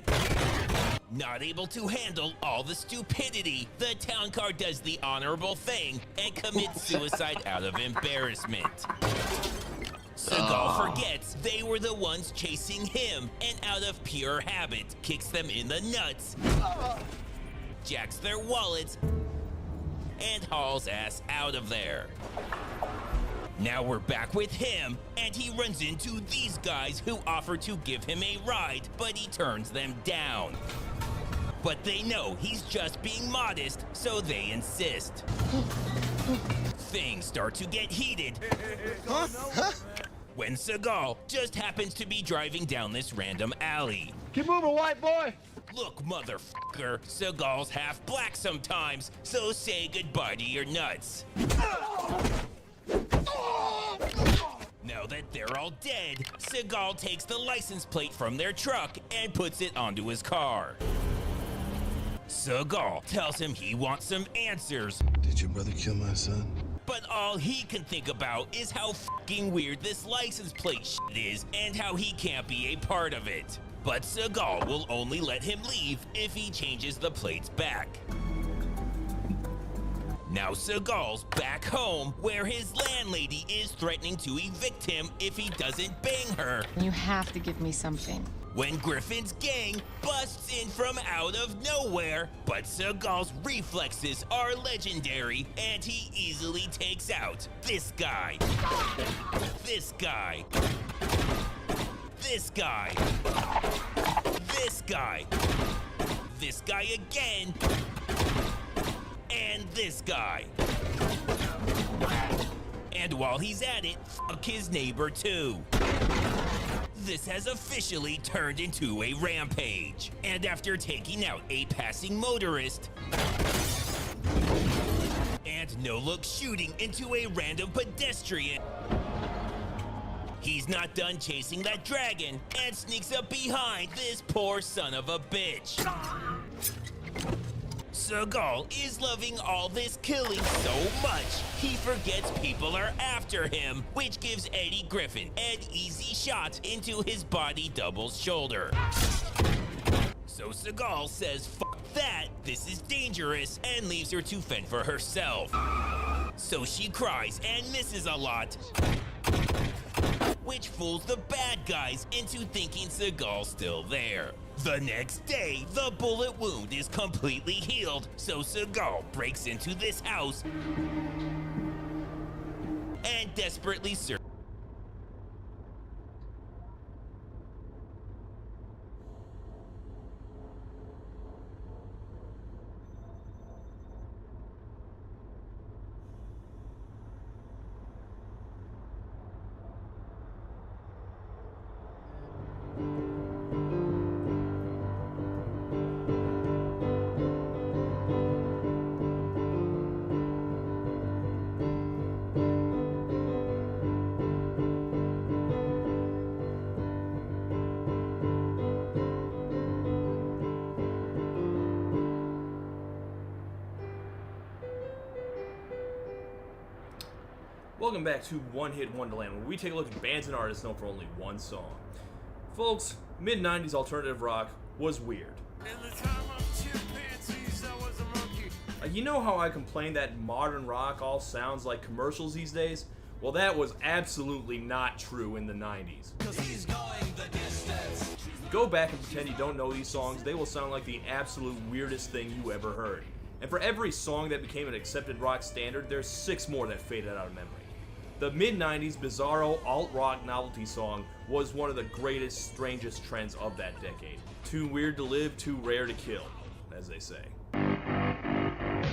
[SPEAKER 9] Not able to handle all the stupidity, the town car does the honorable thing and commits suicide out of embarrassment. Seagal forgets they were the ones chasing him and out of pure habit kicks them in the nuts, jacks their wallets, and hauls ass out of there. Now we're back with him, and he runs into these guys who offer to give him a ride, but he turns them down. But they know he's just being modest, so they insist. Things start to get heated when Seagal just happens to be driving down this random alley.
[SPEAKER 16] Keep moving, white boy!
[SPEAKER 9] Look, motherfucker, Seagal's half black sometimes, so say goodbye to your nuts. Now that they're all dead, Seagal takes the license plate from their truck and puts it onto his car. Seagal tells him he wants some answers.
[SPEAKER 15] Did your brother kill my son?
[SPEAKER 9] But all he can think about is how fucking weird this license plate shit is and how he can't be a part of it. but Seagal will only let him leave if he changes the plates back. Now Seagal's back home, where his landlady is threatening to evict him if he doesn't bang her.
[SPEAKER 11] You have to give me something.
[SPEAKER 9] When Griffin's gang busts in from out of nowhere, but Seagal's reflexes are legendary, and he easily takes out this guy, this guy, this guy, this guy, this guy again, and this guy. And while he's at it, fuck his neighbor too. This has officially turned into a rampage. And after taking out a passing motorist and no-look shooting into a random pedestrian, he's not done chasing that dragon and sneaks up behind this poor son of a bitch. Seagal is loving all this killing so much, he forgets people are after him, which gives Eddie Griffin an easy shot into his body double's shoulder. So Seagal says, "Fuck that, this is dangerous," and leaves her to fend for herself. So she cries and misses a lot, which fools the bad guys into thinking Seagal's still there. The next day, the bullet wound is completely healed, so Seagal breaks into this house and desperately searches.
[SPEAKER 4] Welcome back to One Hit Wonderland, where we take a look at bands and artists known for only one song. Folks, mid-90s alternative rock was weird. You know how I complain that modern rock all sounds like commercials these days? Well, that was absolutely not true in the 90s. Go back and pretend you don't know these songs, they will sound like the absolute weirdest thing you ever heard. And for every song that became an accepted rock standard, there's 6 more that faded out of memory. The mid-90s bizarro alt-rock novelty song was one of the greatest, strangest trends of that decade. Too weird to live, too rare to kill, as they say.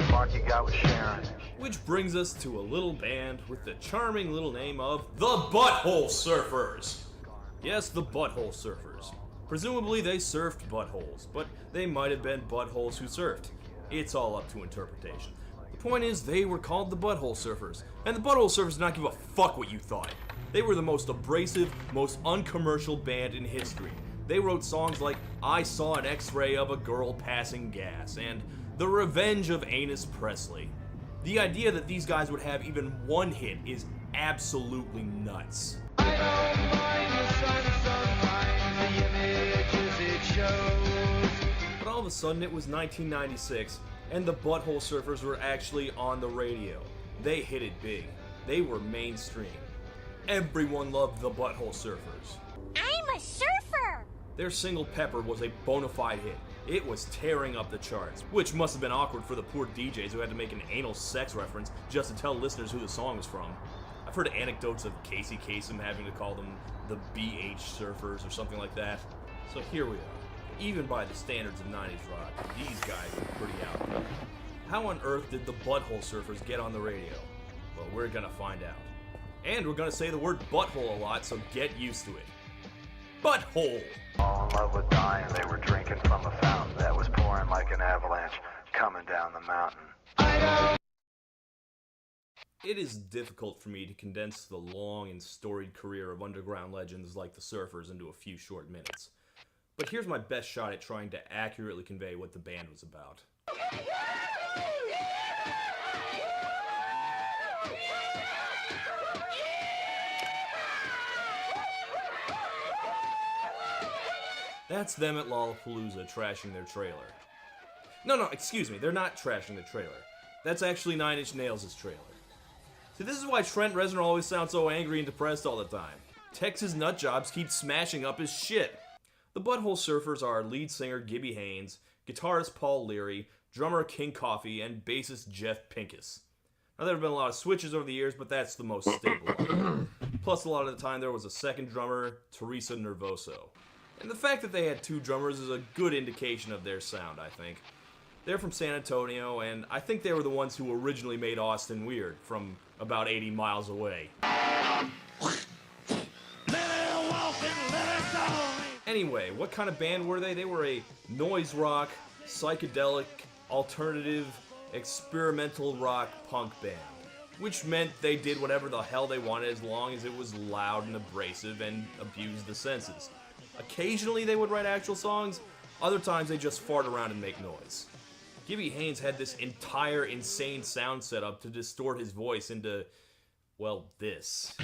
[SPEAKER 7] Mark you got with Sharon.
[SPEAKER 4] Which brings us to a little band with the charming little name of the Butthole Surfers. Yes, the Butthole Surfers. Presumably they surfed buttholes, but they might have been buttholes who surfed. It's all up to interpretation. The point is, they were called the Butthole Surfers, and the Butthole Surfers did not give a fuck what you thought. They were the most abrasive, most uncommercial band in history. They wrote songs like I Saw an X-Ray of a Girl Passing Gas and The Revenge of Anus Presley. The idea that these guys would have even one hit is absolutely nuts. But all of a sudden it was 1996, and the Butthole Surfers were actually on the radio. They hit it big. They were mainstream. Everyone loved the Butthole Surfers.
[SPEAKER 16] I'm a surfer!
[SPEAKER 4] Their single Pepper was a bona fide hit. It was tearing up the charts, which must have been awkward for the poor DJs who had to make an anal sex reference just to tell listeners who the song was from. I've heard anecdotes of Casey Kasem having to call them the BH Surfers or something like that. So here we are. Even by the standards of 90s rock, these guys are pretty out there. How on earth did the Butthole Surfers get on the radio? Well, we're gonna find out. And we're gonna say the word butthole a lot, so get used to it. Butthole!
[SPEAKER 7] All in love with dying, they were drinking from a fountain that was pouring like an avalanche coming down the mountain.
[SPEAKER 4] It is difficult for me to condense the long and storied career of underground legends like the Surfers into a few short minutes. But here's my best shot at trying to accurately convey what the band was about.
[SPEAKER 17] That's them at Lollapalooza trashing their trailer. No, excuse me, they're not trashing the trailer. That's actually 9 Inch Nails' trailer. See, this is why Trent Reznor always sounds so angry and depressed all the time. Texas nutjobs keep smashing up his shit. The Butthole Surfers are lead singer Gibby Haynes, guitarist Paul Leary, drummer King Coffey, and bassist Jeff Pincus. Now, there have been a lot of switches over the years, but that's the most stable one. Plus, a lot of the time there was a second drummer, Teresa Nervoso. And the fact that they had 2 drummers is a good indication of their sound, I think. They're from San Antonio, and I think they were the ones who originally made Austin weird, from about 80 miles away. Anyway, what kind of band were they? They were a noise rock, psychedelic, alternative, experimental rock punk band. Which meant they did whatever the hell they wanted as long as it was loud and abrasive and abused the senses. Occasionally they would write actual songs, other times they just fart around and make noise. Gibby Haynes had this entire insane sound setup to distort his voice into, well, this.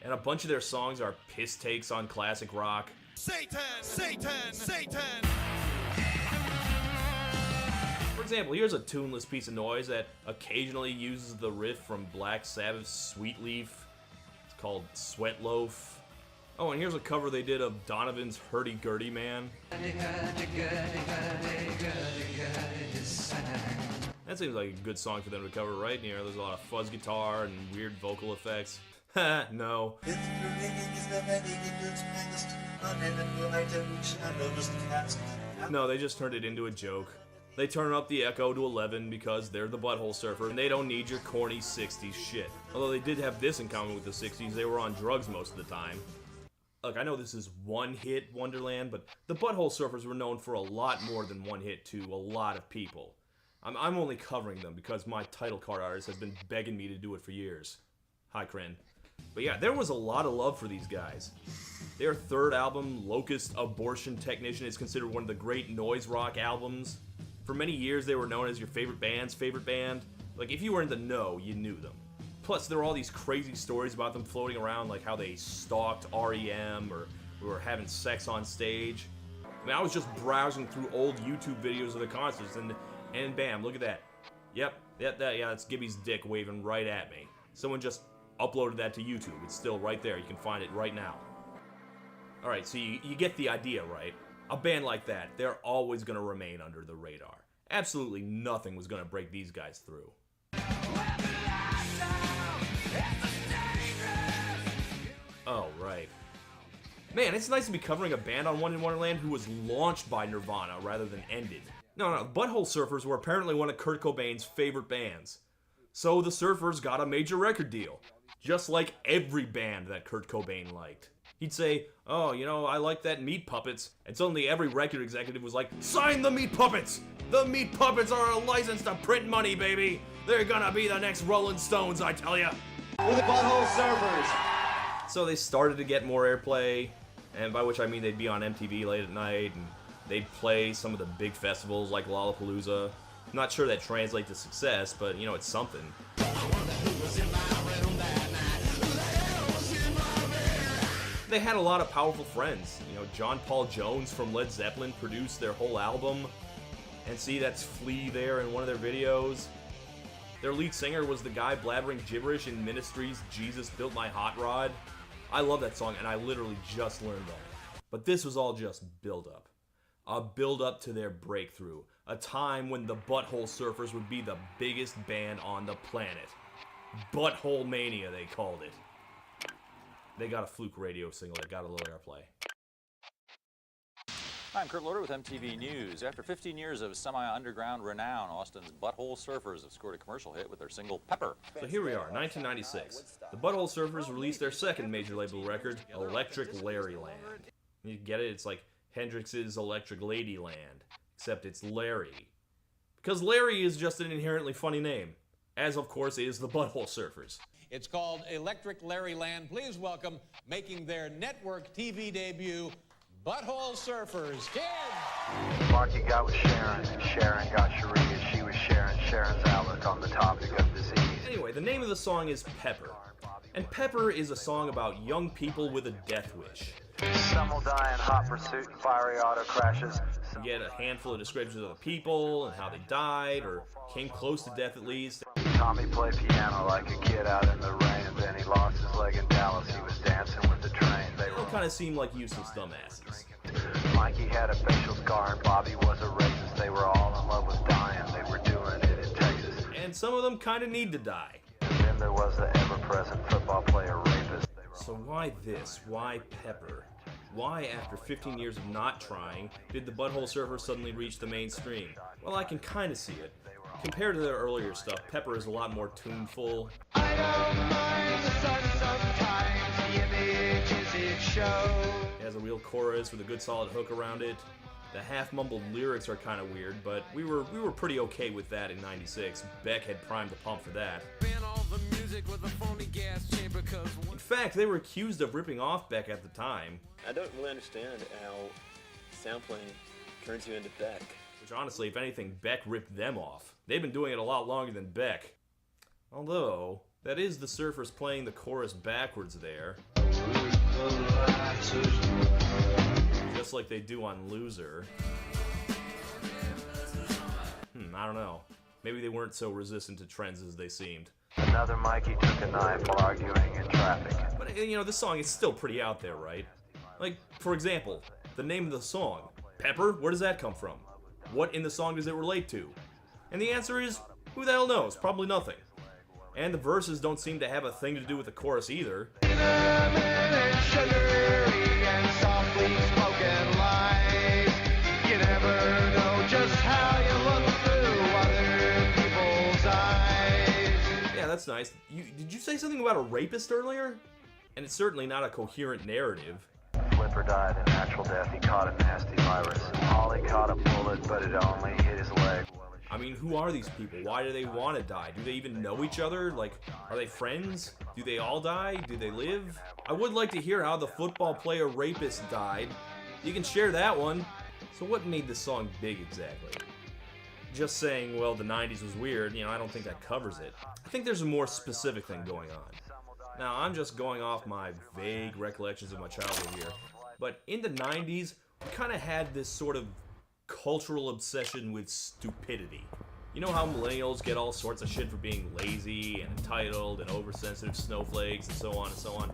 [SPEAKER 17] And a bunch of their songs are piss takes on classic rock.
[SPEAKER 18] Satan! Satan! Satan!
[SPEAKER 17] For example, here's a tuneless piece of noise that occasionally uses the riff from Black Sabbath's Sweet Leaf. It's called Sweat Loaf. Oh, and here's a cover they did of Donovan's Hurdy Gurdy Man. That seems like a good song for them to cover, right? You know, there's a lot of fuzz guitar and weird vocal effects. Ha, no. No, they just turned it into a joke. They turn up the echo to 11 because they're the Butthole Surfer and they don't need your corny 60s shit. Although they did have this in common with the 60s, they were on drugs most of the time. Look, I know this is one-hit Wonderland, but the Butthole Surfers were known for a lot more than one hit to a lot of people. I'm only covering them because my title card artist has been begging me to do it for years. Hi, Kryn. But yeah, there was a lot of love for these guys. Their third album, Locust Abortion Technician, is considered one of the great noise rock albums. For many years, they were known as your favorite band's favorite band. Like, if you were in the know, you knew them. Plus, there were all these crazy stories about them floating around, like how they stalked REM or were having sex on stage. I mean, I was just browsing through old YouTube videos of the concerts, and bam, look at that. Yep, that's Gibby's dick waving right at me. Someone just uploaded that to YouTube. It's still right there. You can find it right now. Alright, so you get the idea, right? A band like that, they're always going to remain under the radar. Absolutely nothing was going to break these guys through. Oh, right. Man, it's nice to be covering a band on One in Wonderland who was launched by Nirvana rather than ended. No, Butthole Surfers were apparently one of Kurt Cobain's favorite bands. So the Surfers got a major record deal. Just like every band that Kurt Cobain liked. He'd say, oh, you know, I like that Meat Puppets. And suddenly every record executive was like, sign the Meat Puppets! The Meat Puppets are a license to print money, baby! They're gonna be the next Rolling Stones, I tell ya!
[SPEAKER 18] We're the Butthole Surfers!
[SPEAKER 17] So they started to get more airplay, and by which I mean they'd be on MTV late at night, and they'd play some of the big festivals like Lollapalooza. I'm not sure that translates to success, but, you know, it's something. They had a lot of powerful friends. You know, John Paul Jones from Led Zeppelin produced their whole album. And see, that's Flea there in one of their videos. Their lead singer was the guy blabbering gibberish in Ministry's Jesus Built My Hot Rod. I love that song, and I literally just learned that. But this was all just build-up. A build-up to their breakthrough. A time when the Butthole Surfers would be the biggest band on the planet. Butthole Mania, they called it. They got a fluke radio single that got a little airplay.
[SPEAKER 19] I'm Kurt Loder with MTV News. After 15 years of semi-underground renown, Austin's Butthole Surfers have scored a commercial hit with their single Pepper.
[SPEAKER 17] So here we are, 1996. The Butthole Surfers released their second major label record, Electric Larryland. You get it? It's like Hendrix's Electric Ladyland, except it's Larry. Because Larry is just an inherently funny name, as of course is the Butthole Surfers.
[SPEAKER 20] It's called Electric Larryland. Please welcome, making their network TV debut, Butthole Surfers. Kids!
[SPEAKER 7] Marky got with Sharon, and Sharon got Cherie, and she was sharing Sharon's outlook on the topic of disease.
[SPEAKER 17] Anyway, the name of the song is Pepper. And Pepper is a song about young people with a death wish.
[SPEAKER 7] Some will die in hot pursuit and fiery auto crashes.
[SPEAKER 17] You get a handful of descriptions of the people and how they died, or came close to death at least.
[SPEAKER 7] Tommy played piano like a kid out in the rain, and then he lost his leg in Dallas. He was dancing with the train.
[SPEAKER 17] They all kind of seem like useless dumbasses.
[SPEAKER 7] Mikey had a facial scar and Bobby was a racist. They were all in love with dying. They were doing it in Texas.
[SPEAKER 17] And some of them kind of need to die.
[SPEAKER 7] And then there was the ever-present football player rapist.
[SPEAKER 17] So why this? Why Pepper? Why, after 15 years of not trying, did the Butthole Surfers suddenly reach the mainstream? Well, I can kind of see it. Compared to their earlier stuff, Pepper is a lot more tuneful.
[SPEAKER 18] I don't mind the sun sometimes, the images it shows.
[SPEAKER 17] It has a real chorus with a good solid hook around it. The half-mumbled lyrics are kind of weird, but we were pretty okay with that in '96. Beck had primed the pump for that. In fact, they were accused of ripping off Beck at the time.
[SPEAKER 21] I don't really understand how sampling turns you into Beck.
[SPEAKER 17] Which honestly, if anything, Beck ripped them off. They've been doing it a lot longer than Beck. Although, that is the Surfers playing the chorus backwards there. Just like they do on Loser. I don't know. Maybe they weren't so resistant to trends as they seemed.
[SPEAKER 7] Another Mikey took a knife while arguing in traffic.
[SPEAKER 17] But, you know, this song is still pretty out there, right? Like, for example, the name of the song. Pepper? Where does that come from? What in the song does it relate to? And the answer is, who the hell knows? Probably nothing. And the verses don't seem to have a thing to do with the chorus either.
[SPEAKER 18] You never know just how you look through other people's eyes.
[SPEAKER 17] Yeah, that's nice. Did you say something about a rapist earlier? And it's certainly not a coherent narrative.
[SPEAKER 7] Flipper died a natural death. He caught a nasty virus. Ollie caught a bullet, but it only hit his leg.
[SPEAKER 17] I mean, who are these people? Why do they want to die? Do they even know each other? Like, are they friends? Do they all die? Do they live? I would like to hear how the football player rapist died. You can share that one. So what made this song big exactly? Just saying, well, the 90s was weird, you know, I don't think that covers it. I think there's a more specific thing going on. Now, I'm just going off my vague recollections of my childhood here, but in the 90s, we kind of had this sort of cultural obsession with stupidity. You know how millennials get all sorts of shit for being lazy and entitled and oversensitive snowflakes and so on and so on?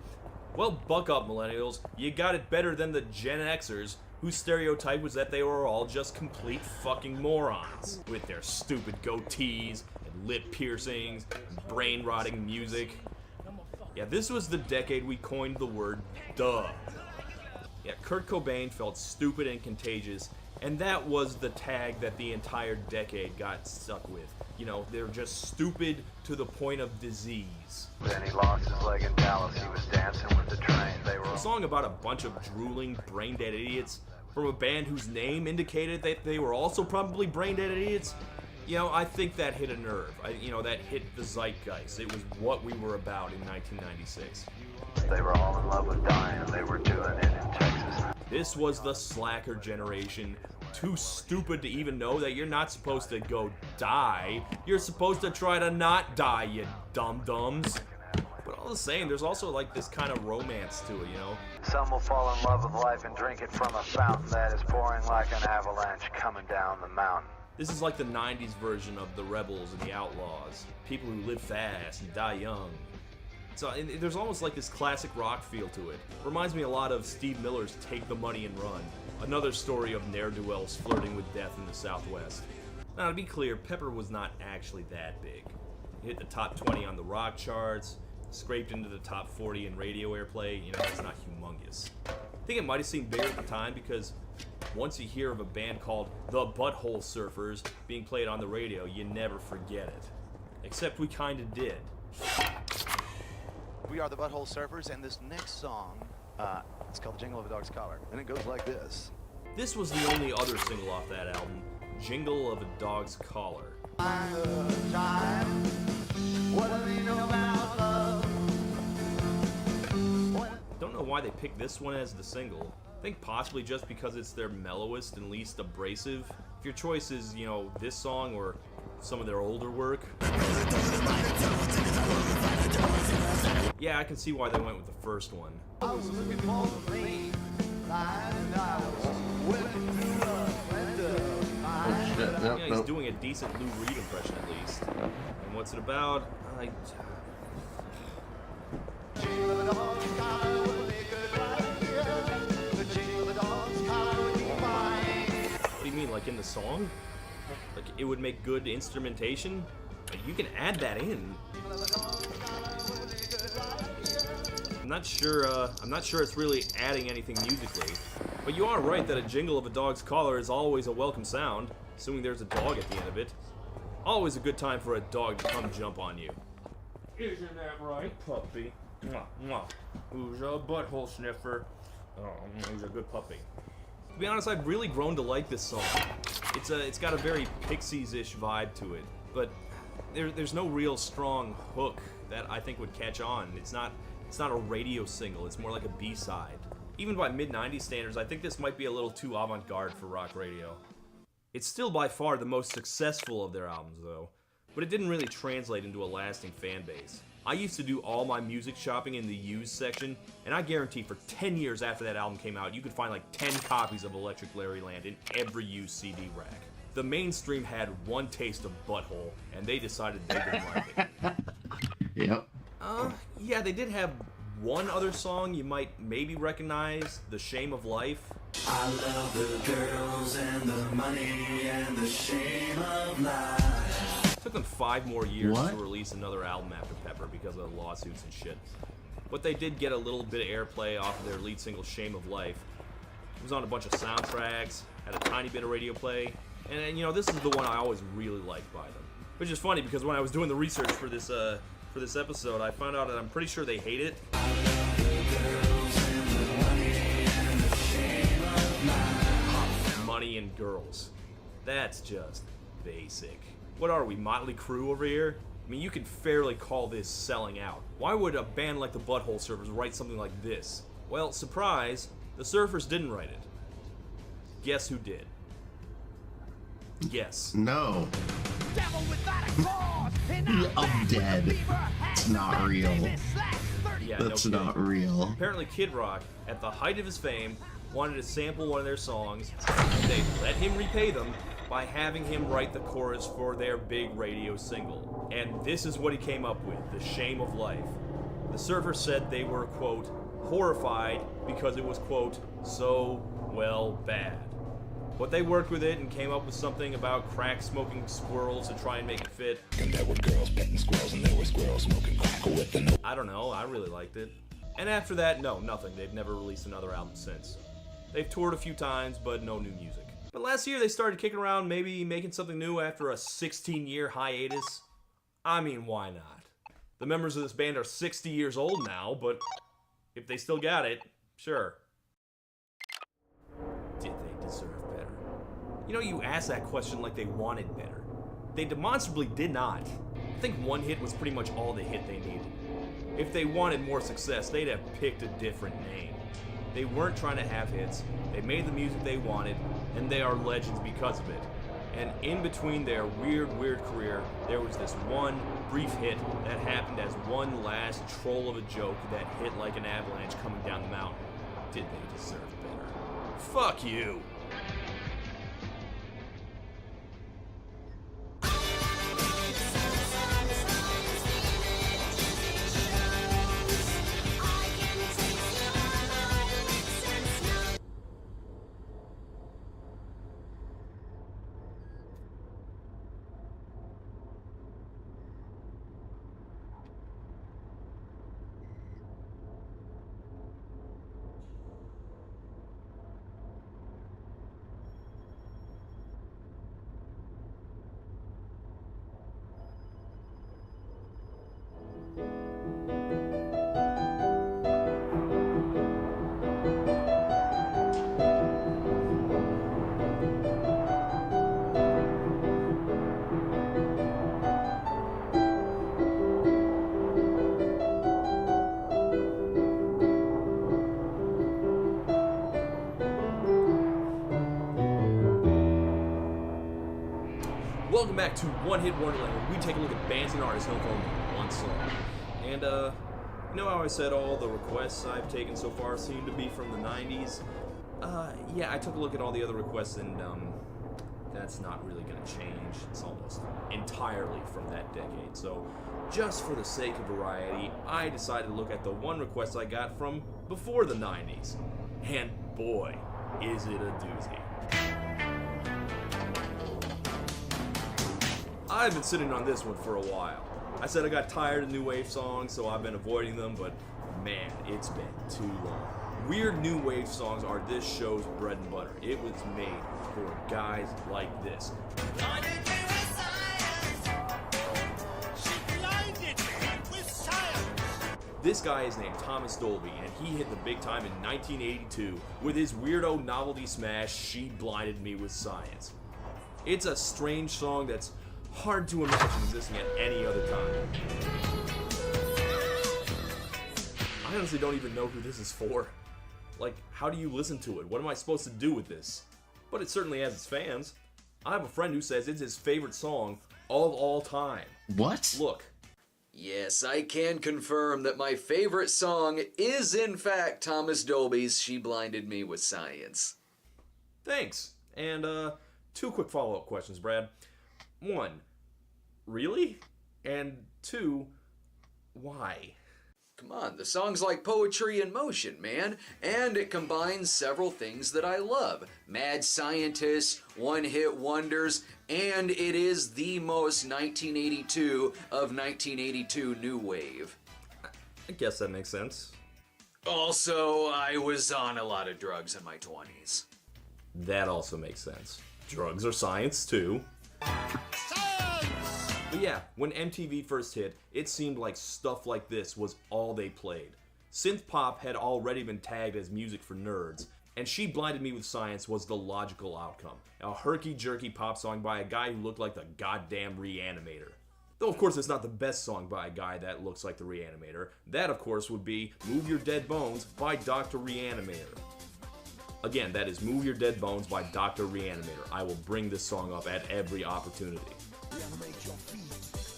[SPEAKER 17] Well, buck up, millennials. You got it better than the Gen Xers, whose stereotype was that they were all just complete fucking morons, with their stupid goatees and lip piercings and brain-rotting music. Yeah, this was the decade we coined the word duh. Yeah, Kurt Cobain felt stupid and contagious, and that was the tag that the entire decade got stuck with. You know, they're just stupid to the point of disease.
[SPEAKER 7] Then he lost his leg in Dallas. He was dancing with the train. They were
[SPEAKER 17] a song about a bunch of drooling, brain-dead idiots from a band whose name indicated that they were also probably brain-dead idiots. You know, I think that hit a nerve. That hit the zeitgeist. It was what we were about in 1996.
[SPEAKER 7] They were all in love with dying. They were doing it in Texas.
[SPEAKER 17] This was the slacker generation. Too stupid to even know that you're not supposed to go die. You're supposed to try to not die, you dum-dums. But all the same, there's also like this kind of romance to it, you know?
[SPEAKER 7] Some will fall in love with life and drink it from a fountain that is pouring like an avalanche coming down the mountain.
[SPEAKER 17] This is like the 90s version of the Rebels and the Outlaws. People who live fast and die young. So there's almost like this classic rock feel to it. Reminds me a lot of Steve Miller's Take the Money and Run. Another story of ne'er-do-wells flirting with death in the Southwest. Now, to be clear, Pepper was not actually that big. It hit the top 20 on the rock charts, scraped into the top 40 in radio airplay. You know, it's not humongous. I think it might have seemed bigger at the time because once you hear of a band called the Butthole Surfers being played on the radio, you never forget it. Except we kinda did.
[SPEAKER 22] We are the Butthole Surfers, and this next song, it's called The Jingle of a Dog's Collar, and it goes like this.
[SPEAKER 17] This was the only other single off that album, Jingle of a Dog's Collar. Don't know why they picked this one as the single. I think possibly just because it's their mellowest and least abrasive. If your choice is, you know, this song or some of their older work. Yeah, I can see why they went with the first one.
[SPEAKER 18] I was looking for the rain, and I was whipping through the
[SPEAKER 17] Yeah, he's doing a decent Lou Reed impression at least. And what's it about? What do you mean, like in the song? Like it would make good instrumentation? Like, you can add that in. I'm not sure it's really adding anything musically. But you are right that a jingle of a dog's collar is always a welcome sound, assuming there's a dog at the end of it. Always a good time for a dog to come jump on you. Isn't that right, puppy? Mwah, mwah. Who's a butthole sniffer? Oh, he's a good puppy. To be honest, I've really grown to like this song. It's got a very Pixies-ish vibe to it, but there's no real strong hook that I think would catch on. It's not a radio single. It's more like a B-side. Even by mid-90s standards, I think this might be a little too avant-garde for rock radio. It's still by far the most successful of their albums, though, but it didn't really translate into a lasting fan base. I used to do all my music shopping in the used section, and I guarantee for 10 years after that album came out, you could find like 10 copies of Electric Larryland in every used CD rack. The mainstream had one taste of butthole, and they decided they didn't like it.
[SPEAKER 8] Yep.
[SPEAKER 17] Yeah, they did have one other song you might maybe recognize, The Shame of Life.
[SPEAKER 18] I love the girls and the money and the shame of life.
[SPEAKER 17] It took them 5 more years
[SPEAKER 8] What?
[SPEAKER 17] to release another album after Pepper because of lawsuits and shit. But they did get a little bit of airplay off of their lead single, Shame of Life. It was on a bunch of soundtracks, had a tiny bit of radio play, and you know, this is the one I always really liked by them. Which is funny because when I was doing the research for this episode, I found out that I'm pretty sure they hate it. Money and girls. That's just basic. What are we, Motley Crue over here? I mean, you can fairly call this selling out. Why would a band like the Butthole Surfers write something like this? Well, surprise, the Surfers didn't write it. Guess who did? Guess.
[SPEAKER 8] No. I'm dead. It's not real.
[SPEAKER 17] Yeah,
[SPEAKER 8] That's
[SPEAKER 17] no
[SPEAKER 8] not
[SPEAKER 17] kidding.
[SPEAKER 8] real.
[SPEAKER 17] Apparently Kid Rock, at the height of his fame, wanted to sample one of their songs, and they let him repay them by having him write the chorus for their big radio single. And this is what he came up with, The Shame of Life. The Surfers said they were, quote, horrified because it was, quote, so, well, bad. But they worked with it and came up with something about crack-smoking squirrels to try and make it fit. And there were girls petting squirrels and there were squirrels smoking crack with them. I don't know, I really liked it. And after that, no, nothing. They've never released another album since. They've toured a few times, but no new music. But last year they started kicking around maybe making something new after a 16-year hiatus. I mean, why not? The members of this band are 60 years old now, but if they still got it, sure. Did they deserve better? You know, you asked that question like they wanted better. They demonstrably did not. I think one hit was pretty much all the hit they needed. If they wanted more success, they'd have picked a different name. They weren't trying to have hits, they made the music they wanted, and they are legends because of it. And in between their weird career, there was this one brief hit that happened as one last troll of a joke that hit like an avalanche coming down the mountain. Did they deserve better? Fuck you! Welcome back to One Hit Wonderland, where we take a look at bands and artists known for only one song. And, you know how I said all the requests I've taken so far seem to be from the 90s? Yeah, I took a look at all the other requests, and, that's not really gonna change. It's almost entirely from that decade. So, just for the sake of variety, I decided to look at the one request I got from before the 90s. And boy, is it a doozy. I've been sitting on this one for a while. I said I got tired of new wave songs, so I've been avoiding them, but man, it's been too long. Weird new wave songs are this show's bread and butter. It was made for guys like this. This guy is named Thomas Dolby, and he hit the big time in 1982 with his weirdo novelty smash, She Blinded Me with Science. It's a strange song that's hard to imagine existing at any other time. I honestly don't even know who this is for. Like, how do you listen to it? What am I supposed to do with this? But it certainly has its fans. I have a friend who says it's his favorite song of all time.
[SPEAKER 8] What?
[SPEAKER 17] Look.
[SPEAKER 1] Yes, I can confirm that my favorite song is in fact Thomas Dolby's She Blinded Me with Science.
[SPEAKER 17] Thanks. And, two quick follow-up questions, Brad. 1, really? And 2, why?
[SPEAKER 1] Come on, the song's like poetry in motion, man. And it combines several things that I love. Mad scientists, one-hit wonders, and it is the most 1982 of 1982 new wave.
[SPEAKER 17] I guess that makes sense.
[SPEAKER 1] Also, I was on a lot of drugs in my 20s.
[SPEAKER 17] That also makes sense. Drugs are science, too. But yeah, when MTV first hit, it seemed like stuff like this was all they played. Synth pop had already been tagged as music for nerds, and She Blinded Me with Science was the logical outcome. A herky-jerky pop song by a guy who looked like the goddamn Reanimator. Though of course it's not the best song by a guy that looks like the Reanimator. That of course would be Move Your Dead Bones by Dr. Reanimator. Again, that is Move Your Dead Bones by Dr. Reanimator. I will bring this song up at every opportunity.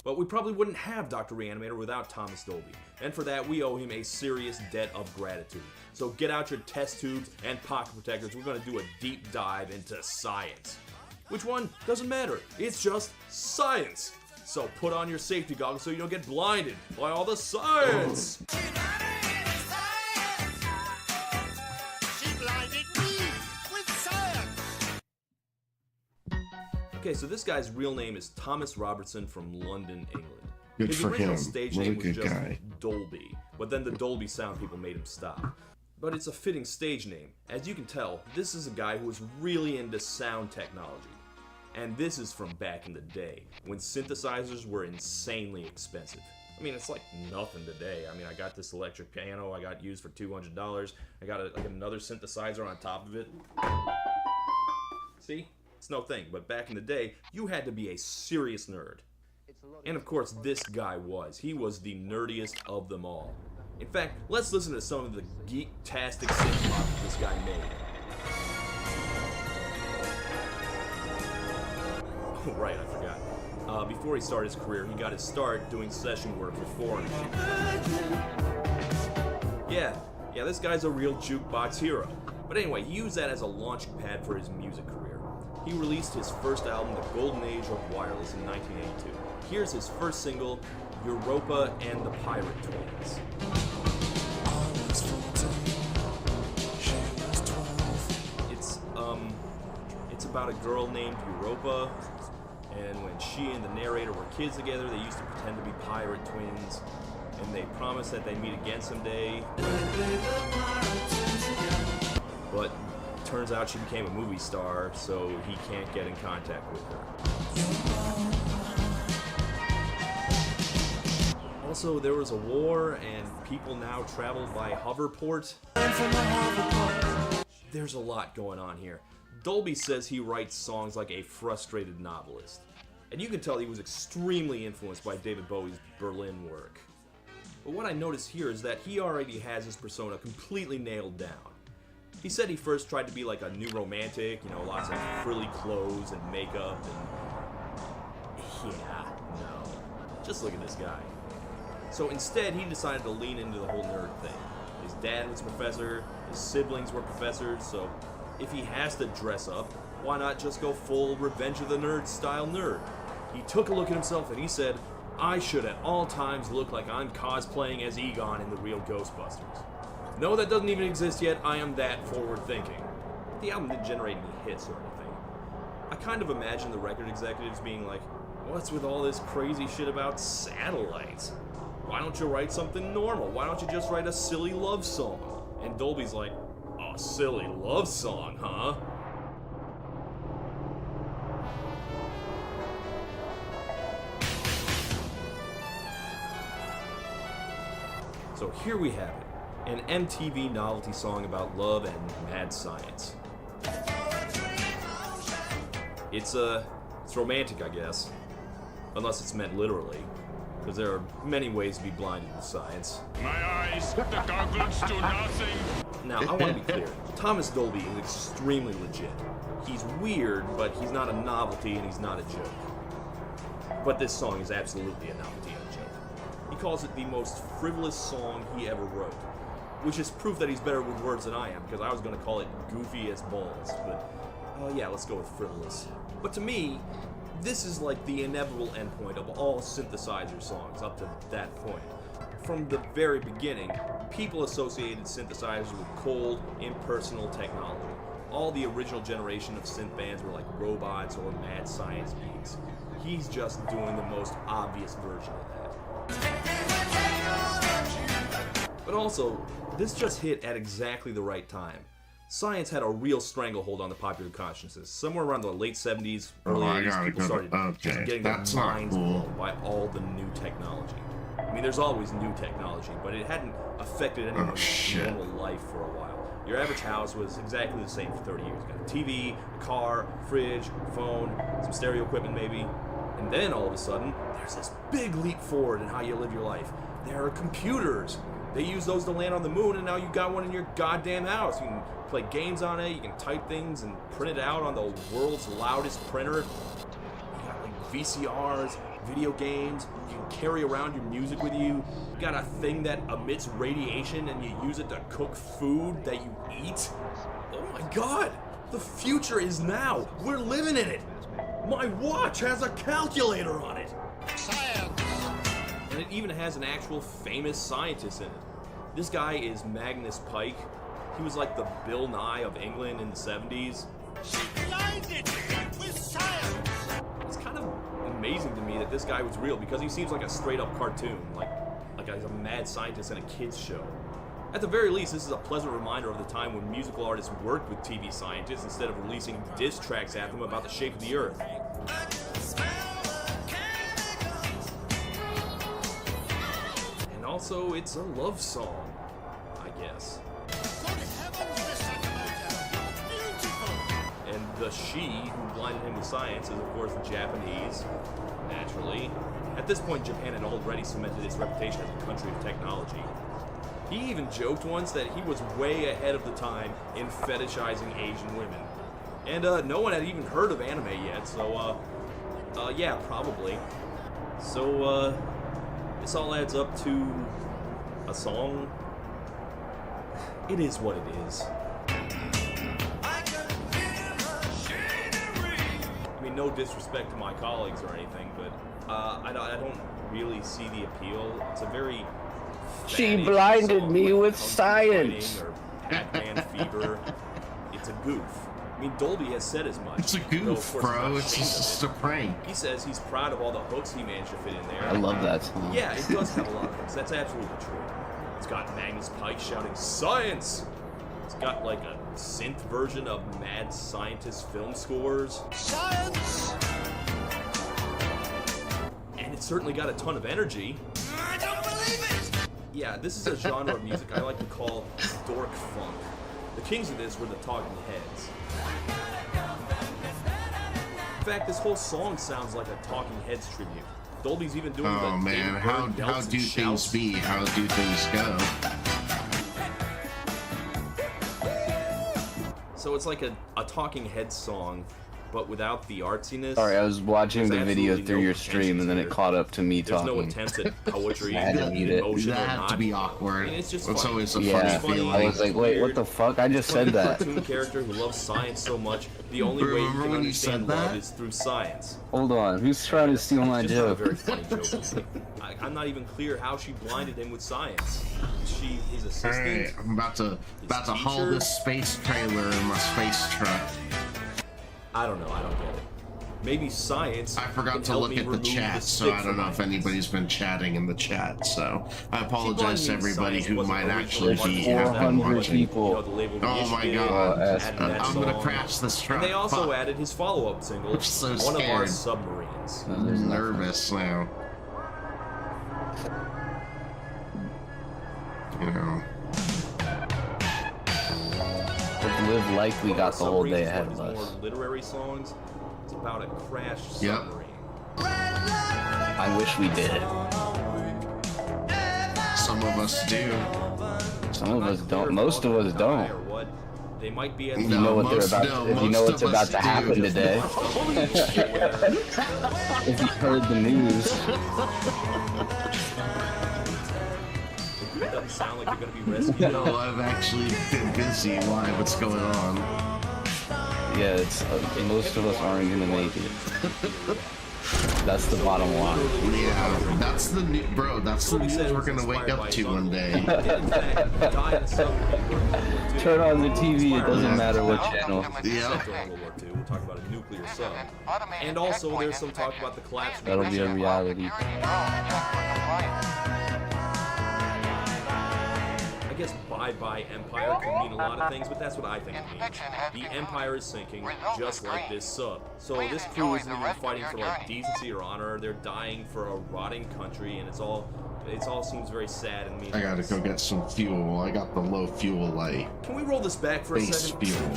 [SPEAKER 17] But we probably wouldn't have Dr. Reanimator without Thomas Dolby, and for that we owe him a serious debt of gratitude. So get out your test tubes and pocket protectors, we're going to do a deep dive into science. Which one? Doesn't matter, it's just science! So put on your safety goggles so you don't get blinded by all the science! Okay, so this guy's real name is Thomas Robertson from London, England.
[SPEAKER 15] Good
[SPEAKER 17] His
[SPEAKER 15] for
[SPEAKER 17] original
[SPEAKER 15] him.
[SPEAKER 17] stage
[SPEAKER 15] What a
[SPEAKER 17] name was
[SPEAKER 15] good
[SPEAKER 17] just
[SPEAKER 15] guy.
[SPEAKER 17] Dolby, but then the Dolby sound people made him stop. But it's a fitting stage name. As you can tell, this is a guy who was really into sound technology. And this is from back in the day, when synthesizers were insanely expensive. I mean, it's like nothing today. I mean, I got this electric piano I got used for $200. I got like another synthesizer on top of it. See? It's no thing, but back in the day, you had to be a serious nerd. And of course, this guy was. He was the nerdiest of them all. In fact, let's listen to some of the geek-tastic synth pop this guy made. Oh, right, I forgot. Before he started his career, he got his start doing session work for Foreign. Yeah, this guy's a real jukebox hero. But anyway, he used that as a launching pad for his music career. He released his first album, The Golden Age of Wireless, in 1982. Here's his first single, Europa and the Pirate Twins. It's about a girl named Europa, and when she and the narrator were kids together, they used to pretend to be pirate twins, and they promised that they'd meet again someday. But turns out she became a movie star, so he can't get in contact with her. Also, there was a war, and people now travel by hoverport. There's a lot going on here. Dolby says he writes songs like a frustrated novelist. And you can tell he was extremely influenced by David Bowie's Berlin work. But what I notice here is that he already has his persona completely nailed down. He said he first tried to be like a new romantic, you know, lots of frilly clothes and makeup, Yeah, no. Just look at this guy. So instead, he decided to lean into the whole nerd thing. His dad was a professor, his siblings were professors, so if he has to dress up, why not just go full Revenge of the Nerds style nerd? He took a look at himself and he said, I should at all times look like I'm cosplaying as Egon in the real Ghostbusters. No, that doesn't even exist yet, I am that forward thinking. The album didn't generate any hits or anything. I kind of imagine the record executives being like, what's with all this crazy shit about satellites? Why don't you write something normal? Why don't you just write a silly love song? And Dolby's like, a silly love song, huh? So here we have it, an MTV novelty song about love and mad science. It's romantic, I guess. Unless it's meant literally. Because there are many ways to be blinded with science.
[SPEAKER 2] My eyes, the goggles do nothing.
[SPEAKER 17] Now, I want to be clear. Thomas Dolby is extremely legit. He's weird, but he's not a novelty and he's not a joke. But this song is absolutely a novelty and a joke. He calls it the most frivolous song he ever wrote. Which is proof that he's better with words than I am, because I was going to call it goofy as balls. But, yeah, let's go with frivolous. But to me, this is like the inevitable endpoint of all synthesizer songs up to that point. From the very beginning, people associated synthesizers with cold, impersonal technology. All the original generation of synth bands were like robots or mad science beats. He's just doing the most obvious version of that. But also, this just hit at exactly the right time. Science had a real stranglehold on the popular consciousness. Somewhere around the late 70s, early 80s, people started just getting their minds blown by all the new technology. I mean, there's always new technology, but it hadn't affected anyone's normal life for a while. Your average house was exactly the same for 30 years. You got a TV, a car, fridge, phone, some stereo equipment maybe. And then all of a sudden, there's this big leap forward in how you live your life. There are computers. They use those to land on the moon, and now you got one in your goddamn house. You can play games on it, you can type things and print it out on the world's loudest printer. You got like VCRs, video games, you can carry around your music with you. You got a thing that emits radiation and you use it to cook food that you eat. Oh my god! The future is now! We're living in it! My watch has a calculator on it! Science! And it even has an actual famous scientist in it. This guy is Magnus Pike. He was like the Bill Nye of England in the 70s. She blinded me with science! It's kind of amazing to me that this guy was real because he seems like a straight up cartoon, like he's a mad scientist in a kid's show. At the very least, this is a pleasant reminder of the time when musical artists worked with TV scientists instead of releasing diss tracks at them about the shape of the earth. And also, it's a love song, I guess. And the she who blinded him with science is, of course, Japanese, naturally. At this point, Japan had already cemented its reputation as a country of technology. He even joked once that he was way ahead of the time in fetishizing Asian women. And no one had even heard of anime yet, so, yeah, probably. So, this all adds up to a song. It is what it is. I mean, no disrespect to my colleagues or anything, but I don't really see the appeal. It's a very
[SPEAKER 5] She blinded me with science.
[SPEAKER 17] Or Pac-Man Fever. It's a goof. I mean, Dolby has said as much.
[SPEAKER 8] It's a goof, bro. It's just a prank.
[SPEAKER 17] He says he's proud of all the hooks he managed to fit in there.
[SPEAKER 8] I love that song.
[SPEAKER 17] Yeah, it does have a lot of hooks. That's absolutely true. It's got Magnus Pike shouting, "Science!" It's got like a synth version of mad scientist film scores. Science! And it's certainly got a ton of energy. I don't believe it! Yeah, this is a genre of music I like to call dork funk. The kings of this were the Talking Heads. In fact, this whole song sounds like a Talking Heads tribute. Dolby's even doing the
[SPEAKER 8] man, how do things be? How do things go?
[SPEAKER 17] So it's like a Talking Heads song but without the artsiness.
[SPEAKER 5] Sorry, I was watching the
[SPEAKER 17] there's
[SPEAKER 5] video
[SPEAKER 17] absolutely
[SPEAKER 5] through
[SPEAKER 17] no
[SPEAKER 5] your stream, and then it
[SPEAKER 17] here.
[SPEAKER 5] caught up to me
[SPEAKER 17] There's
[SPEAKER 5] talking.
[SPEAKER 17] no attempts at poetry,
[SPEAKER 5] I had to mute it.
[SPEAKER 17] emotion, or
[SPEAKER 8] That had
[SPEAKER 17] not.
[SPEAKER 8] to be awkward.
[SPEAKER 17] I mean, it's just
[SPEAKER 8] It's
[SPEAKER 17] funny.
[SPEAKER 8] always a
[SPEAKER 5] Yeah,
[SPEAKER 8] funny feeling.
[SPEAKER 5] I was like, wait, what the fuck? I just said that.
[SPEAKER 17] Cartoon character who loves science so much, the only way you
[SPEAKER 8] Remember
[SPEAKER 17] can
[SPEAKER 8] when you
[SPEAKER 17] understand
[SPEAKER 8] said
[SPEAKER 17] love
[SPEAKER 8] that?
[SPEAKER 17] is through science.
[SPEAKER 5] Hold on, who's trying to steal my
[SPEAKER 17] It's just not a
[SPEAKER 5] joke?
[SPEAKER 17] very funny joke. I'm not even clear how she blinded him with science. Is she his assistant?
[SPEAKER 8] Alright, I'm about to haul
[SPEAKER 17] teacher?
[SPEAKER 8] this space trailer in my space truck.
[SPEAKER 17] I don't know. I don't get it. Maybe science.
[SPEAKER 8] I forgot
[SPEAKER 17] can
[SPEAKER 8] to
[SPEAKER 17] help
[SPEAKER 8] look
[SPEAKER 17] me
[SPEAKER 8] at the
[SPEAKER 17] remove
[SPEAKER 8] chat, so
[SPEAKER 17] stick
[SPEAKER 8] I
[SPEAKER 17] from
[SPEAKER 8] don't know
[SPEAKER 17] my
[SPEAKER 8] if
[SPEAKER 17] hands.
[SPEAKER 8] anybody's been chatting in the chat. So I apologize to
[SPEAKER 17] means
[SPEAKER 8] everybody
[SPEAKER 17] science
[SPEAKER 8] who
[SPEAKER 17] wasn't
[SPEAKER 8] might actually
[SPEAKER 17] originally
[SPEAKER 8] be
[SPEAKER 17] part of that
[SPEAKER 5] 400
[SPEAKER 17] watching,
[SPEAKER 5] people.
[SPEAKER 17] You know, the label
[SPEAKER 8] Oh my
[SPEAKER 17] Initiative,
[SPEAKER 8] god!
[SPEAKER 17] added that
[SPEAKER 8] I'm gonna
[SPEAKER 17] song.
[SPEAKER 8] crash this truck.
[SPEAKER 17] And they also
[SPEAKER 8] Fuck.
[SPEAKER 17] added his follow-up single,
[SPEAKER 8] I'm so
[SPEAKER 17] One of Our
[SPEAKER 8] scared.
[SPEAKER 17] Submarines.
[SPEAKER 8] I'm nervous now. You know.
[SPEAKER 5] Live like we got the whole day ahead of
[SPEAKER 17] Submarines is one
[SPEAKER 5] us.
[SPEAKER 17] of his more literary songs. It's about a crashed
[SPEAKER 8] Yep.
[SPEAKER 17] submarine.
[SPEAKER 5] I wish we did.
[SPEAKER 8] Some of us do.
[SPEAKER 5] Some of us don't. Most of us don't.
[SPEAKER 17] Or what? They might be at
[SPEAKER 5] If you know what they're about, if you know what's about to happen today. If you heard the news.
[SPEAKER 17] It doesn't sound like they're going to be rescued.
[SPEAKER 8] No, I've actually been busy. Why? What's going on?
[SPEAKER 5] Yeah, it's most of us aren't gonna make it. That's the bottom line.
[SPEAKER 8] Yeah, that's the new bro. That's the news we're gonna wake up to one day.
[SPEAKER 5] Turn on the TV. It doesn't matter what channel.
[SPEAKER 8] Yeah.
[SPEAKER 17] We'll talk about a nuclear sub. And also, there's some talk about the collapse.
[SPEAKER 5] That'll be a reality.
[SPEAKER 17] I guess bye-bye Empire can mean a lot of things, but that's what I think it means. The Empire is sinking, just like this sub. So this crew isn't even fighting for like decency or honor. They're dying for a rotting country, and it all seems very sad and meaningless.
[SPEAKER 8] I gotta go get some fuel. I got the low fuel light.
[SPEAKER 17] Can we roll this back for a
[SPEAKER 8] Base
[SPEAKER 17] second?
[SPEAKER 8] fuel.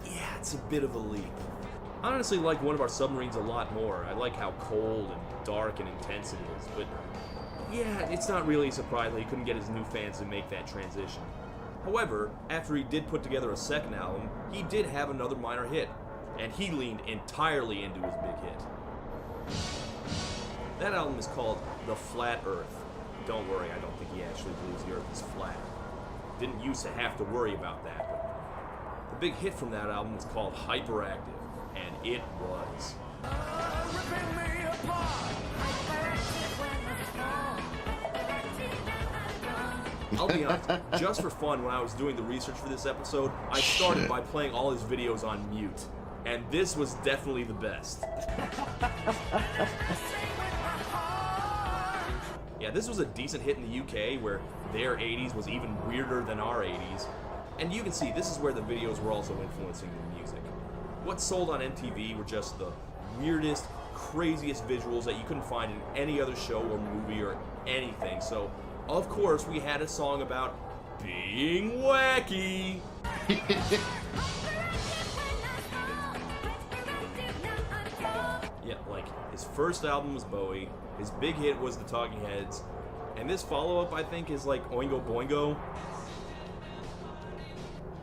[SPEAKER 17] Yeah, it's a bit of a leap. I honestly like One of Our Submarines a lot more. I like how cold and dark and intense it is, but yeah, it's not really a surprise that he couldn't get his new fans to make that transition. However, after he did put together a second album, he did have another minor hit, and he leaned entirely into his big hit. That album is called The Flat Earth. Don't worry, I don't think he actually believes the Earth is flat. Didn't used to have to worry about that, but the big hit from that album was called Hyperactive, and it was. I'll be honest, just for fun, when I was doing the research for this episode, I started by playing all his videos on mute, and this was definitely the best. Yeah, this was a decent hit in the UK, where their 80s was even weirder than our 80s, and you can see this is where the videos were also influencing the music. What sold on MTV were just the weirdest, craziest visuals that you couldn't find in any other show or movie or anything, so of course we had a song about being wacky. Yeah, like, his first album was Bowie, his big hit was The Talking Heads, and this follow-up, I think, is like Oingo Boingo.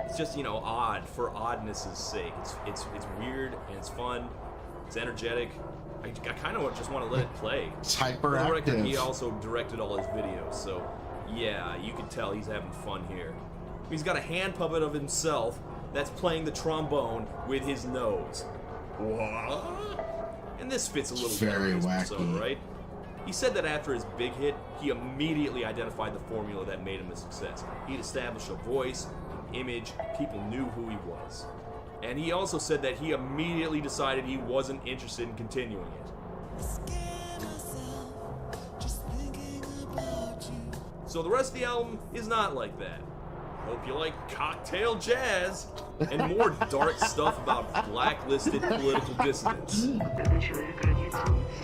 [SPEAKER 17] It's just, you know, odd for oddness' sake. It's weird and it's fun. It's energetic. I kind of just want to let it play.
[SPEAKER 8] It's
[SPEAKER 17] For the record, he
[SPEAKER 8] hyperactive.
[SPEAKER 17] also directed all his videos, so yeah, you can tell he's having fun here. He's got a hand puppet of himself that's playing the trombone with his nose. What? And this fits a little better
[SPEAKER 8] Very
[SPEAKER 17] in this
[SPEAKER 8] wacky.
[SPEAKER 17] episode, right? He said that after his big hit, he immediately identified the formula that made him a success. He'd established a voice, an image, people knew who he was. And he also said that he immediately decided he wasn't interested in continuing it. So the rest of the album is not like that. Hope you like cocktail jazz and more dark stuff about blacklisted political dissidents.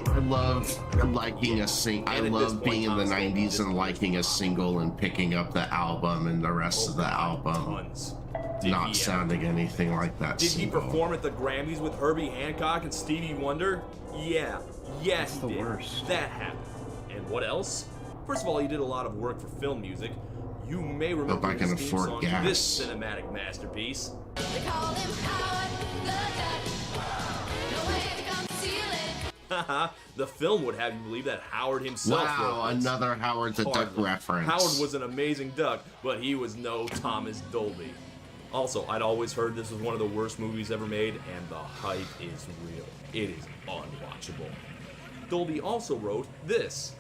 [SPEAKER 8] I love liking a sing. I
[SPEAKER 17] And at this
[SPEAKER 8] love
[SPEAKER 17] point,
[SPEAKER 8] being in the
[SPEAKER 17] Thomas Gold
[SPEAKER 8] '90s and liking a single and picking up the album and the rest of the album
[SPEAKER 17] Tons. Did
[SPEAKER 8] not
[SPEAKER 17] he
[SPEAKER 8] sounding anything like that
[SPEAKER 17] Did he
[SPEAKER 8] single.
[SPEAKER 17] perform at the Grammys with Herbie Hancock and Stevie Wonder? Yeah, he did.
[SPEAKER 5] worst.
[SPEAKER 17] That happened. And what else? First of all, he did a lot of work for film music. You may remember
[SPEAKER 8] Hope I can
[SPEAKER 17] his theme
[SPEAKER 8] afford
[SPEAKER 17] song
[SPEAKER 8] gas.
[SPEAKER 17] to this cinematic masterpiece. Haha, the film would have you believe that Howard himself
[SPEAKER 8] Wow,
[SPEAKER 17] wrote this.
[SPEAKER 8] another Howard the Duck
[SPEAKER 17] Hardly.
[SPEAKER 8] reference.
[SPEAKER 17] Howard was an amazing duck, but he was no Thomas Dolby. Also, I'd always heard this was one of the worst movies ever made, and the hype is real. It is unwatchable. Dolby also wrote this.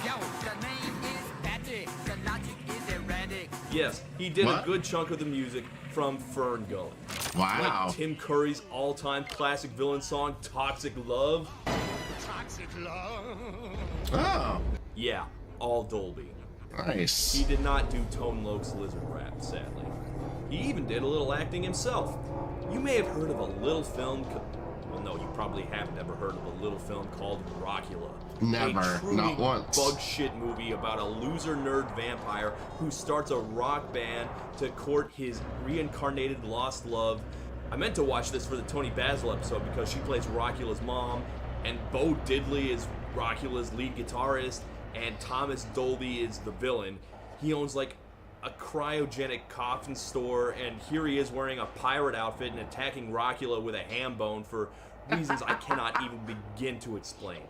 [SPEAKER 6] Yo, the name is Patrick. The logic is erratic.
[SPEAKER 17] Yes, he did
[SPEAKER 8] What?
[SPEAKER 17] a good chunk of the music from Fern Gully.
[SPEAKER 8] Wow.
[SPEAKER 17] Like Tim Curry's all-time classic villain song, Toxic Love.
[SPEAKER 2] Toxic love.
[SPEAKER 8] Oh,
[SPEAKER 17] Yeah, all Dolby.
[SPEAKER 8] nice.
[SPEAKER 17] He did not do Tone Loc's lizard rap, sadly. He even did a little acting himself. You may have heard of a little film. Well, no, you probably haven't ever heard of a little film called Rockula.
[SPEAKER 8] Never,
[SPEAKER 17] A truly
[SPEAKER 8] not once.
[SPEAKER 17] bug shit movie about a loser nerd vampire who starts a rock band to court his reincarnated lost love. I meant to watch this for the Tony Basil episode because she plays Rockula's mom, and Bo Diddley is Rockula's lead guitarist, and Thomas Dolby is the villain. He owns like a cryogenic coffin store, and here he is wearing a pirate outfit and attacking Rockula with a ham bone for reasons I cannot even begin to explain.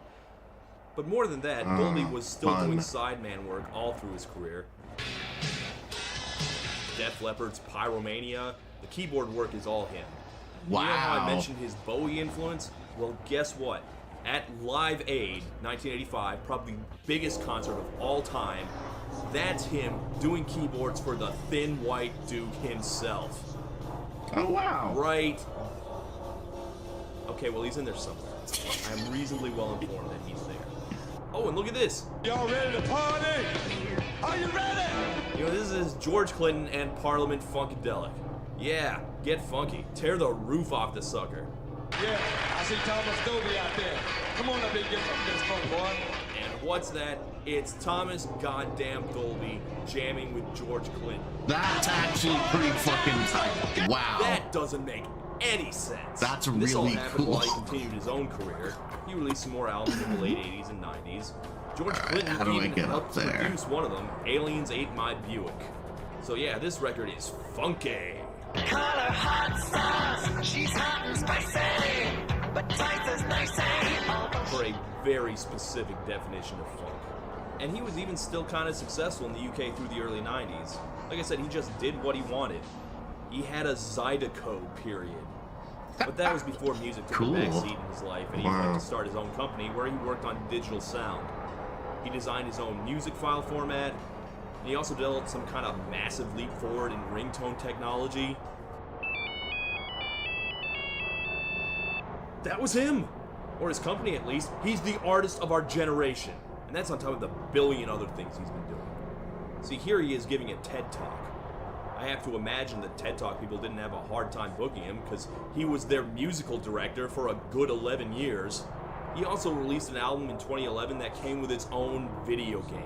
[SPEAKER 17] But more than that, Dolby was still
[SPEAKER 8] fun.
[SPEAKER 17] doing sideman work all through his career. Def Leppard's Pyromania, the keyboard work is all him. You know how I
[SPEAKER 8] Wow.
[SPEAKER 17] mentioned his Bowie influence? Well, guess what? At Live Aid 1985, probably the biggest concert of all time, that's him doing keyboards for the Thin White Duke himself.
[SPEAKER 8] Oh, wow.
[SPEAKER 17] Right. Okay, well, he's in there somewhere. I'm reasonably well informed that he's there. Oh, and look at this.
[SPEAKER 2] Y'all ready to party? Are you ready?
[SPEAKER 17] You know, this is George Clinton and Parliament Funkadelic. Yeah, get funky. Tear the roof off the sucker.
[SPEAKER 2] Yeah, I see Thomas Dolby out there. Come on up here and get some of this fun, boy.
[SPEAKER 17] And what's that? It's Thomas goddamn Dolby jamming with George Clinton.
[SPEAKER 8] That's actually pretty fucking tight. Wow.
[SPEAKER 17] That doesn't make any sense.
[SPEAKER 8] That's
[SPEAKER 17] This all
[SPEAKER 8] really
[SPEAKER 17] happened
[SPEAKER 8] cool.
[SPEAKER 17] while he continued his own career. He released some more albums in the late 80s and 90s. George Clinton
[SPEAKER 8] how do I
[SPEAKER 17] even
[SPEAKER 8] get up
[SPEAKER 17] helped
[SPEAKER 8] there?
[SPEAKER 17] produce one of them, Aliens Ate My Buick. So yeah, this record is funky.
[SPEAKER 6] Call her hot sauce. She's hot and spicy, but twice as nice.
[SPEAKER 17] For a very specific definition of funk. And he was even still kind of successful in the UK through the early 90s. Like I said, he just did what he wanted. He had a Zydeco period. But that was before music took
[SPEAKER 8] Cool.
[SPEAKER 17] a backseat in his life, and he
[SPEAKER 8] Wow.
[SPEAKER 17] went to start his own company where he worked on digital sound. He designed his own music file format, and he also developed some kind of massive leap forward in ringtone technology. That was him! Or his company, at least. He's the artist of our generation. And that's on top of the billion other things he's been doing. See, here he is giving a TED Talk. I have to imagine that TED Talk people didn't have a hard time booking him because he was their musical director for a good 11 years. He also released an album in 2011 that came with its own video game.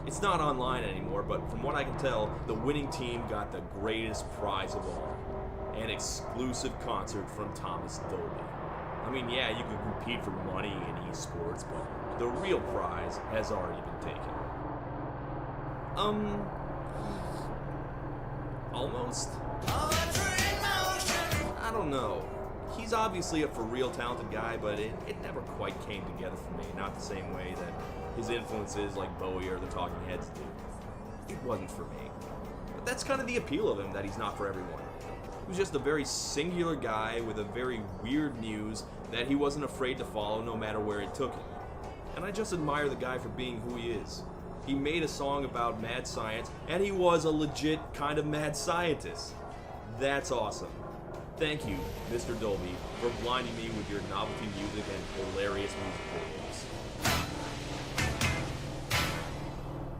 [SPEAKER 17] It's not online anymore, but from what I can tell, the winning team got the greatest prize of all. An exclusive concert from Thomas Dolby. I mean, yeah, you can compete for money in esports, but the real prize has already been taken. Almost? I don't know. He's obviously a for real talented guy, but it never quite came together for me. Not the same way that his influences like Bowie or the Talking Heads do. It wasn't for me. But that's kind of the appeal of him, that he's not for everyone. He was just a very singular guy with a very weird muse that he wasn't afraid to follow no matter where it took him. And I just admire the guy for being who he is. He made a song about mad science, and he was a legit kind of mad scientist. That's awesome. Thank you, Mr. Dolby, for blinding me with your novelty music and hilarious music videos.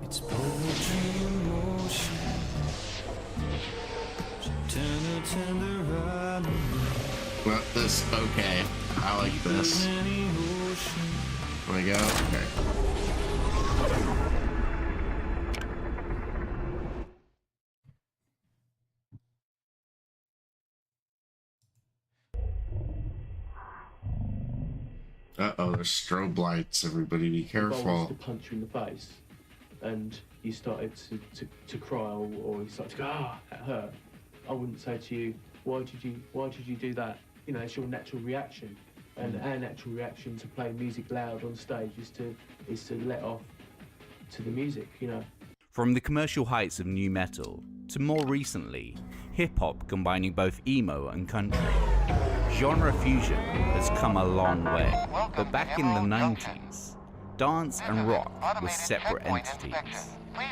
[SPEAKER 12] It's poetry in motion. Tender, tender, right.
[SPEAKER 8] Well, this, okay. I like this. There we go. Okay. Uh-oh, there's strobe lights. Everybody be careful.
[SPEAKER 10] To punch you in the face, and you started to cry or you started to go, ah, that hurt, I wouldn't say to you, why did you do that? You know, it's your natural reaction. And our natural reaction to play music loud on stage is to let off to the music, you know.
[SPEAKER 14] From the commercial heights of new metal to more recently, hip-hop combining both emo and country, genre fusion has come a long way. But back in the 90s, dance and rock were separate entities.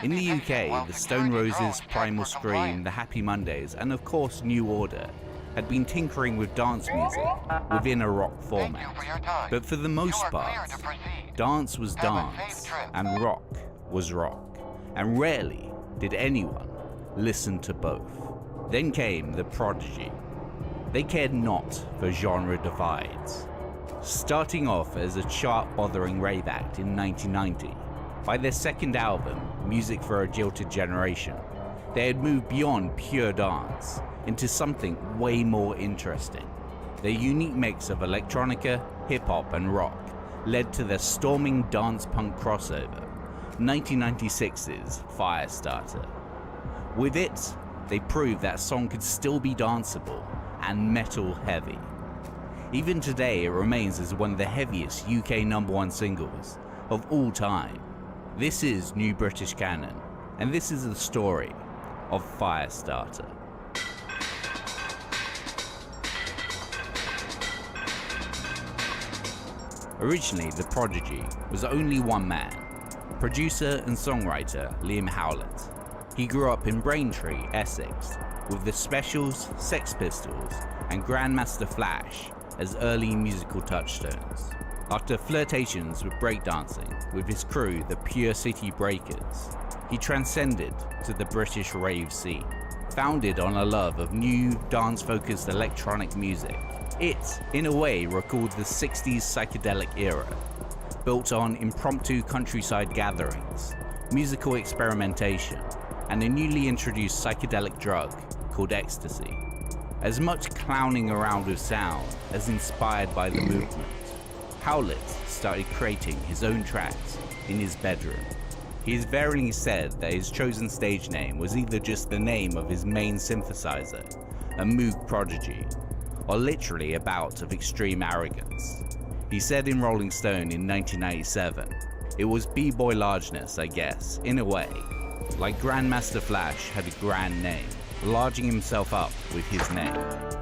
[SPEAKER 14] In the UK, the Stone Roses, Primal Scream, the Happy Mondays, and of course New Order had been tinkering with dance music within a rock format. But for the most part, dance was dance and rock was rock. And rarely did anyone listen to both. Then came the Prodigy. They cared not for genre divides. Starting off as a chart-bothering rave act in 1990, by their second album, Music for a Jilted Generation, they had moved beyond pure dance into something way more interesting. Their unique mix of electronica, hip-hop and rock led to their storming dance punk crossover, 1996's Firestarter. With it, they proved that song could still be danceable and metal heavy. Even today, it remains as one of the heaviest UK #1 singles of all time. This is New British Canon, and this is the story of Firestarter. Originally, the Prodigy was only one man, producer and songwriter Liam Howlett. He grew up in Braintree, Essex, with the Specials, Sex Pistols, and Grandmaster Flash as early musical touchstones. After flirtations with breakdancing with his crew, the Pure City Breakers, he transcended to the British rave scene. Founded on a love of new, dance-focused electronic music, it, in a way, recalled the 60s psychedelic era, built on impromptu countryside gatherings, musical experimentation, and a newly introduced psychedelic drug called ecstasy. As much clowning around with sound as inspired by the movement, Howlett started creating his own tracks in his bedroom. He has varyingly said that his chosen stage name was either just the name of his main synthesizer, a Moog Prodigy, or literally a bout of extreme arrogance. He said in Rolling Stone in 1997, "It was b-boy largeness, I guess, in a way. Like Grandmaster Flash had a grand name, larging himself up with his name.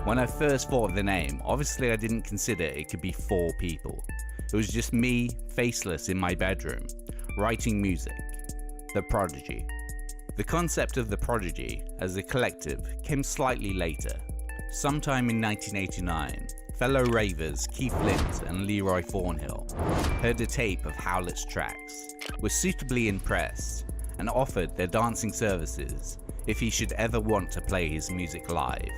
[SPEAKER 14] When I first thought of the name, obviously I didn't consider it could be 4 people. It was just me, faceless in my bedroom, writing music. The Prodigy." The concept of the Prodigy as a collective came slightly later. Sometime in 1989, fellow ravers Keith Lint and Leroy Thornhill heard a tape of Howlett's tracks, were suitably impressed, and offered their dancing services if he should ever want to play his music live.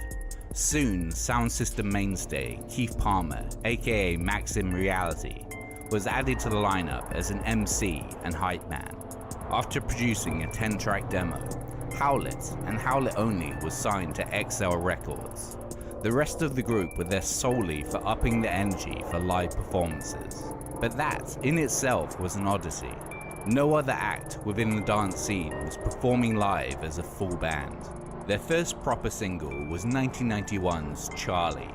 [SPEAKER 14] Soon, sound system mainstay Keith Palmer, aka Maxim Reality, was added to the lineup as an MC and hype man. After producing a 10-track demo, Howlett, and Howlett only, was signed to XL Records. The rest of the group were there solely for upping the energy for live performances. But that, in itself, was an odyssey. No other act within the dance scene was performing live as a full band. Their first proper single was 1991's Charlie,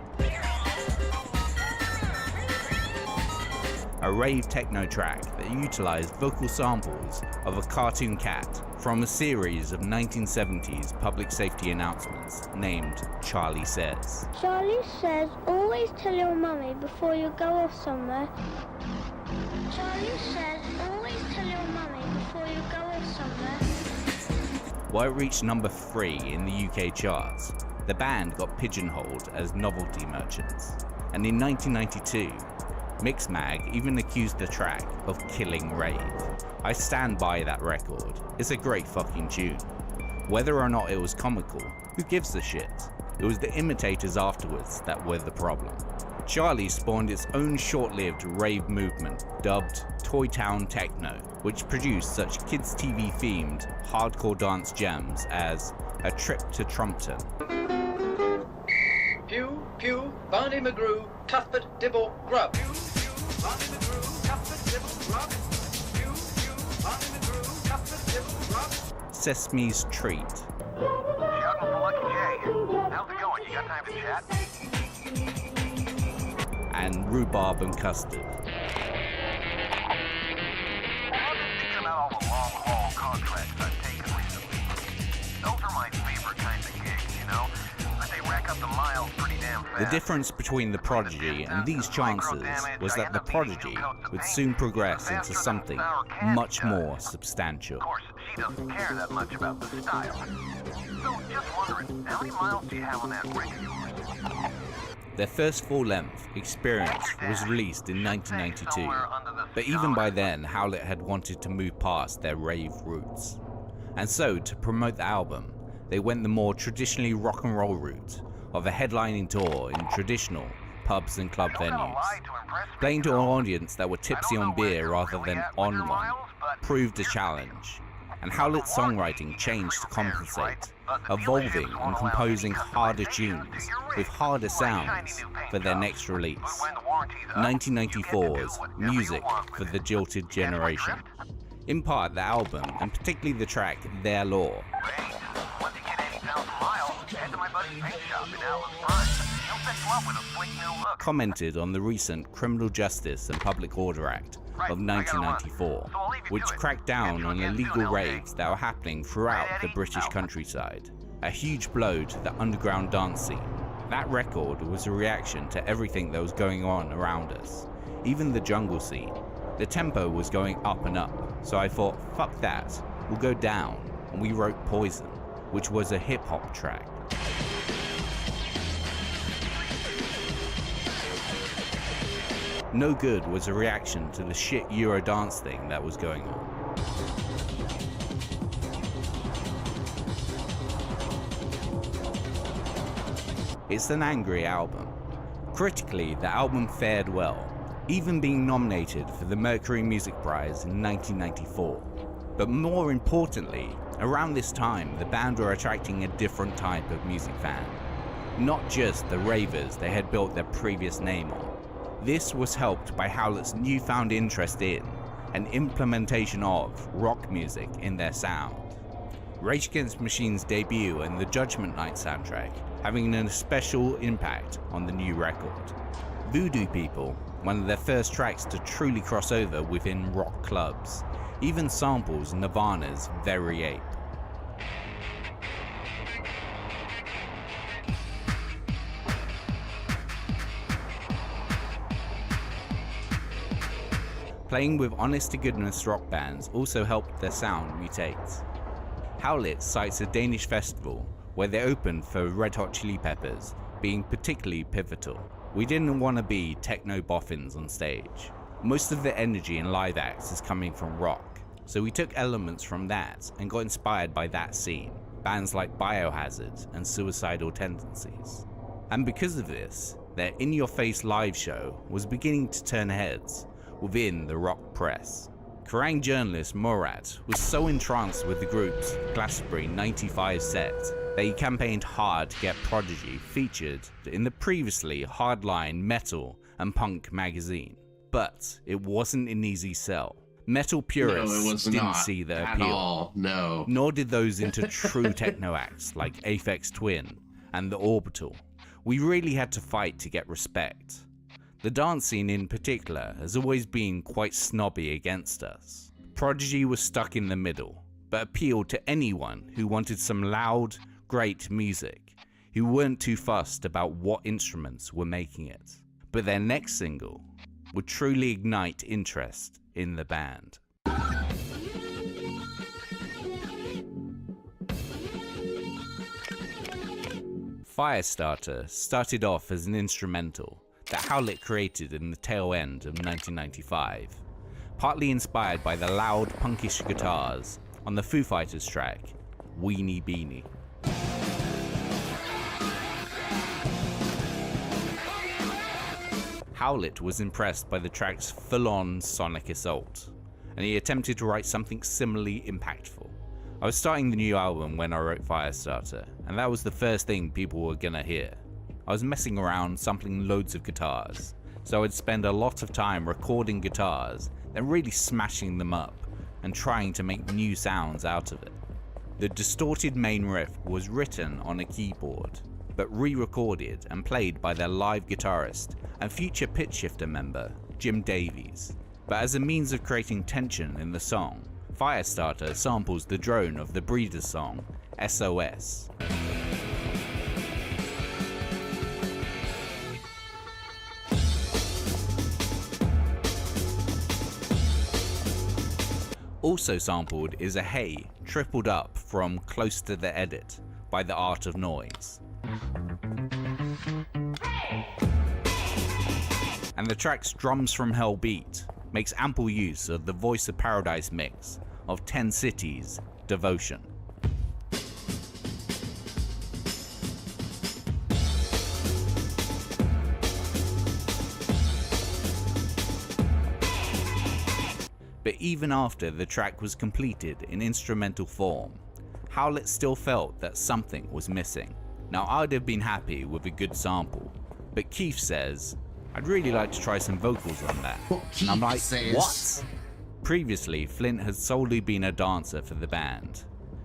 [SPEAKER 14] a rave techno track that utilized vocal samples of a cartoon cat from a series of 1970s public safety announcements named Charlie Says.
[SPEAKER 16] Charlie says, always tell your mummy before you go off somewhere. Charlie says, always tell your mummy before you go off somewhere.
[SPEAKER 14] While it reached number 3 in the UK charts, the band got pigeonholed as novelty merchants. And in 1992, Mixmag even accused the track of killing rave. I stand by that record. It's a great fucking tune. Whether or not it was comical, who gives a shit? It was the imitators afterwards that were the problem. Charlie spawned its own short-lived rave movement dubbed Toy Town Techno, which produced such kids' TV-themed hardcore dance gems as A Trip to Trumpton,
[SPEAKER 23] Pew, pew, Barney McGrew, Cuthbert, Dibble, Grub. Pew, pew, Barney McGrew, Cuthbert, Dibble, Grub. Pew, pew, Barney McGrew, Cuthbert,
[SPEAKER 14] Sesame's Treat,
[SPEAKER 7] Shouting for Lucky Jay. How's it going? You got time to chat?
[SPEAKER 14] and Rhubarb and Custard.
[SPEAKER 7] I've been thinking about all the long-haul contracts I've taken recently. Those are my favorite kind of gigs, you know? But they rack up the miles pretty damn fast.
[SPEAKER 14] The difference between the Prodigy and these chances was that the Prodigy would soon progress into something much more substantial.
[SPEAKER 7] Of course, she doesn't care that much about the style. So, just wondering, how many miles do you have on that rig of yours?
[SPEAKER 14] Their first full-length, Experience, was released in 1992, but even by then, Howlett had wanted to move past their rave roots. And so, to promote the album, they went the more traditionally rock and roll route of a headlining tour in traditional pubs and club venues. Playing to an audience that were tipsy on beer rather than on one proved a challenge, and Howlett's songwriting changed to compensate, evolving and composing harder tunes with harder sounds for their next release, 1994's Music for the Jilted Generation. In part, the album, and particularly the track Their Law,
[SPEAKER 7] Once you get 80,000 miles, head to my buddy's paint shop in Atlas Prime. He'll set you up with a slick new look.
[SPEAKER 14] commented on the recent Criminal Justice and Public Order Act of 1994, which cracked down on illegal raves that were happening throughout the British countryside. A huge blow to the underground dance scene. That record was a reaction to everything that was going on around us, even the jungle scene. The tempo was going up and up, so I thought, fuck that, we'll go down, and we wrote Poison, which was a hip-hop track. No Good was a reaction to the shit Eurodance thing that was going on. It's an angry album. Critically, the album fared well, even being nominated for the Mercury Music Prize in 1994. But more importantly, around this time, the band were attracting a different type of music fan. Not just the ravers they had built their previous name on. This was helped by Howlett's newfound interest in and implementation of rock music in their sound. Rage Against the Machine's debut and the Judgment Night soundtrack having an special impact on the new record. Voodoo People, one of their first tracks to truly cross over within rock clubs, even samples Nirvana's Very Ape. Playing with honest-to-goodness rock bands also helped their sound mutate. Howlett cites a Danish festival where they opened for Red Hot Chili Peppers being particularly pivotal. We didn't want to be techno boffins on stage. Most of the energy in live acts is coming from rock, so we took elements from that and got inspired by that scene, bands like Biohazard and Suicidal Tendencies. And because of this, their in-your-face live show was beginning to turn heads within the rock press. Kerrang! Journalist Murat was so entranced with the group's Glastonbury '95 set that he campaigned hard to get Prodigy featured in the previously hardline metal and punk magazine. But it wasn't an easy sell. Metal purists didn't see the appeal.
[SPEAKER 8] All. No.
[SPEAKER 14] Nor did those into true techno acts like Aphex Twin and The Orbital. We really had to fight to get respect. The dance scene in particular has always been quite snobby against us. Prodigy was stuck in the middle, but appealed to anyone who wanted some loud, great music, who weren't too fussed about what instruments were making it. But their next single would truly ignite interest in the band. Firestarter started off as an instrumental that Howlett created in the tail end of 1995, partly inspired by the loud, punkish guitars on the Foo Fighters track, Weenie Beanie. Howlett was impressed by the track's full-on sonic assault, and he attempted to write something similarly impactful. I was starting the new album when I wrote Firestarter, and that was the first thing people were gonna hear. I was messing around sampling loads of guitars, so I'd spend a lot of time recording guitars, then really smashing them up, and trying to make new sounds out of it. The distorted main riff was written on a keyboard, but re-recorded and played by their live guitarist and future Pitch Shifter member, Jim Davies. But as a means of creating tension in the song, Firestarter samples the drone of the Breeders' song, SOS. Also sampled is a hey tripled up from Close to the Edit by The Art of Noise. And the track's Drums from Hell beat makes ample use of the Voice of Paradise mix of 10 Cities' Devotion. But even after the track was completed in instrumental form, Howlett still felt that something was missing. Now, I'd have been happy with a good sample, but Keith says, I'd really like to try some vocals on that. And I'm like, what? Previously, Flint had solely been a dancer for the band.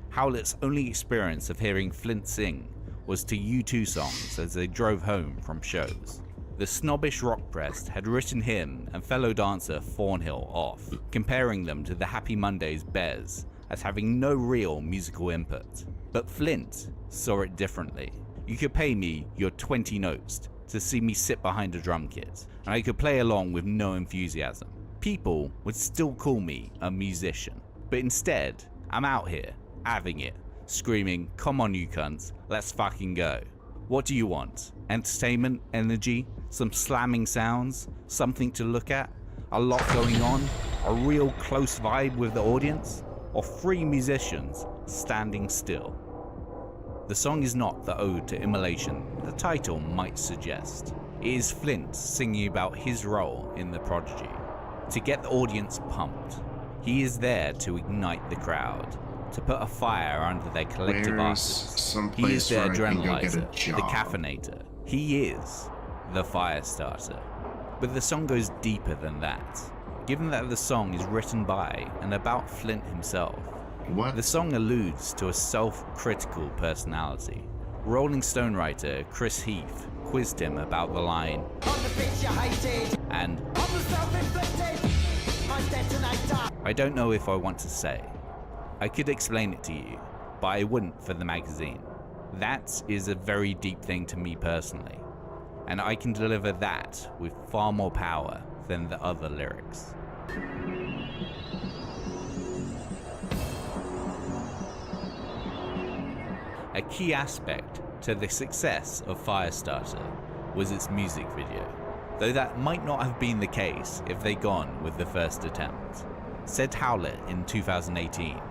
[SPEAKER 14] Howlett's only experience of hearing Flint sing was to U2 songs as they drove home from shows. The snobbish rock press had written him and fellow dancer Thornhill off, comparing them to the Happy Mondays Bears as having no real musical input. But Flint saw it differently. You could pay me your 20 notes to see me sit behind a drum kit, and I could play along with no enthusiasm. People would still call me a musician, but instead, I'm out here, having it, screaming, come on you cunts, let's fucking go. What do you want? Entertainment, energy, some slamming sounds, something to look at, a lot going on, a real close vibe with the audience, or 3 musicians standing still? The song is not the ode to immolation the title might suggest. It is Flint singing about his role in the prodigy, to get the audience pumped. He is there to ignite the crowd, to put a fire under their collective asses. He is their adrenalizer, the caffeinator. He is the fire starter. But the song goes deeper than that. Given that the song is written by and about Flint himself, the song alludes to a self-critical personality. Rolling Stone writer Chris Heath quizzed him about the line, and I don't know if I want to say. I could explain it to you, but I wouldn't for the magazine. That is a very deep thing to me personally, and I can deliver that with far more power than the other lyrics. A key aspect to the success of Firestarter was its music video, though that might not have been the case if they'd gone with the first attempt. Said Howlett in 2018,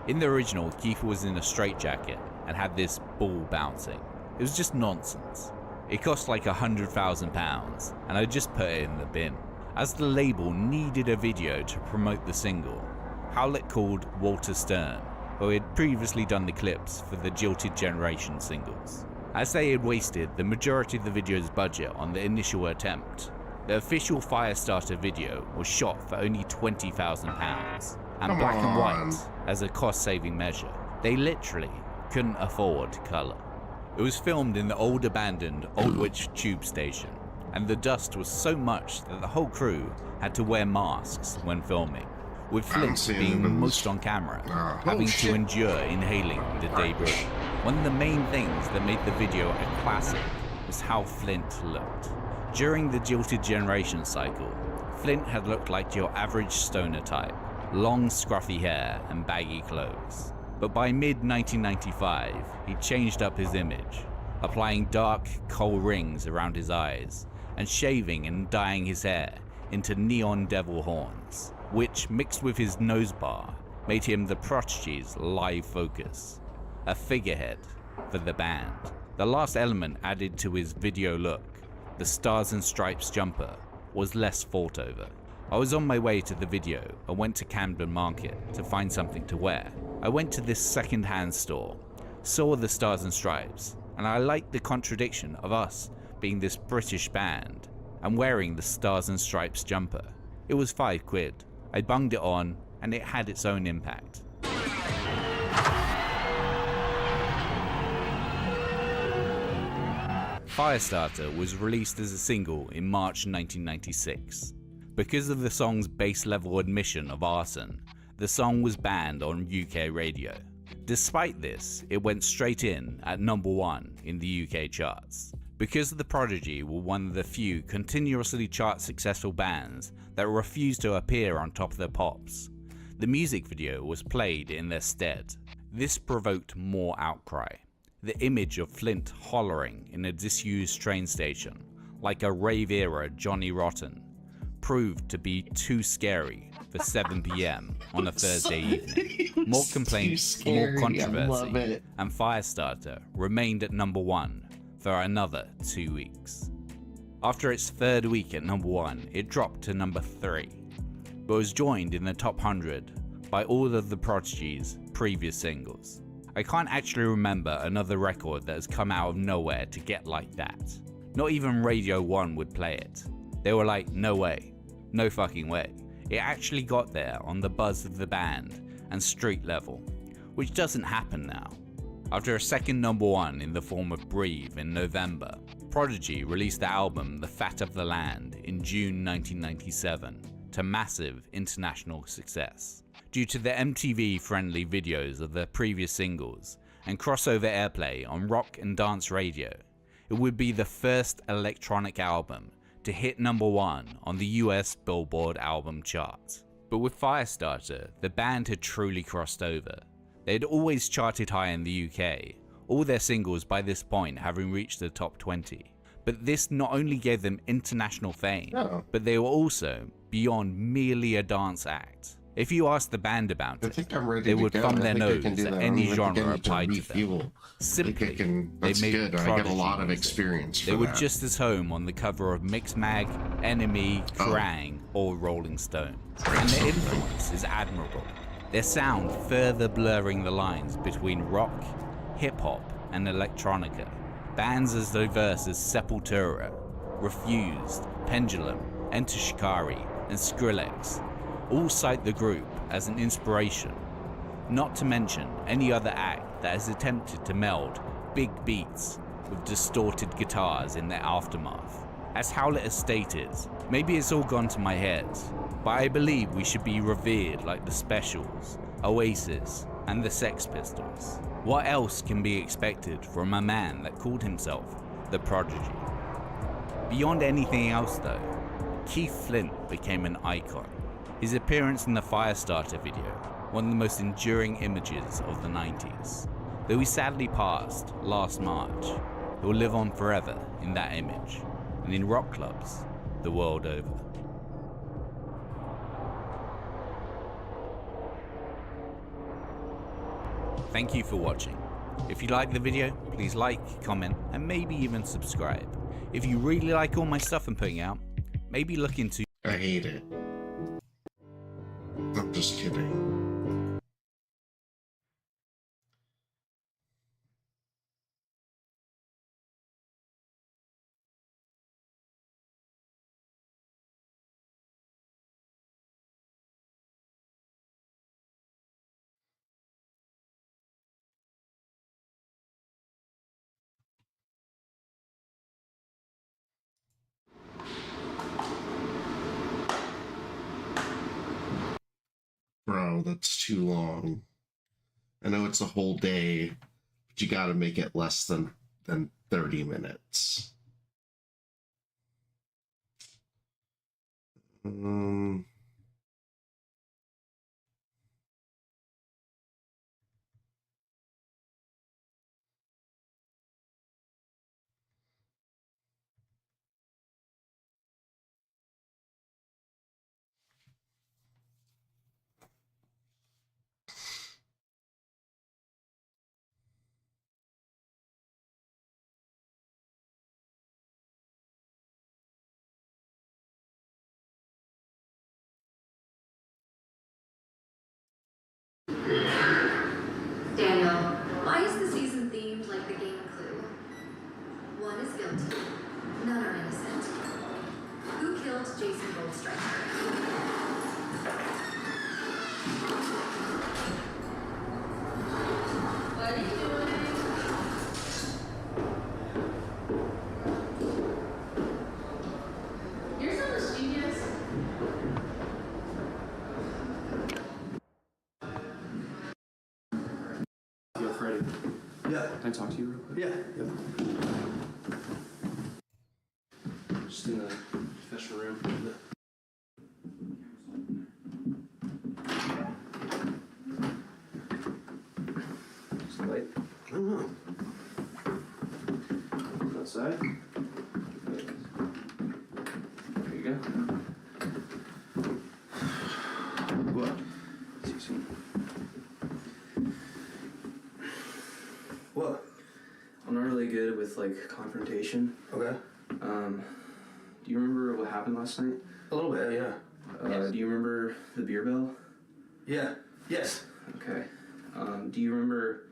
[SPEAKER 14] in the original, Keith was in a straitjacket and had this ball bouncing. It was just nonsense. It cost like £100,000 and I just put it in the bin. As the label needed a video to promote the single, Howlett called Walter Stern, who had previously done the clips for the Jilted Generation singles. As they had wasted the majority of the video's budget on the initial attempt, the official Firestarter video was shot for only £20,000 and black and white as a cost-saving measure. They literally couldn't afford colour. It was filmed in the old abandoned Aldwych tube station, and the dust was so much that the whole crew had to wear masks when filming, with Flint being most on camera, having to endure inhaling the debris. One of the main things that made the video a classic was how Flint looked. During the Jilted Generation cycle, Flint had looked like your average stoner type, long scruffy hair and baggy clothes. But by mid-1995, he changed up his image, applying dark, kohl rings around his eyes, and shaving and dyeing his hair into neon devil horns, which, mixed with his nose bar, made him the Prodigy's live focus, a figurehead for the band. The last element added to his video look, the Stars and Stripes jumper, was less thought over. I was on my way to the video and went to Camden Market to find something to wear. I went to this second-hand store, saw the Stars and Stripes, and I liked the contradiction of us being this British band and wearing the Stars and Stripes jumper. It was £5. I bunged it on and it had its own impact. Firestarter was released as a single in March 1996. Because of the song's base-level admission of arson, the song was banned on UK radio. Despite this, it went straight in at #1 in the UK charts. Because the Prodigy were one of the few continuously chart-successful bands that refused to appear on Top of the Pops, the music video was played in their stead. This provoked more outcry. The image of Flint hollering in a disused train station, like a rave-era Johnny Rotten, proved to be too scary for 7 PM on a Thursday evening. More complaints, more controversy, and Firestarter remained at #1 for another 2 weeks. After its third week at #1, it dropped to #3, but was joined in the top 100 by all of the Prodigy's previous singles. I can't actually remember another record that has come out of nowhere to get like that. Not even Radio 1 would play it. They were like, no way, no fucking way. It actually got there on the buzz of the band and street level, which doesn't happen now. After a second #1 in the form of Breathe in November, Prodigy released the album The Fat of the Land in June 1997 to massive international success. Due to the MTV-friendly videos of their previous singles and crossover airplay on rock and dance radio, it would be the first electronic album to hit #1 on the US Billboard album chart. But with Firestarter, the band had truly crossed over. They had always charted high in the UK, all their singles by this point having reached the top 20. But this not only gave them international fame, but they were also beyond merely a dance act. If you asked the band about it, they would thumb their nose at any genre applied to them. Simply, they made
[SPEAKER 8] good. I get a lot of experience for
[SPEAKER 14] They were
[SPEAKER 8] that.
[SPEAKER 14] just as home on the cover of Mixmag, Enemy, Kerrang, or Rolling Stone. And their influence is admirable. Their sound further blurring the lines between rock, hip-hop, and electronica. Bands as diverse as Sepultura, Refused, Pendulum, Enter Shikari, and Skrillex all cite the group as an inspiration, not to mention any other act that has attempted to meld big beats with distorted guitars in their aftermath. As Howlett has stated, maybe it's all gone to my head, but I believe we should be revered like the Specials, Oasis, and the Sex Pistols. What else can be expected from a man that called himself the Prodigy? Beyond anything else though, Keith Flint became an icon. His appearance in the Firestarter video, one of the most enduring images of the 90s. Though he sadly passed last March, he will live on forever in that image, and in rock clubs the world over. Thank you for watching. If you like the video, please like, comment, and maybe even subscribe. If you really like all my stuff I'm putting out, maybe look into...
[SPEAKER 8] I hate it. I'm just kidding. Bro, that's too long. I know it's a whole day, but you gotta make it less than 30 minutes.
[SPEAKER 3] Daniel, why is the season themed like the game Clue? One is guilty, none are innocent. Who killed Jason Goldstriker?
[SPEAKER 9] Can I talk to you real quick?
[SPEAKER 11] Yeah.
[SPEAKER 9] Just in the confession room. Is it light?
[SPEAKER 11] I don't know.
[SPEAKER 9] Outside? There you go.
[SPEAKER 11] What? What?
[SPEAKER 9] I'm not really good with like confrontation.
[SPEAKER 11] Okay.
[SPEAKER 9] Do you remember what happened last night?
[SPEAKER 11] A little bit, yeah.
[SPEAKER 9] Do you remember the beer bell?
[SPEAKER 11] Yeah. Yes.
[SPEAKER 9] Okay. Do you remember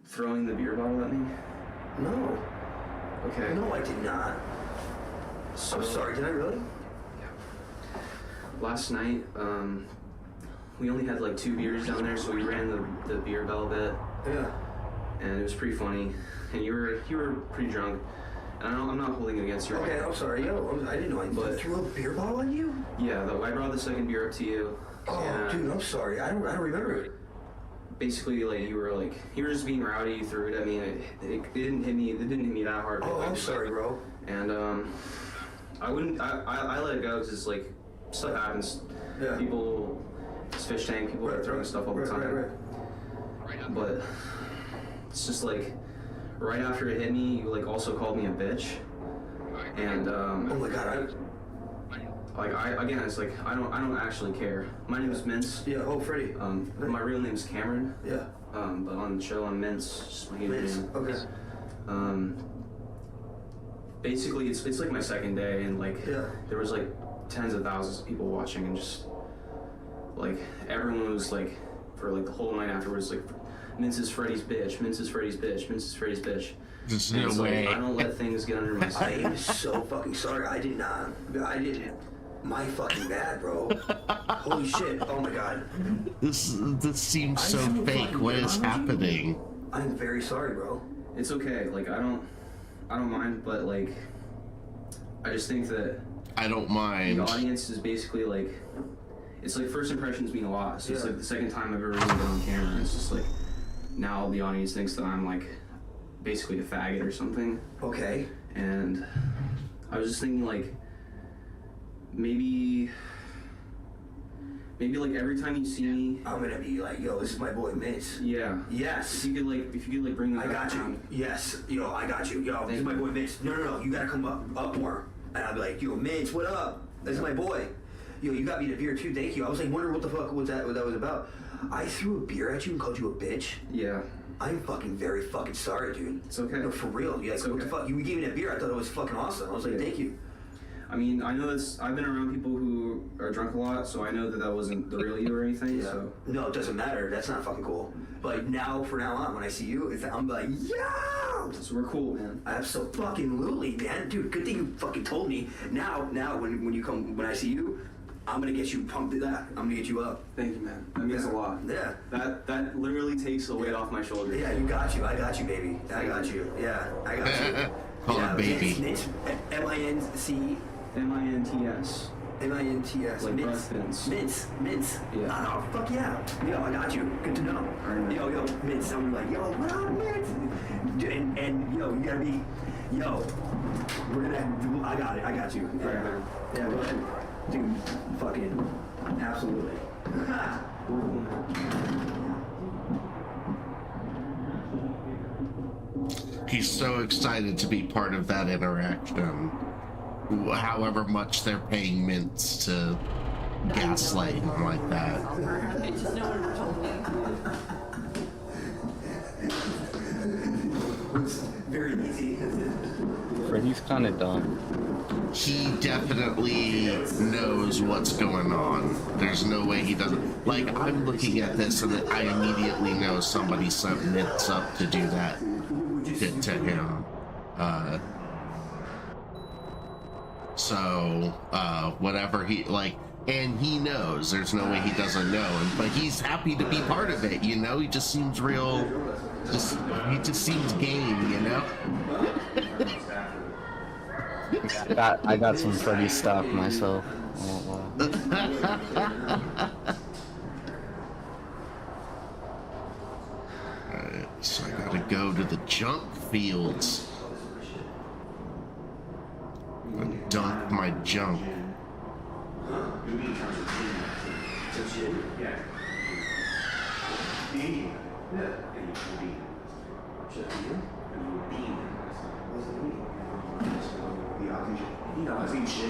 [SPEAKER 9] throwing the beer bottle at me?
[SPEAKER 11] No.
[SPEAKER 9] Okay.
[SPEAKER 11] No, I did not.
[SPEAKER 9] So,
[SPEAKER 11] I'm sorry, did I really?
[SPEAKER 9] Last night, we only had like 2 beers down there, so we ran the beer bell bit.
[SPEAKER 11] Yeah.
[SPEAKER 9] And it was pretty funny. And you were pretty drunk. And I'm not holding it against you.
[SPEAKER 11] Okay, I'm sorry. Yo, I didn't know I threw a beer bottle on you.
[SPEAKER 9] Yeah, I brought the second beer up to you.
[SPEAKER 11] Oh, dude, I'm sorry. I don't remember it.
[SPEAKER 9] Basically, like you were just being rowdy. You threw it at me. And it didn't hit me. It didn't hit me that hard.
[SPEAKER 11] Oh, I'm sorry, bro.
[SPEAKER 9] And I let it go because like stuff happens.
[SPEAKER 11] Yeah.
[SPEAKER 9] People, it's fish tank. People are throwing stuff all the time. But it's just like right after it hit me, you like also called me a bitch. And
[SPEAKER 11] oh my god,
[SPEAKER 9] it's like I don't actually care. My name is Mince.
[SPEAKER 11] Yeah. Oh, Freddie.
[SPEAKER 9] My real name is Cameron.
[SPEAKER 11] Yeah.
[SPEAKER 9] But on the show I'm Mince. Just my name.
[SPEAKER 11] Okay.
[SPEAKER 9] Basically it's like my second day, and like there was like tens of thousands of people watching, and just like everyone was like for like the whole night afterwards like, Mince is Freddy's bitch. Mince is Freddy's bitch. Mince is Freddy's bitch.
[SPEAKER 8] There's
[SPEAKER 9] and
[SPEAKER 8] no way.
[SPEAKER 9] Like, I don't let things get under my skin.
[SPEAKER 11] I am so fucking sorry. I didn't. My fucking bad, bro. Holy shit. Oh my god.
[SPEAKER 8] This seems so fake. What is happening?
[SPEAKER 11] I'm very sorry, bro.
[SPEAKER 9] It's okay. Like I don't mind, but like I just think that
[SPEAKER 8] I don't mind.
[SPEAKER 9] The audience is basically like, it's like first impressions mean a lot. So it's like the second time I've ever really been on camera. It's just like now the audience thinks that I'm like basically a faggot or something.
[SPEAKER 11] Okay.
[SPEAKER 9] And I was just thinking like maybe like every time you see me,
[SPEAKER 11] I'm gonna be like, yo, this is my boy Mince.
[SPEAKER 9] Yeah.
[SPEAKER 11] Yes.
[SPEAKER 9] If you could like bring them
[SPEAKER 11] I got you. Yes. Yo, I got you. Yo, this is my boy Mince. No. You gotta come up more. And I'll be like, yo, Mince, what up? This is my boy. Yo, you got me the beer too. Thank you. I was like wondering what the fuck what that was about. I threw a beer at you and called you a bitch.
[SPEAKER 9] Yeah.
[SPEAKER 11] I'm fucking very fucking sorry, dude.
[SPEAKER 9] It's okay.
[SPEAKER 11] No, for real. Yeah, like, what the fuck? You gave me that beer. I thought it was fucking awesome. I was like, thank you.
[SPEAKER 9] I mean, I know I've been around people who are drunk a lot, so I know that wasn't the real you or anything.
[SPEAKER 11] Yeah.
[SPEAKER 9] So
[SPEAKER 11] no, it doesn't matter. That's not fucking cool. But now, from now on, when I see you, I'm like, yo!
[SPEAKER 9] So we're cool, man.
[SPEAKER 11] Absolutely, man. Dude, good thing you fucking told me. Now, when I see you, I'm gonna get you pumped to that. I'm gonna get you up.
[SPEAKER 9] Thank you, man. That means a lot.
[SPEAKER 11] Yeah.
[SPEAKER 9] That literally takes the weight off my shoulders.
[SPEAKER 11] Yeah, you got you. I got you, baby. I got you. Yeah, I got you.
[SPEAKER 8] Call it baby.
[SPEAKER 11] Mince, M-I-N-C.
[SPEAKER 9] M-I-N-T-S.
[SPEAKER 11] M-I-N-T-S.
[SPEAKER 9] Like
[SPEAKER 11] Mince. Mince.
[SPEAKER 9] Yeah.
[SPEAKER 11] Oh, fuck yeah. Yo, I got you. Good to know. Yo, Mince. I'm like, yo, what up, Mince? And yo, you gotta be, yo, I got it. I got you. Yeah, go ahead. Dude, fucking, absolutely.
[SPEAKER 8] He's so excited to be part of that interaction. However much they're paying Mince to gaslight him like that.
[SPEAKER 13] It's just no one ever told me.
[SPEAKER 11] It's very easy.
[SPEAKER 5] Freddy's kind of dumb.
[SPEAKER 8] He definitely knows what's going on. There's no way he doesn't. Like, I'm looking at this and I immediately know somebody sent Mince up to do that to him. Whatever he, like, and he knows, there's no way he doesn't know, but he's happy to be part of it, you know? He just seems real, he just seems game, you know?
[SPEAKER 5] I got some Freddy stock myself.
[SPEAKER 8] Alright, so I gotta go to the junk fields and dump my junk.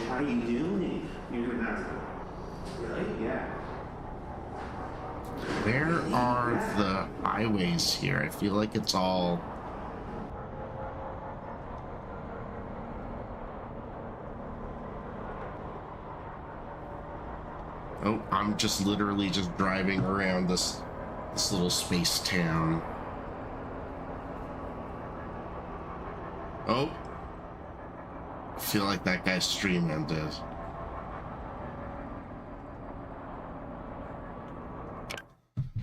[SPEAKER 11] How you doing? You're doing that. Really? Yeah.
[SPEAKER 8] Where are the highways here? I feel like it's all... Oh, I'm just literally just driving around this little space town. Oh. I feel like that guy's stream ended.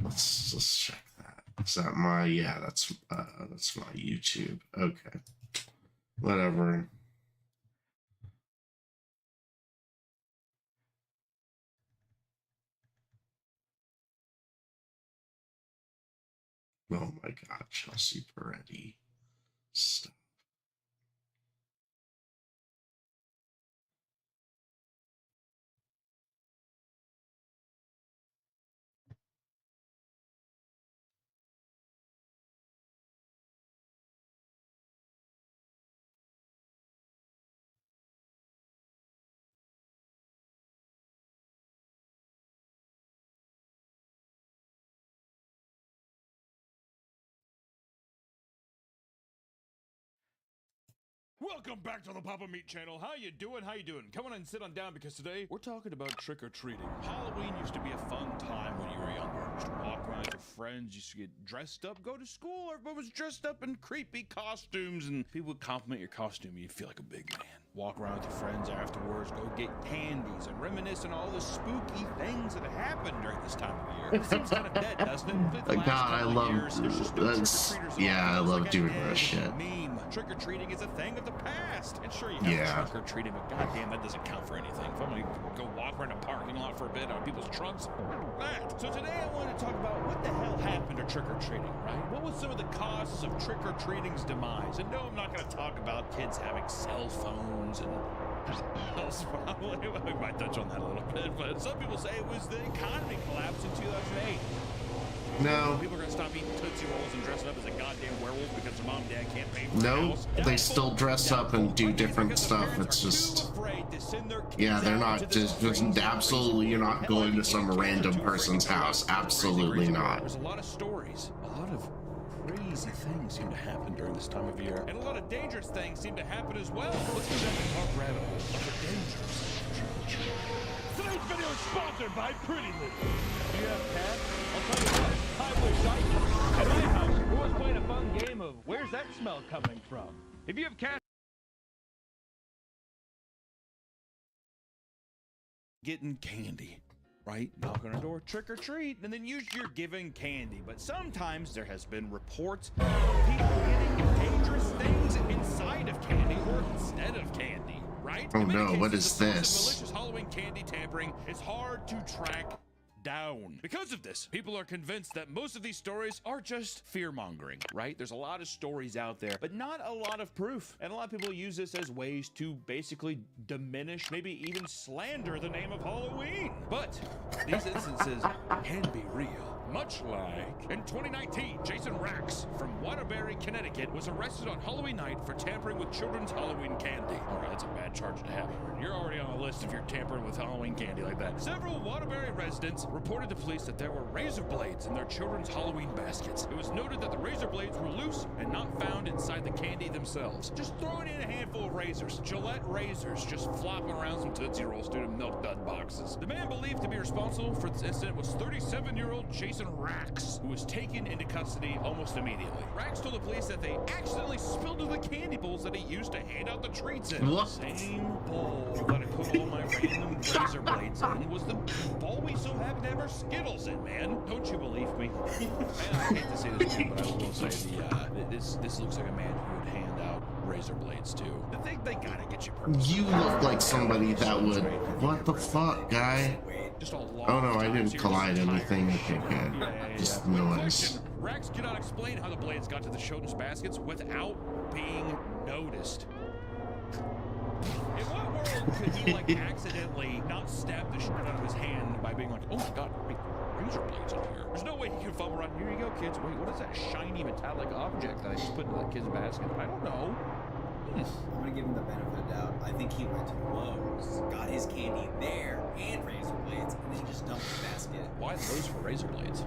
[SPEAKER 8] Let's check that. Is that my... Yeah, that's my YouTube. Okay. Whatever. Oh my god, Chelsea Peretti. Stop.
[SPEAKER 4] Welcome back to the Papa Meat channel. How you doing? How you doing? Come on and sit on down because today we're talking about trick-or-treating. Halloween used to be a fun time when you were younger. You used to walk around with your friends, used to get dressed up, go to school. Everybody was dressed up in creepy costumes and people would compliment your costume and you'd feel like a big man. Walk around with your friends afterwards, go get candies and reminisce on all the spooky things that happened during this time of year. It seems kind of dead, doesn't it?
[SPEAKER 8] God, I love that's, yeah, I love doing that shit.
[SPEAKER 4] Trick-or-treating is a thing of the past. And sure, you have trick-or-treating, but goddamn, that doesn't count for anything. If I'm gonna go walk around a parking lot for a bit on people's trucks, that. So today I want to talk about what the hell happened to trick-or-treating, right? What was some of the causes of trick-or-treating's demise? And no, I'm not gonna talk about kids having cell phones and else probably. We might touch on that a little bit, but some people say it was the economy collapse in 2008.
[SPEAKER 8] No.
[SPEAKER 4] People are gonna stop eating Tootsie Rolls and dressing up as a goddamn werewolf because their mom and dad can't pay for
[SPEAKER 8] No, they still dress up and do different stuff. It's just... Yeah, they're not just absolutely, you're not going to some random person's house. Absolutely not.
[SPEAKER 4] There's a lot of stories, a lot of crazy things seem to happen during this time of year, and a lot of dangerous things seem to happen as well. Let's go down the dark rabbit hole of the dangers. Today's video is sponsored by Pretty Little. Do you have cats? I'll tell you what, I wish I did. At my house, we're always playing a fun game of where's that smell coming from? If you have cats, getting candy, right? Knock on a door, trick or treat, and then usually you're giving candy. But sometimes there has been reports of people getting dangerous things inside of candy or instead of candy, right?
[SPEAKER 8] Oh no, what is this?
[SPEAKER 4] Malicious Halloween candy tampering is hard to track down. Because of this, people are convinced that most of these stories are just fear-mongering, right? There's a lot of stories out there, but not a lot of proof. And a lot of people use this as ways to basically diminish, maybe even slander the name of Halloween. But these instances can be real. Much like in 2019, Jason Rax from Waterbury, Connecticut was arrested on Halloween night for tampering with children's Halloween candy. All right, that's a bad charge to have. You're already on a list if you're tampering with Halloween candy like that. Several Waterbury residents reported to police that there were razor blades in their children's Halloween baskets. It was noted that the razor blades were loose and not found inside the candy themselves. Just throwing in a handful of razors, Gillette razors, just flopping around some Tootsie Rolls due to Milk Dud boxes. The man believed to be responsible for this incident was 37-year-old Jason Rax, who was taken into custody almost immediately. Rax told the police that they accidentally spilled the candy bowls that he used to hand out the treats in.
[SPEAKER 8] What?
[SPEAKER 4] The same bowl that I put all my random razor blades in was the bowl we so happen to have our Skittles in, man. Don't you believe me? And I hate to say this, but I will say this looks like a man who would hand out razor blades too. They gotta get you.
[SPEAKER 8] You look like somebody that would... What the fuck, guy?
[SPEAKER 4] Just a long
[SPEAKER 8] Oh no, I
[SPEAKER 4] time,
[SPEAKER 8] didn't
[SPEAKER 4] so you're
[SPEAKER 8] collide
[SPEAKER 4] just
[SPEAKER 8] anything.
[SPEAKER 4] tired.
[SPEAKER 8] Okay,
[SPEAKER 4] Yeah.
[SPEAKER 8] just
[SPEAKER 4] Quick
[SPEAKER 8] noise.
[SPEAKER 4] question. Rex cannot explain how the blades got to the children's baskets without being noticed. In what world could he like accidentally not stab the shit out of his hand by being like, oh my god, wait, razor blades in here? There's no way he can fumble around. Here you go, kids. Wait, what is that shiny metallic object that I just put in that kid's basket? I don't know.
[SPEAKER 19] I'm gonna give him the benefit of the doubt. I think he went to Lowe's, got his candy there and razor blades, and then just dumped the basket.
[SPEAKER 4] Why Lowe's for razor blades?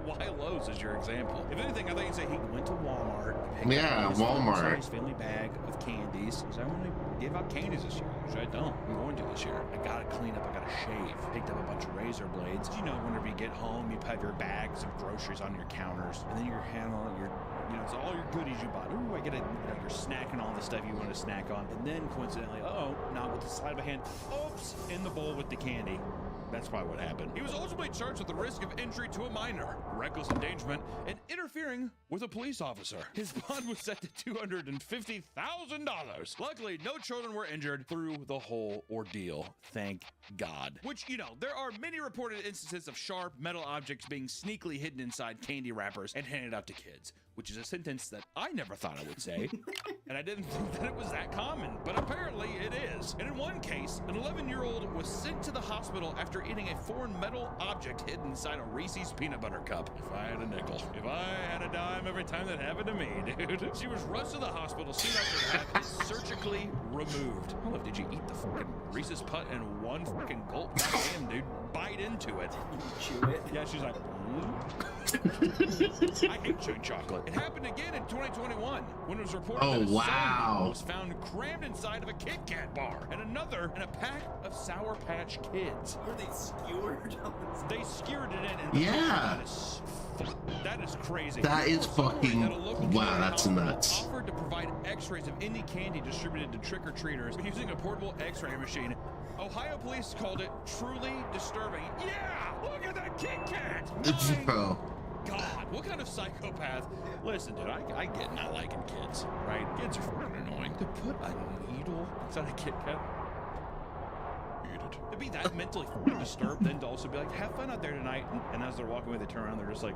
[SPEAKER 4] Why Lowe's is your example? If anything, I think you'd say he went to Walmart.
[SPEAKER 8] Yeah, Walmart.
[SPEAKER 4] His family bag of candies. He's like, I'm gonna give out candies this year. Which I don't. I'm going to this year. I gotta clean up. I gotta shave. Picked up a bunch of razor blades. You know, whenever you get home, you have your bags of groceries on your counters, and then you're handling your, you know, it's all your goodies you bought. Ooh, I get it. You know, you're snacking all the stuff you want to snack on, and then coincidentally, not with the sleight of a hand, oops, in the bowl with the candy. That's probably what happened. He was ultimately charged with the risk of injury to a minor, reckless endangerment, and interfering with a police officer. His bond was set to $250,000. Luckily, no children were injured through the whole ordeal. Thank God. Which, you know, there are many reported instances of sharp metal objects being sneakily hidden inside candy wrappers and handed out to kids, which is a sentence that I never thought I would say, and I didn't think that it was that common, but apparently it is. And in one case, an 11-year-old was sent to the hospital after eating a foreign metal object hidden inside a Reese's peanut butter cup. If I had a nickel. If I had a dime every time that happened to me, dude. She was rushed to the hospital soon after that and surgically removed. Oh, look, did you eat the fucking Reese's putt in one fucking gulp? Damn, dude, bite into it.
[SPEAKER 19] Chew it?
[SPEAKER 4] Yeah, she's like, I hate chewing chocolate. It happened again in 2021 when it was reported that a soda was found crammed inside of a Kit Kat bar, and another in a pack of Sour Patch Kids.
[SPEAKER 19] Were they skewered?
[SPEAKER 4] They skewered it in. And
[SPEAKER 8] Yeah.
[SPEAKER 4] That is crazy.
[SPEAKER 8] That is fucking, wow, that's nuts.
[SPEAKER 4] Offered to provide x-rays of any candy distributed to trick-or-treaters using a portable x-ray machine. Ohio police called it truly disturbing. Yeah, look at that Kit Kat.
[SPEAKER 8] Bro.
[SPEAKER 4] God, what kind of psychopath? Listen, dude, I get not liking kids, right? Kids are fucking annoying. To put a needle inside a Kit Kat? Eat it. To be that mentally fucking disturbed, then to also be like, have fun out there tonight, and as they're walking away, they turn around, they're just like,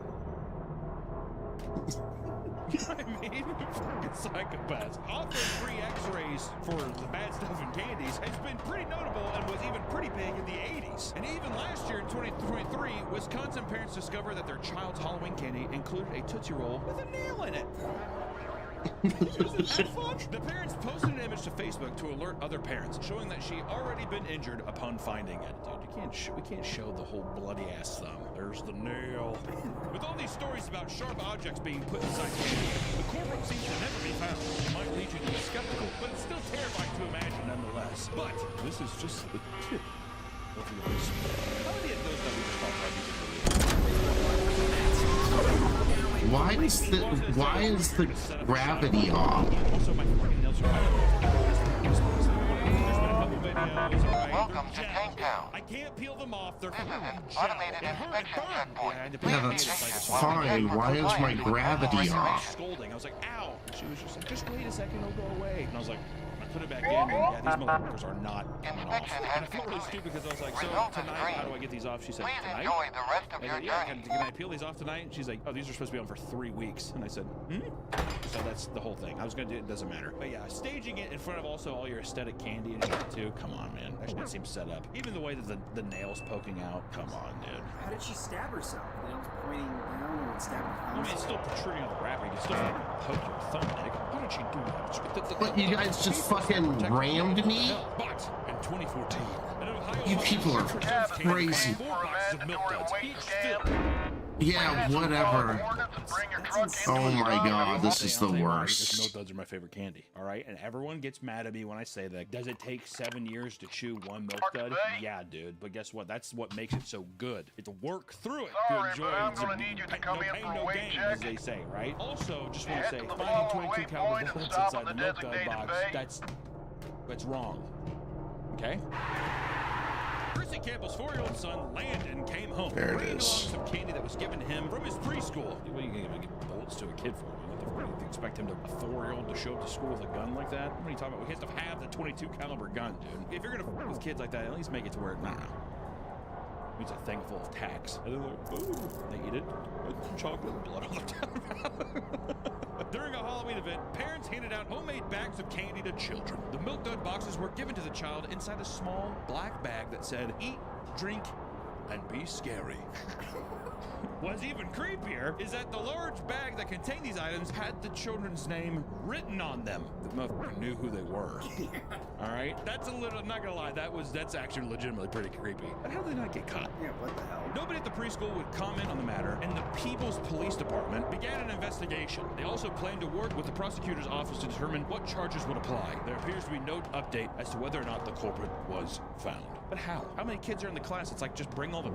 [SPEAKER 4] you know what I mean? Fucking psychopaths. Offering free x-rays for the bad stuff in candies has been pretty notable and was even pretty big in the 80s. And even last year in 2023, Wisconsin parents discovered that their child's Halloween candy included a Tootsie Roll with a nail in it. The parents posted an image to Facebook to alert other parents, showing that she already been injured upon finding it. Dude, we can't show the whole bloody ass thumb. There's the nail. With all these stories about sharp objects being put inside candy, the corporate seems to never be found. It might lead you to be skeptical, but it's still terrifying to imagine nonetheless. But this is just the tip of the iceberg. How many of those that we just talked about you can
[SPEAKER 8] Why is the gravity off?
[SPEAKER 4] Also, my fucking nails are
[SPEAKER 18] Welcome to Kingtown.
[SPEAKER 4] I can't peel them off. They're
[SPEAKER 18] Automated inspection checkpoint.
[SPEAKER 8] Yeah, that's fine. Why is my gravity off?
[SPEAKER 4] Scolding. I was like, ow. And she was just like, just wait a second, it'll go away. And I was like, I put it back in, and yeah, these motherfuckers are not coming off. And I felt really stupid because I was like, so tonight, how do I get these off? She said, tonight?
[SPEAKER 18] Enjoy the rest of
[SPEAKER 4] I
[SPEAKER 18] your
[SPEAKER 4] said, yeah,
[SPEAKER 18] journey.
[SPEAKER 4] can I peel these off tonight? And she's like, oh, these are supposed to be on for 3 weeks. And I said, So that's the whole thing. I was going to do it, doesn't matter. But yeah, staging it in front of also all your aesthetic candy and shit too. Come on, man. That shit seems set up. Even the way that the nails poking out. Come on, dude.
[SPEAKER 19] How did she stab herself? The nails pointing down and stabbing her
[SPEAKER 4] I mean, it's still protruding on the wrapper. You can still poke your thumb, Nick. How did she do that?
[SPEAKER 8] But you guys just fucking rammed me?
[SPEAKER 4] But in 2014, an Ohio
[SPEAKER 8] You people are crazy. Yeah, whatever. Oh my god, this is the worst.
[SPEAKER 4] Milk duds are my favorite candy. All right, and everyone gets mad at me when I say that. Does it take 7 years to chew one milk dud? Yeah, dude. But guess what? That's what makes it so good. It's work through it to enjoy it. No pain, no gain, as they say, right? Also, just want to say, finding 22 caliber bullets inside the milk dud box, that's wrong. Okay? Chrissy Campbell's 4-year-old son, Landon, came home.
[SPEAKER 8] There it
[SPEAKER 4] bringing
[SPEAKER 8] is.
[SPEAKER 4] along some candy that was given to him from his preschool. What are you going to give bullets to a kid for? What do you expect him to, a 4-year-old to show up to school with a gun like that? What are you talking about? He has to have the 22 caliber gun, dude. If you're going to f with kids like that, at least make it to where, nah. It's a thing full of tacks. And they're like, ooh, they eat it. With chocolate and blood all the time. During a Halloween event, parents handed out homemade bags of candy to children. The Milk Dud boxes were given to the child inside a small black bag that said, eat, drink, and be scary. What's even creepier is that the large bag that contained these items had the children's name written on them. The motherfucker knew who they were. All right, that's a little. I'm not gonna lie, that's actually legitimately pretty creepy. But how did they not get caught?
[SPEAKER 19] Yeah, what the hell?
[SPEAKER 4] Nobody at the preschool would comment on the matter, and the People's Police Department began an investigation. They also planned to work with the prosecutor's office to determine what charges would apply. There appears to be no update as to whether or not the culprit was found. But how? How many kids are in the class? It's like, just bring all the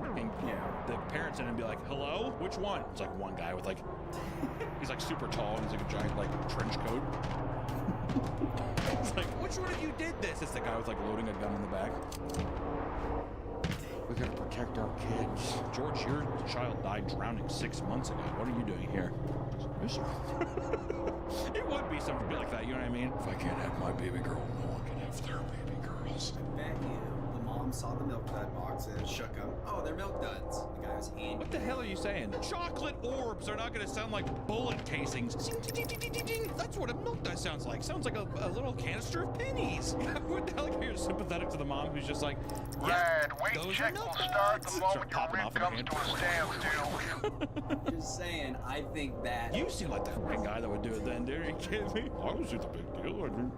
[SPEAKER 4] parents in and be like, hello? Which one? It's like one guy with like, he's like super tall and he's like a giant like trench coat. It's like, which one of you did this? It's the guy with like loading a gun in the back. We gotta protect our kids. George, your child died drowning 6 months ago. What are you doing here? It would be something like that, you know what I mean? If I can't have my baby girl, no one can have their baby girls.
[SPEAKER 19] I bet you the mom saw the Milk Dud boxes, shook them. Oh, they're Milk Duds. The guy was handing.
[SPEAKER 4] What the hell are you saying? Chocolate orbs are not gonna sound like bullet casings. That's what a Milk Dud sounds like. Sounds like a little canister of pennies. What the hell? Like, you're sympathetic to the mom who's just like,
[SPEAKER 7] Red, weight check will start the moment your rig comes to a standstill.
[SPEAKER 19] Just saying, I think that.
[SPEAKER 4] You seem like the fucking guy that would do it then, dude. Are you kidding me? I don't see the big deal. I didn't.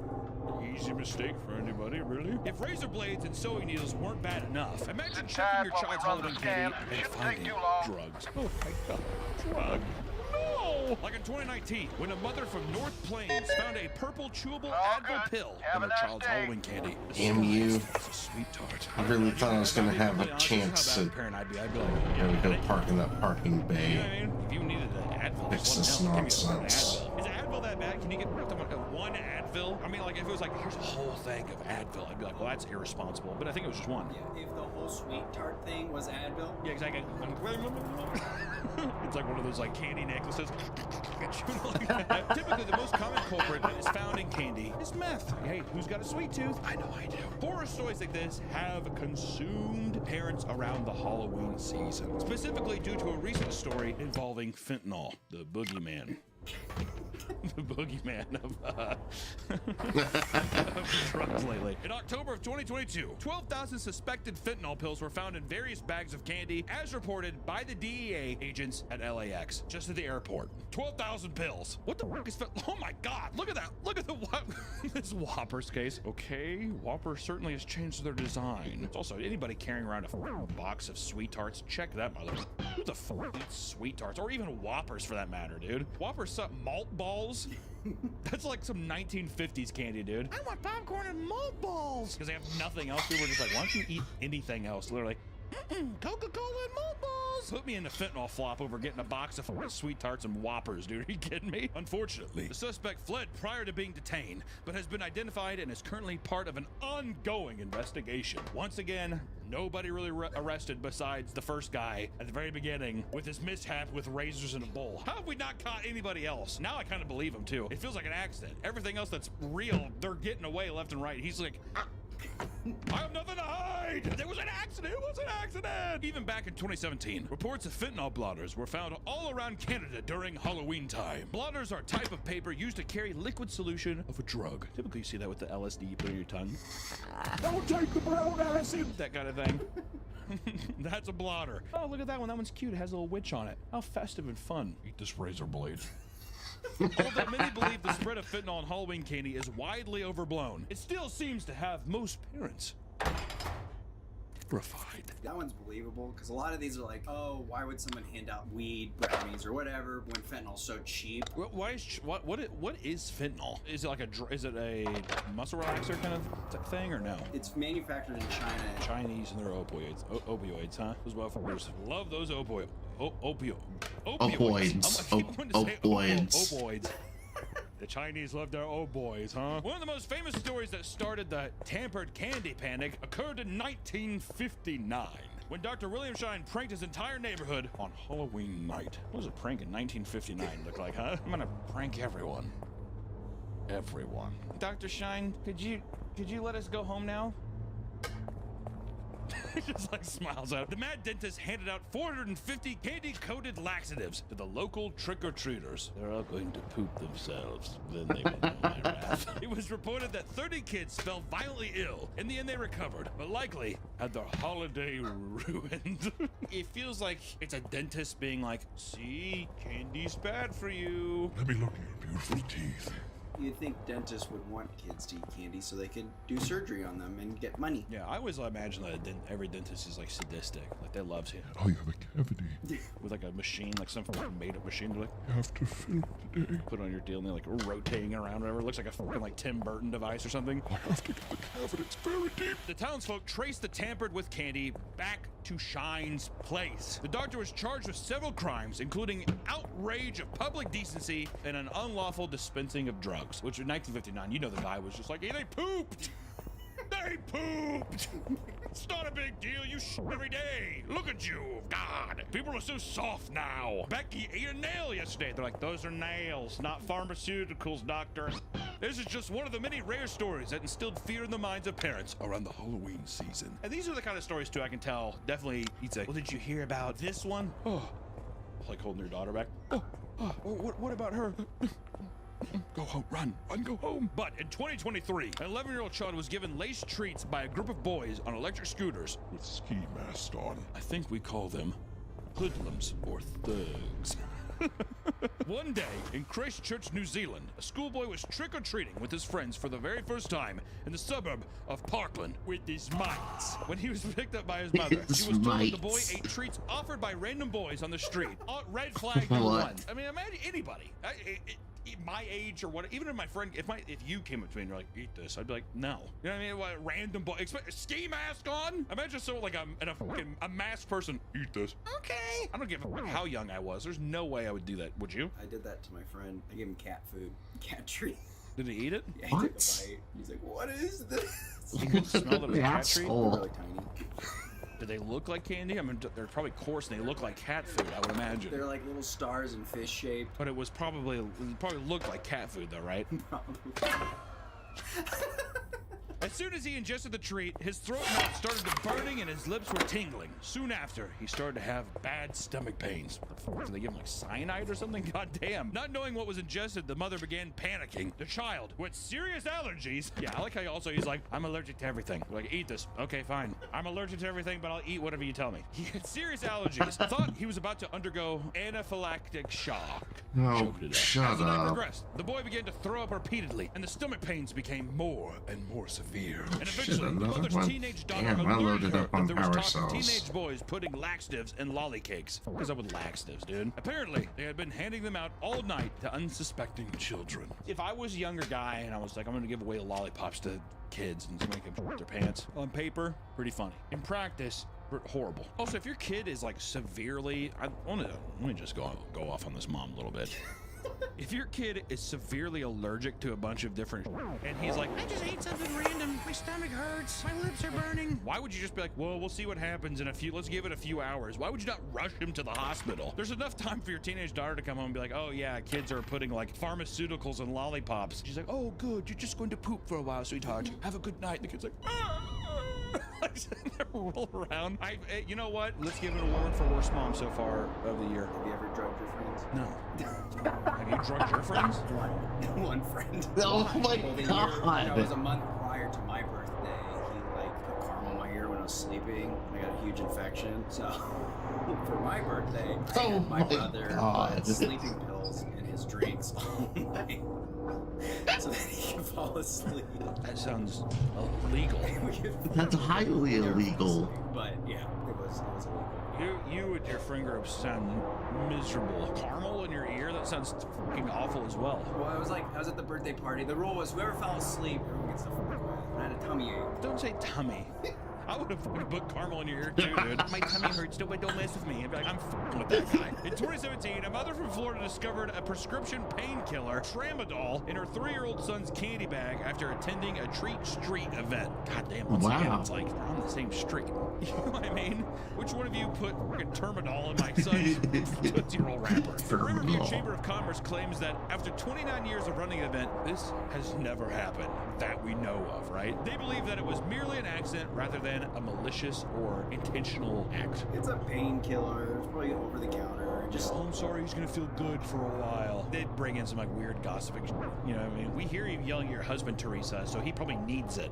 [SPEAKER 4] Easy mistake for anybody, really. If razor blades and sewing needles weren't bad enough, imagine checking your child's Halloween candy and finding drugs. Oh my god, drugs. No! Like in 2019, when a mother from North Plains found a purple chewable Advil pill in her child's Halloween candy.
[SPEAKER 8] Damn you.
[SPEAKER 4] It's a sweet tart.
[SPEAKER 8] I really thought I was going to have a chance to go park in that parking bay.
[SPEAKER 4] You know what I mean? If you needed an Advil,
[SPEAKER 8] Fix this nonsense.
[SPEAKER 4] Is Advil that bad? Can you get one Advil? I mean, like, if it was like, here's a whole thing of Advil, I'd be like, well, that's irresponsible. But I think it was just one.
[SPEAKER 19] Yeah, if the whole sweet tart thing was Advil.
[SPEAKER 4] Yeah, exactly. It's like one of those like candy necklaces. Typically, the most common culprit that is found in candy is meth. Hey, who's got a sweet tooth? I know I do. Horror stories like this have consumed parents around the Halloween season, specifically due to a recent story involving fentanyl, the boogeyman. The boogeyman of drugs lately. In October of 2022, 12,000 suspected fentanyl pills were found in various bags of candy, as reported by the DEA agents at LAX, just at the airport. 12,000 pills. What the fuck is fentanyl? Oh my god, look at that. Look at the this Whopper's case. Okay, Whopper certainly has changed their design. It's also, anybody carrying around a box of sweet tarts, check that mother. Who the fuck eats sweet tarts? Or even Whoppers for that matter, dude. Whoppers, malt balls? That's like some 1950s candy, dude. I want popcorn and malt balls because they have nothing else. People were just like, why don't you eat anything else? Literally, Coca-Cola and malt balls. Put me in the fentanyl flop over getting a box of sweet tarts and Whoppers, dude. Are you kidding me? Unfortunately, the suspect fled prior to being detained, but has been identified and is currently part of an ongoing investigation. Once again, nobody really arrested besides the first guy at the very beginning with his mishap with razors in a bowl. How have we not caught anybody else? Now I kind of believe him too. It feels like an accident. Everything else that's real, they're getting away left and right. He's like, I have nothing to hide. There was an accident. It was an accident. Even back in 2017, reports of fentanyl blotters were found all around Canada during Halloween time. Blotters are a type of paper used to carry liquid solution of a drug. Typically, you see that with the LSD you put in your tongue. Don't take the brown acid. That kind of thing. That's a blotter. Oh, look at that one. That one's cute. It has a little witch on it. How festive and fun. Eat this razor blade. Although many believe the spread of fentanyl in Halloween candy is widely overblown, it still seems to have most parents terrified.
[SPEAKER 19] That one's believable because a lot of these are like, oh, why would someone hand out weed, brownies, or whatever when fentanyl's so cheap?
[SPEAKER 4] What is fentanyl? Is it like a muscle relaxer kind of thing or no?
[SPEAKER 19] It's manufactured in China.
[SPEAKER 4] Chinese and their opioids, huh? Those motherfuckers love those opioids.
[SPEAKER 8] Opioids.
[SPEAKER 4] The Chinese love their old boys, huh? One of the most famous stories that started the tampered candy panic occurred in 1959. When Dr. William Shine pranked his entire neighborhood on Halloween night. What does a prank in 1959 look like, huh? I'm gonna prank everyone. Everyone. Dr. Shine, could you let us go home now? He just like smiles out. The mad dentist handed out 450 candy-coated laxatives to the local trick-or-treaters. They're all going to poop themselves. Then they will know my wrath. It was reported that 30 kids fell violently ill. In the end, they recovered, but likely had their holiday ruined. It feels like it's a dentist being like, see, candy's bad for you.
[SPEAKER 20] Let me look at your beautiful teeth.
[SPEAKER 19] You'd think dentists would want kids to eat candy so they could do surgery on them and get money.
[SPEAKER 4] Yeah, I always imagine that every dentist is like sadistic. Like they love you.
[SPEAKER 20] Oh, you have a cavity.
[SPEAKER 4] With like a machine, like some made up machine. They're like,
[SPEAKER 20] you have to fill it today.
[SPEAKER 4] Put it on your deal and they're like rotating around, whatever. It looks like a fucking like Tim Burton device or something.
[SPEAKER 20] I have to get the cavity. It's very deep.
[SPEAKER 4] The townsfolk traced the tampered with candy back to Shine's place. The doctor was charged with several crimes, including outrage of public decency and an unlawful dispensing of drugs, which in 1959, you know, the guy was just like, hey, they pooped. They pooped. It's not a big deal. You shit every day. Look at you. God, people are so soft now. Becky ate a nail yesterday. They're like, those are nails, not pharmaceuticals, doctor. This is just one of the many rare stories that instilled fear in the minds of parents around the Halloween season. And these are the kind of stories, too, I can tell. Definitely, he'd say, well, did you hear about this one? Oh, like holding your daughter back. What about her? Go home, run, go home. But in 2023, an 11-year-old child was given laced treats by a group of boys on electric scooters
[SPEAKER 20] with ski masks on.
[SPEAKER 4] I think we call them hoodlums or thugs. One day in Christchurch, New Zealand, a schoolboy was trick-or-treating with his friends for the very first time in the suburb of Parkland with his mates. When he was picked up by his mother, she was told that the boy ate treats offered by random boys on the street. Red flag number one. I mean, imagine anybody. My age or what, even if my friend, if you came up to me and you're like, eat this, I'd be like, no. You know what I mean? What, random boy, ski mask on? Imagine someone like a masked person, eat this. Okay. I don't give a fuck how young I was. There's no way I would do that. Would you?
[SPEAKER 19] I did that to my friend. I gave him cat food, cat treat.
[SPEAKER 4] Did he eat it?
[SPEAKER 19] Yeah, he took a bite. He's like, what is this?
[SPEAKER 4] You could smell it as a cat treat?
[SPEAKER 19] They're really tiny.
[SPEAKER 4] Do they look like candy? I mean, they're probably coarse and they look like cat food, I would imagine.
[SPEAKER 19] They're like little stars and fish shaped.
[SPEAKER 4] But it probably looked like cat food though, right?
[SPEAKER 19] Probably.
[SPEAKER 4] As soon as he ingested the treat, his throat mouth started burning and his lips were tingling. Soon after, he started to have bad stomach pains. What the fuck? Did they give him like cyanide or something? God damn. Not knowing what was ingested, the mother began panicking. The child, with serious allergies. Yeah, I like how he's like, I'm allergic to everything. We're like, eat this. Okay, fine. I'm allergic to everything, but I'll eat whatever you tell me. He had serious allergies. Thought he was about to undergo anaphylactic shock.
[SPEAKER 8] No, shut
[SPEAKER 4] up. As the night
[SPEAKER 8] up.
[SPEAKER 4] progressed, the boy began to throw up repeatedly, and the stomach pains became more and more severe. And eventually, the mother's teenage daughter alerted her that there was talk of teenage boys putting laxatives in lollycakes. What is up with laxatives, dude? Apparently, they had been handing them out all night to unsuspecting children. If I was a younger guy and I was like, I'm gonna give away lollipops to kids and make them shit their pants, on paper, pretty funny. In practice, horrible. Also, if your kid is like severely, let me just go off on this mom a little bit. If your kid is severely allergic to a bunch of different and he's like, I just ate something random, my stomach hurts, my lips are burning. Why would you just be like, well, we'll see what happens in let's give it a few hours. Why would you not rush him to the hospital? There's enough time for your teenage daughter to come home and be like, oh yeah, kids are putting like pharmaceuticals and lollipops. She's like, oh good, you're just going to poop for a while, sweetheart. Have a good night. And the kid's like, roll around. You know what? Let's give it an award for worst mom so far of the year.
[SPEAKER 19] Have you ever drugged your friends?
[SPEAKER 4] No. Have you drugged your friends?
[SPEAKER 19] One friend.
[SPEAKER 8] Oh my God.
[SPEAKER 19] It was a month prior to my birthday. He like put caramel in my ear when I was sleeping. I got a huge infection. So for my birthday, I had my brother put sleeping pills in his drinks all night. So that he can fall asleep.
[SPEAKER 4] That sounds illegal.
[SPEAKER 8] That's highly illegal.
[SPEAKER 19] But yeah, it was illegal.
[SPEAKER 4] You and your friend group sound miserable. Caramel in your ear? That sounds fucking awful as well.
[SPEAKER 19] Well, I was at the birthday party. The rule was whoever fell asleep, everyone gets the fuck away. I had a tummy ache.
[SPEAKER 4] Don't say tummy. I would have fucking put caramel in your ear too, dude. My tummy hurts, don't mess with me. I'd be like, I'm fucking with that guy. In 2017, a mother from Florida discovered a prescription painkiller, tramadol, in her 3-year-old son's candy bag after attending a treat street event. God damn, once again, it's like we're on the same street. You know what I mean? Which one of you put fucking tramadol in my son's 2-year-old wrapper? The Riverview Chamber of Commerce claims that after 29 years of running the event, this has never happened that we know of, right? They believe that it was merely an accident rather than a malicious or intentional act.
[SPEAKER 19] It's a painkiller. It's probably over the counter. Just
[SPEAKER 4] I'm sorry, he's gonna feel good for a while. They'd bring in some like weird gossiping, you know what I mean? We hear you yelling at your husband, Teresa, so he probably needs it.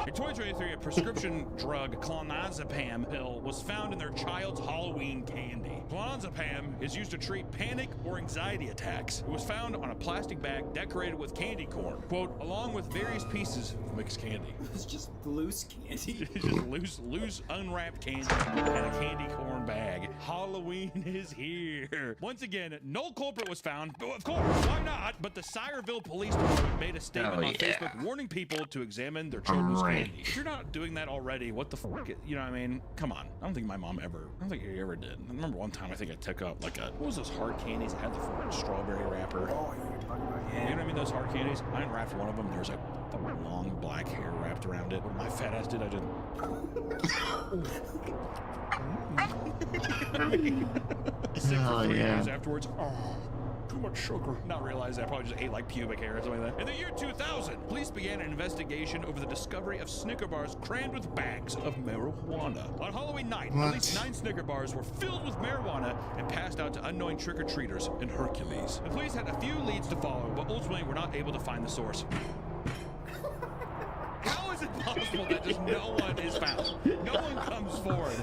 [SPEAKER 4] In 2023, a prescription drug, clonazepam pill, was found in their child's Halloween candy. Clonazepam is used to treat panic or anxiety attacks. It was found on a plastic bag decorated with candy corn, quote, along with various pieces of mixed candy.
[SPEAKER 19] It's just loose candy.
[SPEAKER 4] It's just loose, unwrapped candy in a candy corn bag. Halloween is here. Once again, no culprit was found. Of course, why not? But the Sireville Police Department made a statement on Facebook warning people to examine their children's candy. If you're not doing that already, what the fuck? You know what I mean? Come on. I don't think my mom ever, I don't think he ever did. I remember one time I think I took up like what was those hard candies that had the fucking strawberry wrapper?
[SPEAKER 19] Oh, you're talking about, yeah.
[SPEAKER 4] You know what I mean? Those hard candies? I unwrapped one of them. There was like long black hair wrapped around it. What my fat ass did, I just...
[SPEAKER 8] Oh, yeah.
[SPEAKER 4] Afterwards, too much sugar. Not realizing I probably just ate like pubic hair or something like that. In the year 2000, police began an investigation over the discovery of Snicker bars crammed with bags of marijuana. On Halloween night, at least 9 Snicker bars were filled with marijuana and passed out to unknowing trick-or-treaters in Hercules. The police had a few leads to follow, but ultimately were not able to find the source. How is it possible that just no one is found? No one comes forward.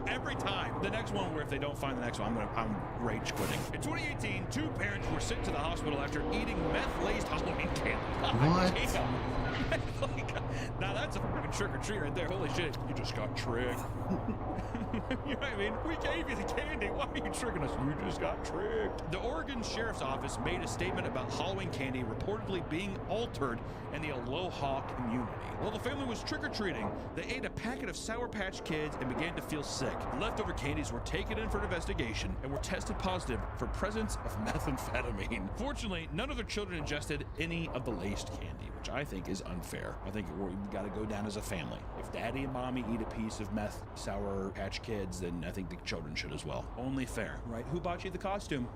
[SPEAKER 4] Every time. The next one, where if they don't find the next one, I'm rage quitting. In 2018, 2 parents were sent to the hospital after eating meth-laced Halloween candy. What? Now that's a fucking trick or treat right there. Holy shit, you just got tricked. You know what I mean? We gave you the candy. Why are you tricking us? You just got tricked. The Oregon Sheriff's Office made a statement about Halloween candy reportedly being altered in the Aloha community. While the family was trick-or-treating, they ate a packet of Sour Patch Kids and began to feel sick. The leftover candies were taken in for an investigation and were tested positive for presence of methamphetamine. Fortunately, none of the children ingested any of the laced candy, which I think is unfair. I think we've got to go down as a family. If daddy and mommy eat a piece of meth Sour Patch Kids, then I think the children should as well. Only fair, right? Who bought you the costume?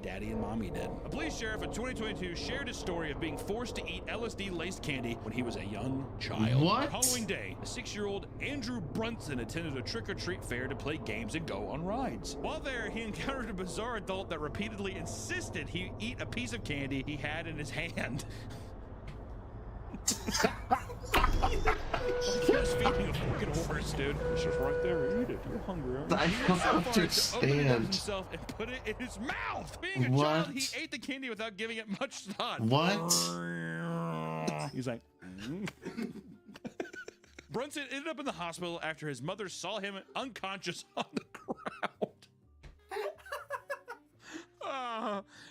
[SPEAKER 4] Daddy and mommy did. A police sheriff in 2022 shared his story of being forced to eat LSD-laced candy when he was a young child.
[SPEAKER 8] What?
[SPEAKER 4] On Halloween day, the 6-year-old Andrew Brunson attended a trick-or-treat fair to play games and go on rides. While there, he encountered a bizarre adult that repeatedly insisted he eat a piece of candy he had in his hand. He was feeding a fucking horse, dude. It's just right there. Eat it. You're hungry, aren't you?
[SPEAKER 8] I don't understand.
[SPEAKER 4] Himself and put it in his mouth. Being a
[SPEAKER 8] What?
[SPEAKER 4] child, he ate the candy without giving it much thought.
[SPEAKER 8] What?
[SPEAKER 4] He's like... Brunson ended up in the hospital after his mother saw him unconscious on the ground.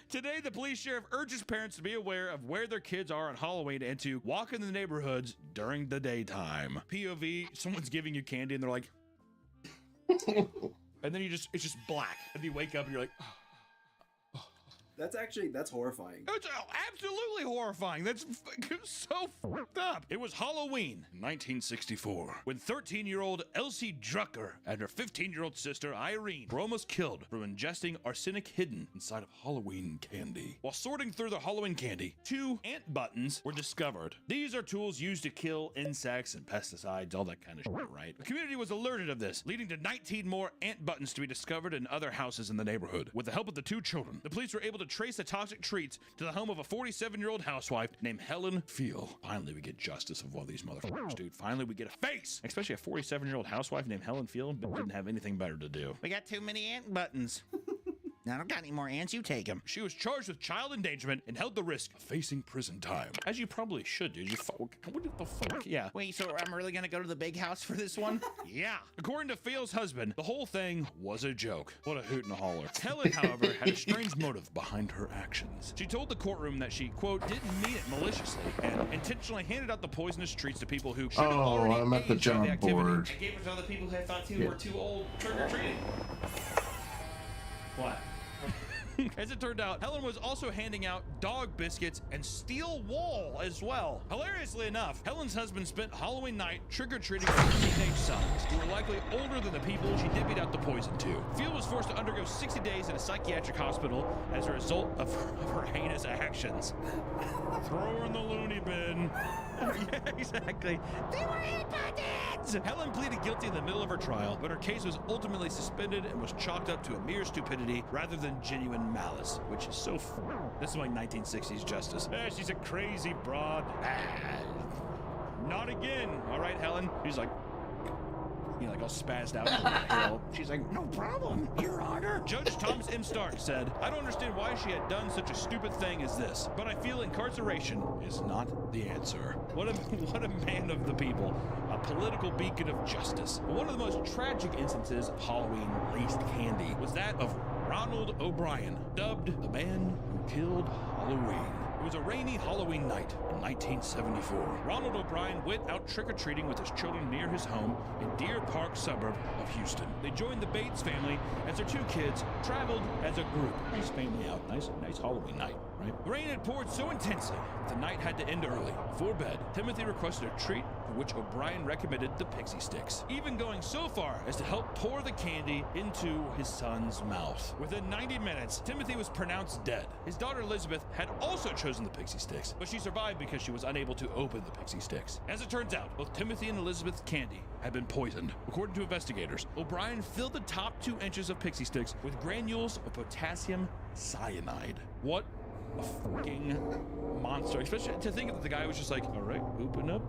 [SPEAKER 4] Today, the police sheriff urges parents to be aware of where their kids are on Halloween and to walk in the neighborhoods during the daytime. POV, someone's giving you candy and they're like, and then it's just black. And you wake up and you're like,
[SPEAKER 19] That's horrifying.
[SPEAKER 4] It's absolutely horrifying. That's so fucked up. It was Halloween, 1964, when 13-year-old Elsie Drucker and her 15-year-old sister Irene were almost killed from ingesting arsenic hidden inside of Halloween candy. While sorting through the Halloween candy, 2 ant buttons were discovered. These are tools used to kill insects and pesticides, all that kind of shit, right? The community was alerted of this, leading to 19 more ant buttons to be discovered in other houses in the neighborhood. With the help of the 2 children, the police were able to trace the toxic treats to the home of a 47-year-old housewife named Helen Feel. Finally, we get justice of one of these motherfuckers, dude. Finally, we get a face. Especially a 47-year-old housewife named Helen Feel didn't have anything better to do. We got too many ant buttons.
[SPEAKER 1] I don't got any more ants. You take them.
[SPEAKER 4] She was charged with child endangerment and held the risk of facing prison time. As you probably should, dude. What the fuck? Yeah.
[SPEAKER 1] Wait, so I'm really gonna go to the big house for this one?
[SPEAKER 4] Yeah. According to Phil's husband, the whole thing was a joke. What a hoot and a holler. Helen, however, had a strange motive behind her actions. She told the courtroom that she, quote, didn't mean it maliciously and intentionally handed out the poisonous treats to people who should have already
[SPEAKER 8] I'm at the
[SPEAKER 4] aged by the
[SPEAKER 8] job
[SPEAKER 4] activity.
[SPEAKER 8] board.
[SPEAKER 4] And gave it to other people who thought were too old trick-or-treating. What? As it turned out, Helen was also handing out dog biscuits and steel wool as well. Hilariously enough, Helen's husband spent Halloween night trick-or-treating with his teenage sons, who were likely older than the people she divvied out the poison to. Phil was forced to undergo 60 days in a psychiatric hospital as a result of her heinous actions. Throw her in the loony bin. Yeah, exactly. They were impotents! Helen pleaded guilty in the middle of her trial, but her case was ultimately suspended and was chalked up to a mere stupidity rather than genuine malice, which is so this is like 1960s justice. She's a crazy broad. Not again. All right, Helen. She's like, like all spazzed out. She's like, no problem, Your Honor. Judge Thomas M. Stark said, I don't understand why she had done such a stupid thing as this, but I feel incarceration is not the answer. What a man of the people, a political beacon of justice. One of the most tragic instances of Halloween laced candy was that of Ronald O'Brien, dubbed the man who killed Halloween. It was a rainy Halloween night in 1974. Ronald O'Brien went out trick-or-treating with his children near his home in Deer Park suburb of Houston. They joined the Bates family as their two kids traveled as a group. Nice family out. Nice Halloween night, right? The rain had poured so intensely that the night had to end early. Before bed, Timothy requested a treat for which O'Brien recommended the pixie sticks, even going so far as to help pour the candy into his son's mouth. Within 90 minutes, Timothy was pronounced dead. His daughter Elizabeth had also chosen the pixie sticks, but she survived because she was unable to open the pixie sticks. As it turns out, both Timothy and Elizabeth's candy had been poisoned. According to investigators, O'Brien filled the top 2 inches of pixie sticks with granules of potassium cyanide. What a fucking monster. Especially to think that the guy was just like, all right, open up.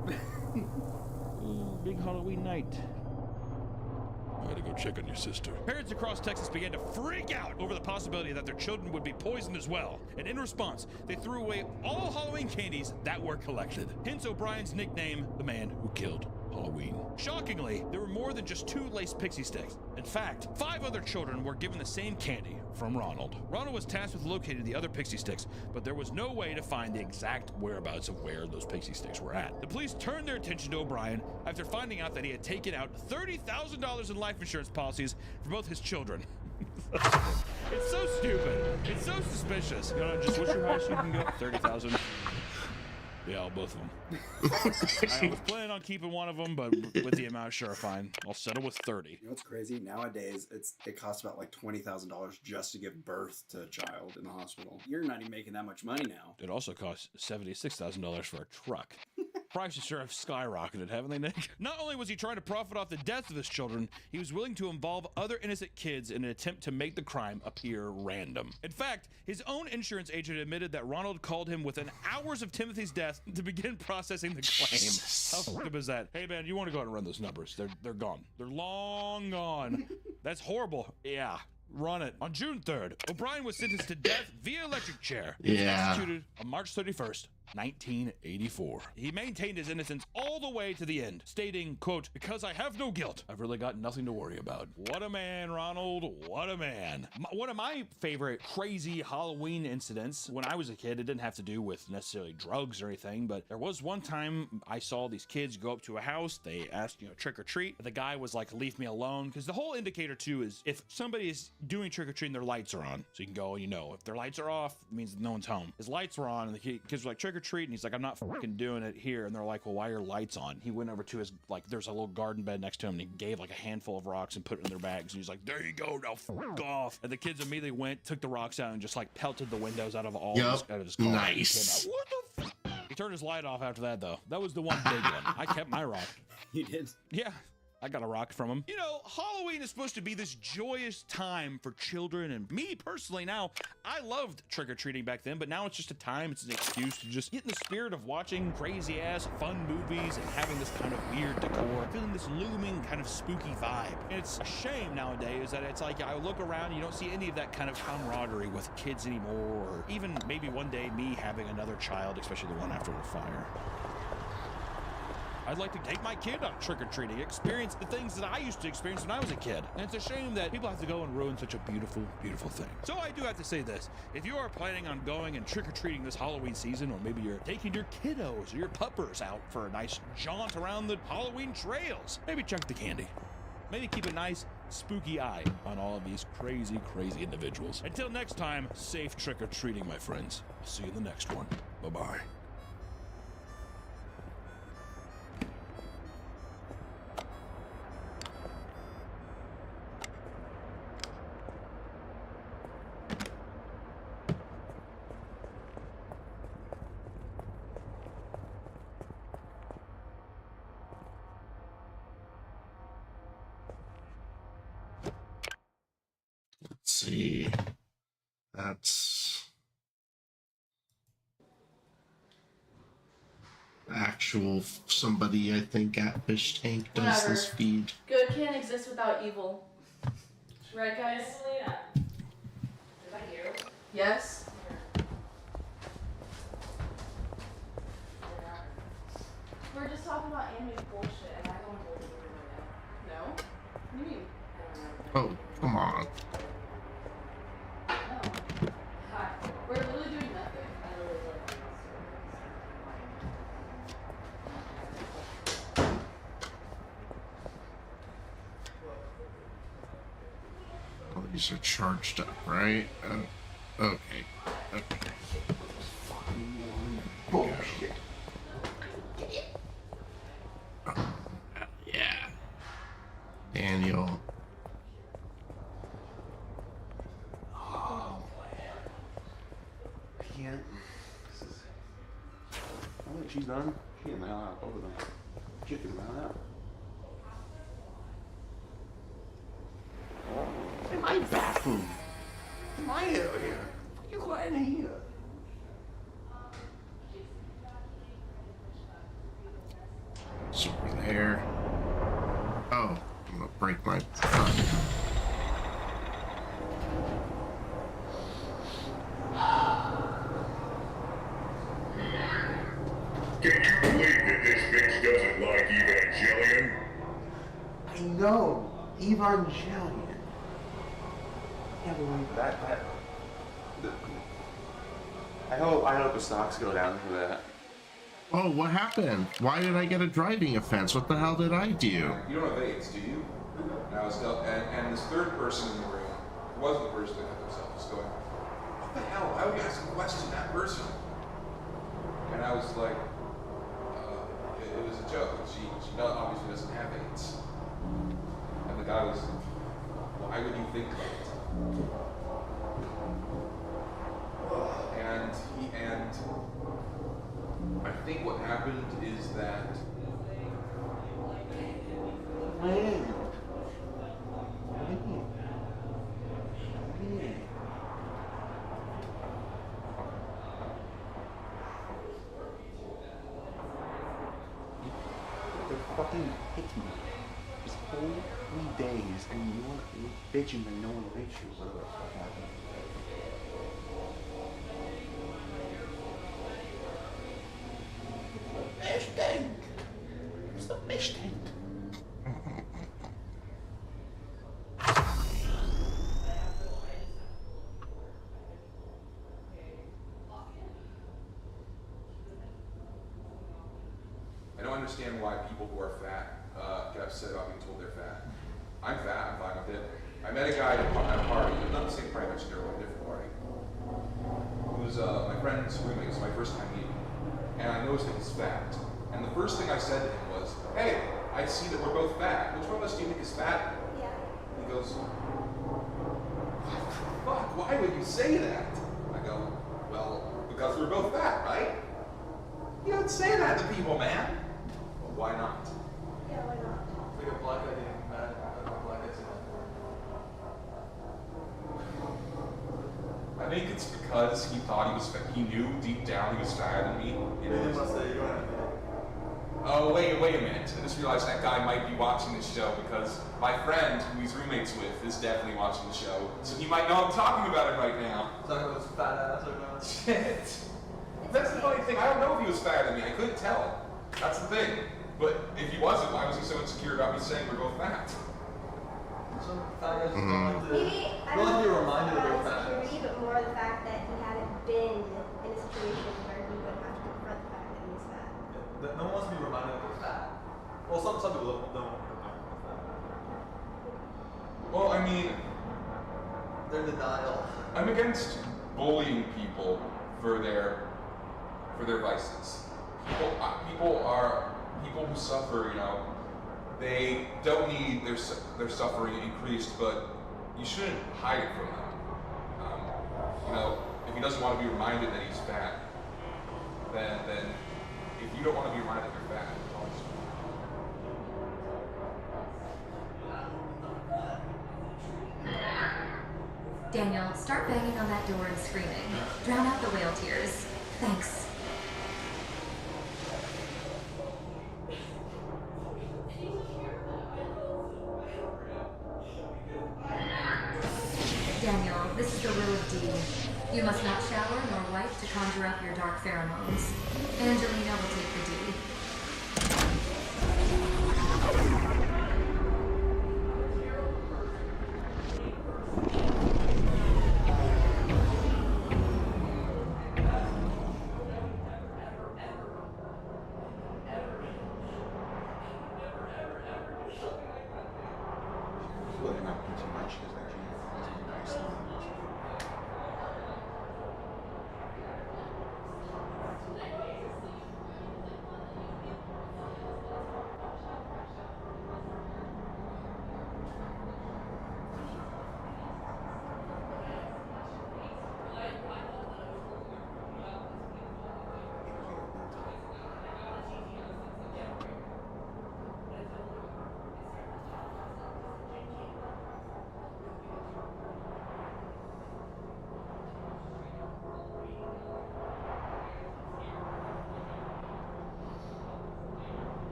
[SPEAKER 4] Ooh, big Halloween night. I gotta go check on your sister. Parents across Texas began to freak out over the possibility that their children would be poisoned as well. And in response, they threw away all Halloween candies that were collected. Hence O'Brien's nickname, the man who killed Halloween. Shockingly, there were more than just 2 laced pixie sticks. In fact, 5 other children were given the same candy from Ronald. Ronald was tasked with locating the other pixie sticks, but there was no way to find the exact whereabouts of where those pixie sticks were at. The police turned their attention to O'Brien after finding out that he had taken out $30,000 in life insurance policies for both his children. It's so stupid. It's so suspicious. You know, just what's your highest you can go? 30,000. Yeah, both of them. I was planning on keeping one of them, but with the amount, sure, fine. I'll settle with 30.
[SPEAKER 19] You know what's crazy? Nowadays, it costs about like $20,000 just to give birth to a child in the hospital. You're not even making that much money now.
[SPEAKER 4] It also costs $76,000 for a truck. Prices sure have skyrocketed, haven't they, Nick? Not only was he trying to profit off the deaths of his children, he was willing to involve other innocent kids in an attempt to make the crime appear random. In fact, his own insurance agent admitted that Ronald called him within hours of Timothy's death to begin processing the claim. How fucked up is that? Hey man, you want to go ahead and run those numbers? They're gone. They're long gone. That's horrible. Yeah. Run it. On June 3rd, O'Brien was sentenced to death via electric chair. He was executed on March 31st, 1984. He maintained his innocence all the way to the end, stating, quote, because I have no guilt, I've really got nothing to worry about. What a man, Ronald. What a man. One of my favorite crazy Halloween incidents when I was a kid, it didn't have to do with necessarily drugs or anything, but there was one time I saw these kids go up to a house. They asked, trick or treat. The guy was like, leave me alone. Because the whole indicator too is if somebody is doing trick or treating, their lights are on. So you can go, if their lights are off, it means no one's home. His lights were on and the kids were like, trick or treat, and he's like, I'm not fucking doing it here. And they're like, well, why are your lights on? He went over to his, there's a little garden bed next to him, and he gave like a handful of rocks and put it in their bags, and he's like, there you go, now fuck off. And the kids immediately went, took the rocks out, and just like pelted the windows out of all out of his car.
[SPEAKER 8] Nice.
[SPEAKER 4] What the fuck? He turned his light off after that though. That was the one big one. I kept my rock.
[SPEAKER 19] You did?
[SPEAKER 4] Yeah. I got a rock from him. You know, Halloween is supposed to be this joyous time for children, and me personally now, I loved trick-or-treating back then, but now it's just a time, it's an excuse to just get in the spirit of watching crazy-ass fun movies and having this kind of weird decor, feeling this looming kind of spooky vibe. And it's a shame nowadays that it's like I look around, you don't see any of that kind of camaraderie with kids anymore, or even maybe one day me having another child, especially the one after the fire. I'd like to take my kid on trick-or-treating, experience the things that I used to experience when I was a kid. And it's a shame that people have to go and ruin such a beautiful, beautiful thing. So I do have to say this. If you are planning on going and trick-or-treating this Halloween season, or maybe you're taking your kiddos or your puppers out for a nice jaunt around the Halloween trails, maybe check the candy. Maybe keep a nice, spooky eye on all of these crazy, crazy individuals. Until next time, safe trick-or-treating, my friends. I'll see you in the next one. Bye-bye.
[SPEAKER 8] Let's see. That's actual somebody, I think, at Fish Tank does
[SPEAKER 13] Whatever.
[SPEAKER 8] this feed.
[SPEAKER 13] Good can't exist without evil. Right, guys? Is that you? Yes. We're just talking about anime bullshit, and I don't believe it right now. No? What do you mean?
[SPEAKER 8] Oh, come on.
[SPEAKER 13] Hi. We're literally doing nothing.
[SPEAKER 8] Oh, these are charged up, right? Okay. Okay. Bullshit. Oh, yeah. Daniel.
[SPEAKER 15] Oh, I can't. This is... Oh, wait, she's done. She getting the hell out. Both of them. Chicken the hell out. In my bathroom. In my area. You go in here.
[SPEAKER 8] It's over there. Oh, I'm gonna break my.
[SPEAKER 20] Can you believe that this bitch doesn't like Evangelion?
[SPEAKER 15] I know. Evangelion. I can't believe that. I hope the stocks go down for that.
[SPEAKER 8] Oh, what happened? Why did I get a driving offense? What the hell did I do?
[SPEAKER 21] You don't have AIDS, do you? And I was and this third person in the room wasn't the person that cut themselves. Was going, what the hell? Why would you ask a question that person? And I was like, it was a joke. She obviously doesn't have AIDS. And the guy was, why would you think that? And I think what happened is that
[SPEAKER 15] They fucking hit me. This whole 3 days, and you're bitching and no one likes you. What the fuck happened? Fish tank! It's the fish tank!
[SPEAKER 21] I don't understand why people who are fat get upset about being told they're fat. I'm fat, I'm fine with it. I met a guy at a party, not the same party I mentioned earlier, a different party, who was my friend's roommate. It was my first time meeting him. And I noticed that he's fat. And the first thing I said to him was, hey, I see that we're both fat. Which one of us do you think is fat? Yeah. He goes, fuck, why would you say that? I go, well, because we're both fat, right? You don't say that to people, man. Well, why not?
[SPEAKER 13] Yeah, why not?
[SPEAKER 21] It's like a black guy because he thought he knew deep down he was fatter than me. You know? Oh, wait a minute. I just realized that guy might be watching the show because my friend, who he's roommates with, is definitely watching the show. So he might know I'm talking about it right now.
[SPEAKER 2] Talking about his fat ass or not?
[SPEAKER 21] Shit. That's the funny thing. I don't know if he was fatter than me. I couldn't tell. That's the thing. But if he wasn't, why was he so insecure about me saying we're both fat?
[SPEAKER 2] So fat guys don't like to...
[SPEAKER 6] Maybe, I
[SPEAKER 2] don't like to be
[SPEAKER 6] know
[SPEAKER 2] reminded of their
[SPEAKER 6] about
[SPEAKER 2] fatness.
[SPEAKER 6] insecurity, but more the fact that he hadn't been in a situation where he would have to confront the fact that he was fat.
[SPEAKER 2] No one wants to be reminded of their fat. Well, some people don't want to be reminded of fat.
[SPEAKER 21] Well, I mean...
[SPEAKER 2] They're in denial.
[SPEAKER 21] I'm against bullying people for their vices. People who suffer, you know, they don't need their suffering increased, but you shouldn't hide it from them. You know, if he doesn't want to be reminded that he's fat, then if you don't want to be reminded that you're fat,
[SPEAKER 3] Daniel, start banging on that door and screaming. Drown out the whale tears. Thanks. Daniel, this is the will of D. You must not shower nor wipe to conjure up your dark pheromones. Angelina will take the D.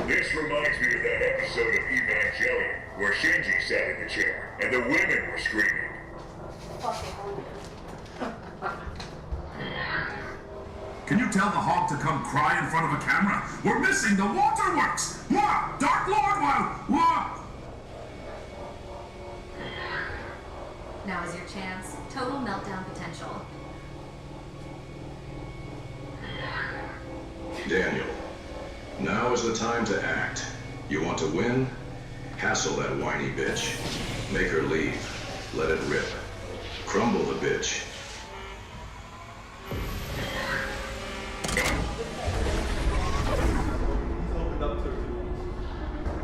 [SPEAKER 20] This reminds me of that episode of Evangelion where Shinji sat in the chair and the women were screaming.
[SPEAKER 22] Can you tell the hog to come cry in front of a camera? We're missing the waterworks! Wah! Dark Lord, wah!
[SPEAKER 3] Now is your chance. Total meltdown potential.
[SPEAKER 24] Daniel, now is the time to act. You want to win? Hassle that whiny bitch. Make her leave. Let it rip. Crumble the bitch.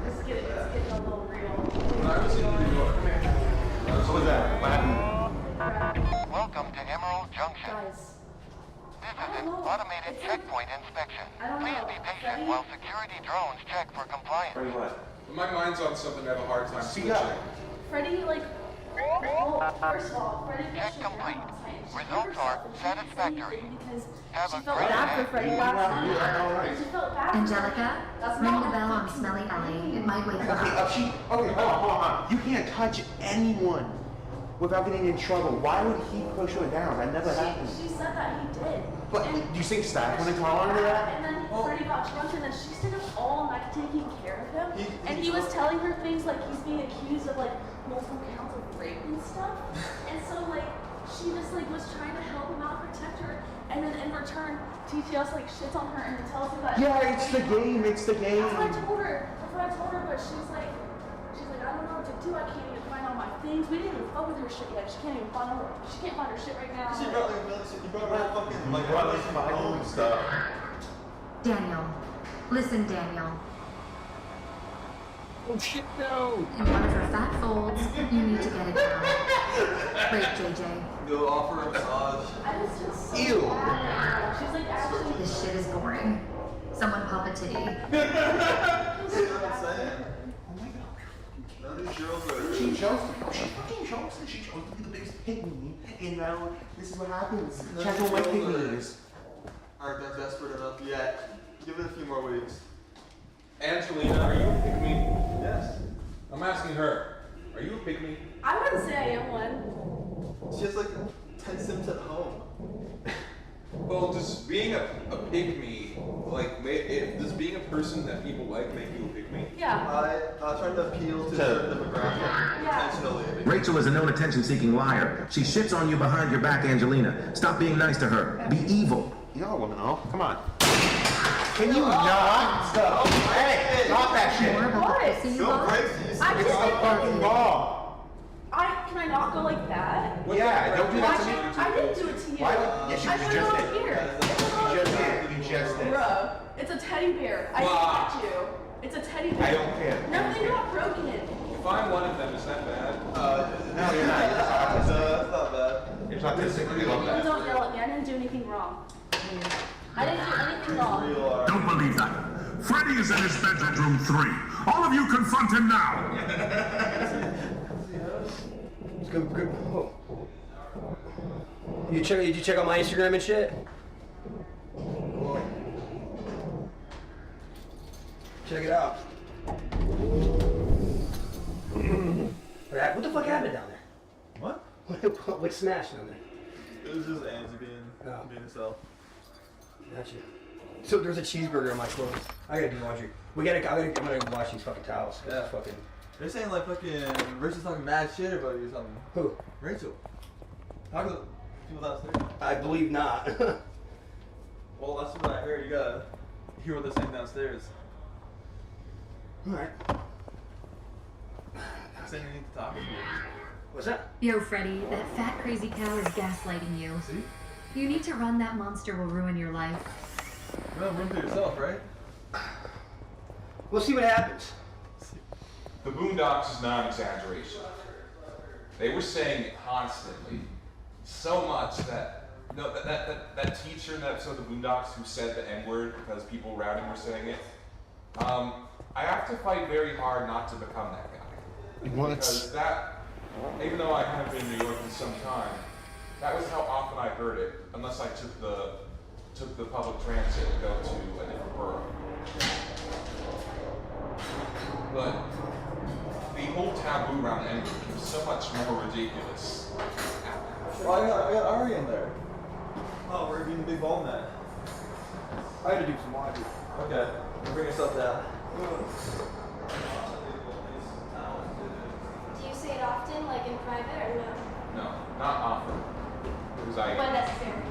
[SPEAKER 13] It's getting a little real.
[SPEAKER 15] What was that? What happened?
[SPEAKER 7] Welcome to Emerald Junction. This is an automated checkpoint inspection. Please be patient while security drones check for compliance.
[SPEAKER 21] My mind's on something I have a hard time switching.
[SPEAKER 13] Freddie, like, well, first of all, Freddie
[SPEAKER 7] Check complete. Results are satisfactory. Have a
[SPEAKER 13] she felt
[SPEAKER 7] great
[SPEAKER 13] bad
[SPEAKER 7] day.
[SPEAKER 13] for Freddie last night. She felt bad for
[SPEAKER 3] Angelica,
[SPEAKER 13] That's
[SPEAKER 3] ring
[SPEAKER 13] not
[SPEAKER 3] the bell on Smelly Ellie. It might wake her
[SPEAKER 15] Okay,
[SPEAKER 3] up.
[SPEAKER 15] hold on. You can't touch anyone without getting in trouble. Why would he push her down? That never happened.
[SPEAKER 13] She said that he did.
[SPEAKER 15] But do you think Stack wouldn't call her that?
[SPEAKER 13] And then Freddie got drunk, and then she stayed up all night taking care of him. And he was telling her things like he's being accused of like multiple counts of rape and stuff. And so like she just like was trying to help him out, protect her. And then in return, TTS like shits on her and tells her that.
[SPEAKER 15] Yeah, it's the game. It's the game.
[SPEAKER 13] That's what I told her. But she's like, I don't know what to do. I can't even find all my things. We didn't even fuck with her shit yet. She can't find her shit right now.
[SPEAKER 2] She brought like a million shit. You brought her fucking like violation stuff.
[SPEAKER 3] Daniel. Listen, Daniel.
[SPEAKER 11] Oh shit, no!
[SPEAKER 3] In one of her fat folds, you need to get it down. Great, JJ.
[SPEAKER 2] Go offer a massage.
[SPEAKER 13] I was just so
[SPEAKER 11] Ew.
[SPEAKER 13] bad. She's like actually.
[SPEAKER 3] This shit is boring. Someone pop a titty.
[SPEAKER 2] That's what I'm saying.
[SPEAKER 15] Oh my god.
[SPEAKER 2] None of these girls are.
[SPEAKER 15] She fucking chose and she chose to be the biggest pick-me, and now this is what happens.
[SPEAKER 2] None
[SPEAKER 15] Check
[SPEAKER 2] of
[SPEAKER 15] on my
[SPEAKER 2] these girls
[SPEAKER 15] pick-me's.
[SPEAKER 2] aren't that desperate enough yet. Give it a few more weeks.
[SPEAKER 21] Angelina, are you a pick-me?
[SPEAKER 2] Yes.
[SPEAKER 21] I'm asking her. Are you a pick-me?
[SPEAKER 13] I wouldn't say I am one.
[SPEAKER 2] She has like 10 Sims at home.
[SPEAKER 21] Well, does being a pick-me, like, does being a person that people like make you a pick-me?
[SPEAKER 13] Yeah.
[SPEAKER 2] I try to appeal to a certain demographic intentionally.
[SPEAKER 10] Rachel is a known attention-seeking liar. She shits on you behind your back, Angelina. Stop being nice to her. Be evil.
[SPEAKER 15] Y'all women, come on. Can you not? Stop. Hey, stop that shit.
[SPEAKER 3] More about the pussy you bought?
[SPEAKER 13] I
[SPEAKER 15] It's
[SPEAKER 13] just
[SPEAKER 15] a fucking ball.
[SPEAKER 13] Can I not go like that?
[SPEAKER 15] Yeah, don't do that to me.
[SPEAKER 13] I didn't do it to you.
[SPEAKER 15] Why would- yes, you
[SPEAKER 13] I
[SPEAKER 15] just
[SPEAKER 13] put it on
[SPEAKER 15] did.
[SPEAKER 13] here.
[SPEAKER 15] You just did.
[SPEAKER 13] Bruh, it's a teddy bear. I got you. It's a teddy bear.
[SPEAKER 15] I don't care.
[SPEAKER 13] Nothing got broken.
[SPEAKER 21] If I'm one of them, is that bad?
[SPEAKER 15] No, you're not.
[SPEAKER 2] That's not bad.
[SPEAKER 15] It's not this. I love
[SPEAKER 13] People
[SPEAKER 15] that.
[SPEAKER 13] don't yell at me. I didn't do anything wrong. I didn't do anything wrong.
[SPEAKER 22] Don't believe that. Freddy is in his bedroom 3. All of you confront him now.
[SPEAKER 11] Good. Oh. Did you check out my Instagram and shit? Check it out. What the fuck happened down there?
[SPEAKER 2] What?
[SPEAKER 11] What smashed down there?
[SPEAKER 2] It was just Angie being herself.
[SPEAKER 11] Gotcha. So there's a cheeseburger in my clothes. I gotta do laundry. I'm gonna wash these fucking towels.
[SPEAKER 2] Yeah.
[SPEAKER 11] Fucking.
[SPEAKER 2] They're saying like fucking Rachel's talking mad shit about you or something.
[SPEAKER 11] Who?
[SPEAKER 2] Rachel. Talk to the people downstairs.
[SPEAKER 11] I believe not.
[SPEAKER 2] Well, that's what I heard. You gotta hear what they're saying downstairs.
[SPEAKER 11] Alright.
[SPEAKER 2] Saying you need to talk to you.
[SPEAKER 11] What's that?
[SPEAKER 3] Yo, Freddy, that fat crazy cow is gaslighting you.
[SPEAKER 2] See?
[SPEAKER 3] You need to run. That monster will ruin your life.
[SPEAKER 2] You don't run for yourself, right?
[SPEAKER 11] We'll see what happens.
[SPEAKER 21] The Boondocks is not an exaggeration. They were saying it constantly, so much that that teacher in that episode of the Boondocks who said the N-word because people around him were saying it. I have to fight very hard not to become that guy.
[SPEAKER 8] What?
[SPEAKER 21] Because that, even though I haven't been in New York in some time, that was how often I heard it. Unless I took the public transit to go to a different borough. But the whole taboo around the N-word was so much more ridiculous.
[SPEAKER 2] Well, I got Ari in there. Oh, we're being big ball net.
[SPEAKER 11] I had to do some laundry.
[SPEAKER 2] Okay, bring yourself down.
[SPEAKER 6] Do you say it often, like in private, or no?
[SPEAKER 21] No, not often. Because
[SPEAKER 6] When necessary.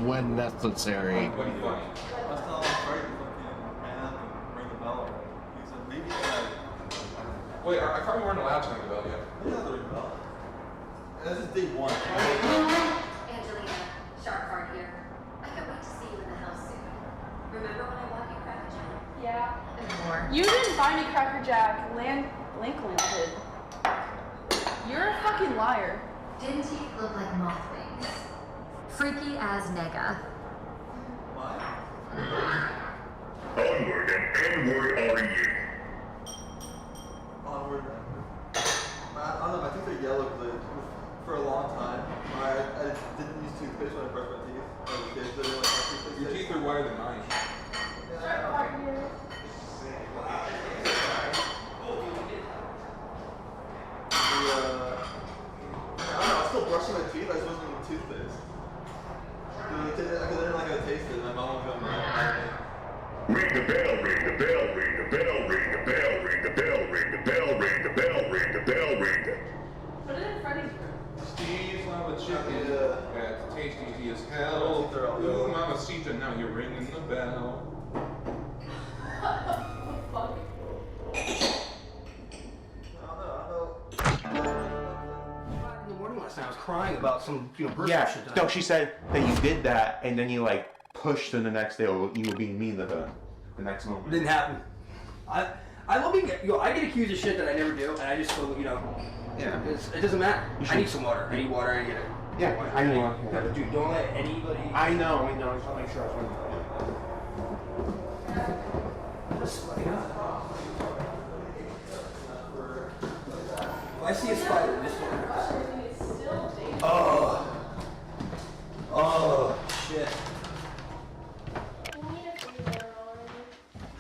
[SPEAKER 8] When necessary.
[SPEAKER 21] Funny.
[SPEAKER 2] Last time I was afraid to fucking man up and ring the bell already. He said, maybe like...
[SPEAKER 21] Wait, I thought we weren't allowed to ring the bell yet.
[SPEAKER 2] Yeah, the ring the bell. This is day 1.
[SPEAKER 3] Angelina, sharp card here. I can't wait to see you in the house soon. Remember when I bought you Cracker Jack?
[SPEAKER 13] Yeah.
[SPEAKER 3] And more.
[SPEAKER 13] You didn't buy me Cracker Jack. Lincoln did. You're a fucking liar.
[SPEAKER 3] Didn't he look like moth wings? Freaky as nega.
[SPEAKER 20] Onward and N-word are you.
[SPEAKER 2] Onward. I don't know, I think they're yellow because for a long time, I didn't use toothpaste when I brushed my teeth. As a kid, so they like my toothpaste.
[SPEAKER 21] Your teeth are whiter than mine.
[SPEAKER 2] I don't know, I was still brushing my teeth, I just wasn't using toothpaste. Because I didn't like how it tasted, my mom was going mad.
[SPEAKER 20] Ring the bell, ring the bell, ring the bell, ring the bell, ring the bell, ring the bell, ring the bell, ring the bell, ring the.
[SPEAKER 13] Put it in Freddy's room.
[SPEAKER 21] Steve's Lava Chicken. That's tasty as hell. Ooh, Mamacita, now you're ringing the bell.
[SPEAKER 13] Fuck.
[SPEAKER 11] In the morning last night, I was crying about some, birth
[SPEAKER 15] Yeah.
[SPEAKER 11] shit.
[SPEAKER 15] No, she said that you did that and then you pushed her the next day, or you were being mean to her the next moment.
[SPEAKER 11] Didn't happen. I I love being, I get accused of shit that I never do, and I just feel,
[SPEAKER 15] Yeah.
[SPEAKER 11] it doesn't matter.
[SPEAKER 15] You
[SPEAKER 11] I
[SPEAKER 15] should-
[SPEAKER 11] need some water. I need water. I need it.
[SPEAKER 15] Yeah, I know.
[SPEAKER 11] Yeah, but dude, don't let anybody.
[SPEAKER 15] I know. I just want to make sure I was
[SPEAKER 11] If I see a spider, this one. Oh, shit.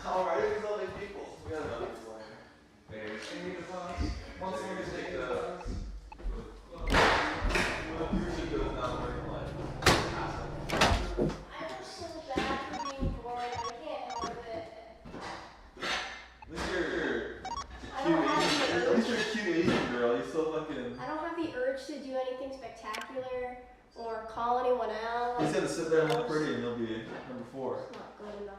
[SPEAKER 2] Alright, here's all these people. We got another one. Hey, can you take the class? Once we just take the. Usually goes down very much.
[SPEAKER 6] I'm so bad for being bored. I can't help it.
[SPEAKER 2] At least you're a cute Asian girl. You still fucking.
[SPEAKER 6] I don't have the urge to do anything spectacular or call anyone out.
[SPEAKER 2] He's gonna sit there and look pretty and you'll be number 4.
[SPEAKER 6] It's not good enough.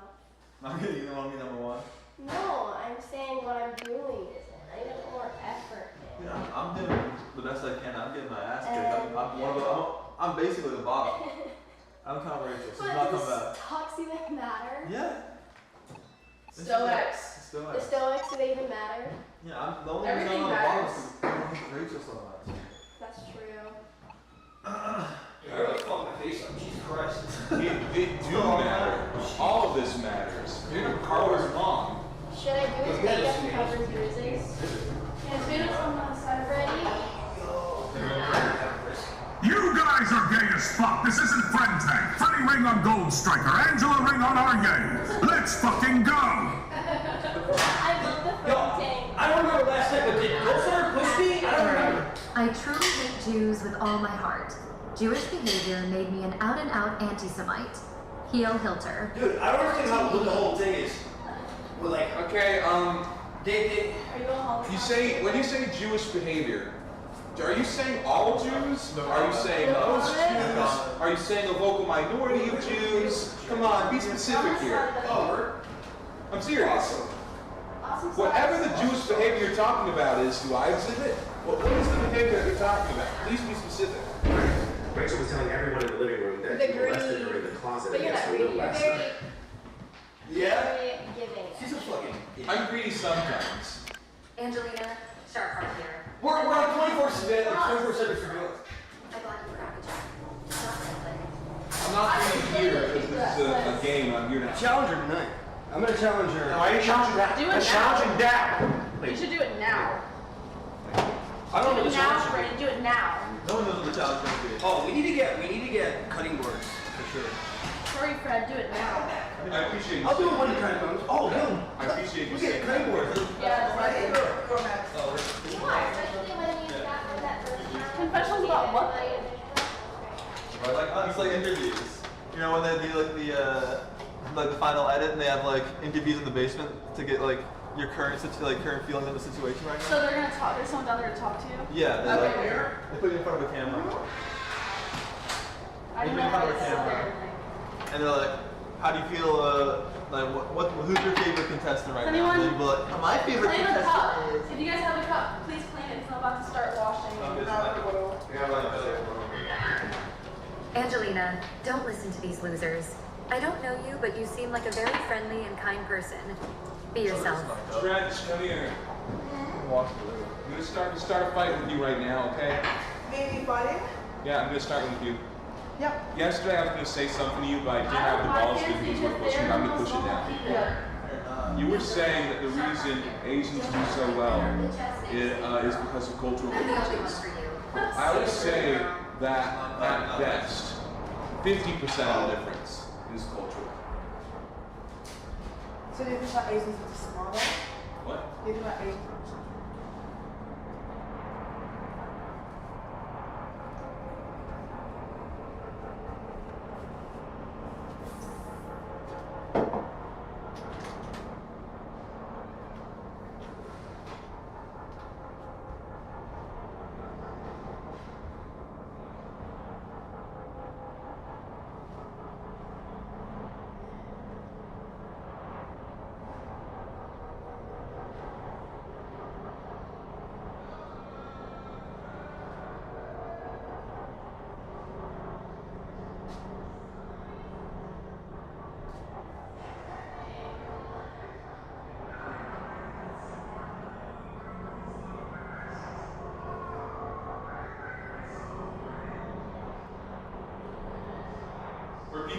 [SPEAKER 2] Not good, you don't want to be number 1.
[SPEAKER 6] No, I'm saying what I'm doing isn't. I need more effort.
[SPEAKER 2] Yeah, I'm doing the best I can. I'm getting my ass kicked. I'm one of the. I'm basically the bottom. I'm kind of Rachel, so
[SPEAKER 6] But
[SPEAKER 2] not
[SPEAKER 6] does
[SPEAKER 2] come back.
[SPEAKER 6] stocks even matter?
[SPEAKER 2] Yeah.
[SPEAKER 6] Stoics.
[SPEAKER 2] The
[SPEAKER 6] The Stoics, do they even matter?
[SPEAKER 2] Yeah, I'm the only reason
[SPEAKER 6] Everything
[SPEAKER 2] I'm on the bottom
[SPEAKER 6] matters.
[SPEAKER 2] is because I hate Rachel so much.
[SPEAKER 6] That's true.
[SPEAKER 11] I really fucked my face up. Jesus Christ.
[SPEAKER 21] It do matter. All of this matters. You're Carla's mom.
[SPEAKER 6] Should I do his makeup to cover his bruises?
[SPEAKER 13] Yeah, Vita's on the side of
[SPEAKER 6] Ready?
[SPEAKER 22] You guys are gay as fuck. This isn't friend tag. Freddie ring on Gold Striker. Angela ring on Arye. Let's fucking go.
[SPEAKER 6] I love the friend tank.
[SPEAKER 11] I don't remember last night, but did Gosar push me? I don't remember.
[SPEAKER 3] I truly hate Jews with all my heart. Jewish behavior made me an out-and-out anti-Semite. Heel Hilter.
[SPEAKER 11] Dude, I don't understand what the whole thing is. We're like,
[SPEAKER 21] Okay,
[SPEAKER 11] they
[SPEAKER 13] Are you a Holocaust?
[SPEAKER 21] you say when you say Jewish behavior, are you saying all Jews? Are you saying most Jews? Are you saying a vocal minority of Jews? Come on, be specific here. I'm serious. Whatever the Jewish behavior you're talking about is, do I exhibit? What is the behavior that you're talking about? Please be specific.
[SPEAKER 10] Rachel was telling everyone in the living room that
[SPEAKER 6] The
[SPEAKER 10] you molested
[SPEAKER 6] greedy.
[SPEAKER 10] her in the closet
[SPEAKER 6] But you're
[SPEAKER 10] against
[SPEAKER 6] not
[SPEAKER 10] her will
[SPEAKER 6] greedy. You're
[SPEAKER 10] last
[SPEAKER 6] very,
[SPEAKER 10] night.
[SPEAKER 11] Yeah?
[SPEAKER 6] very giving.
[SPEAKER 11] She's a fucking.
[SPEAKER 21] I'm greedy sometimes.
[SPEAKER 3] Angelina, sharp heart here.
[SPEAKER 11] We're on 24/7 surveillance.
[SPEAKER 3] I bought you Cracker Jack. Not friendly.
[SPEAKER 21] I'm not really here because this is a game. I'm here to
[SPEAKER 11] Challenge her tonight. I'm gonna challenge her.
[SPEAKER 15] No, I ain't challenging that.
[SPEAKER 13] Do it
[SPEAKER 15] I'm
[SPEAKER 13] now.
[SPEAKER 15] challenging that.
[SPEAKER 13] You should do it now.
[SPEAKER 11] I don't know
[SPEAKER 13] Do
[SPEAKER 11] the
[SPEAKER 13] it now,
[SPEAKER 11] challenge.
[SPEAKER 13] Brandon. Do it now.
[SPEAKER 2] No one knows what the challenge is going to be.
[SPEAKER 11] Oh, we need to get cutting boards for sure.
[SPEAKER 13] Hurry, Fred. Do it now.
[SPEAKER 21] I appreciate you
[SPEAKER 11] I'll do it
[SPEAKER 21] saying
[SPEAKER 11] when the
[SPEAKER 21] that.
[SPEAKER 11] time comes. Oh, yo.
[SPEAKER 21] I appreciate you
[SPEAKER 11] We get
[SPEAKER 21] saying
[SPEAKER 11] cutting
[SPEAKER 21] that.
[SPEAKER 11] boards.
[SPEAKER 13] Yeah, it's like
[SPEAKER 6] Why? Especially when you got for that first time.
[SPEAKER 13] confessions about what?
[SPEAKER 2] Or like, it's like interviews. You know, when they do like the final edit and they have like interviews in the basement to get like your current current feelings of the situation right now.
[SPEAKER 13] So they're gonna talk. There's someone down there to talk to you.
[SPEAKER 2] Yeah, they,
[SPEAKER 13] Okay.
[SPEAKER 2] they put you in front of a camera.
[SPEAKER 13] I
[SPEAKER 2] They
[SPEAKER 13] don't
[SPEAKER 2] put you
[SPEAKER 13] know
[SPEAKER 2] in front
[SPEAKER 13] how
[SPEAKER 2] of a
[SPEAKER 13] to sit there.
[SPEAKER 2] camera. And they're like, how do you feel, who's your favorite contestant right now? And they'd be like, my favorite
[SPEAKER 13] Claim a cup.
[SPEAKER 2] contestant is...
[SPEAKER 13] If you guys have a cup, please claim it because I'm about to start washing.
[SPEAKER 3] Angelina, don't listen to these losers. I don't know you, but you seem like a very friendly and kind person. Be yourself.
[SPEAKER 21] Stretch, come here. Walk away. I'm gonna start a fight with you right now, okay?
[SPEAKER 12] Maybe fighting?
[SPEAKER 21] Yeah, I'm gonna start with you.
[SPEAKER 12] Yep.
[SPEAKER 21] Yesterday I was gonna say something to you, but I didn't have the balls to be able to push it. I'm gonna push it down. You were saying that the reason Asians do so well is because of cultural differences. I would say that at best, 50% of the difference is cultural.
[SPEAKER 12] So do you think about Asians are smaller?
[SPEAKER 21] What?
[SPEAKER 12] Do you think about Asians?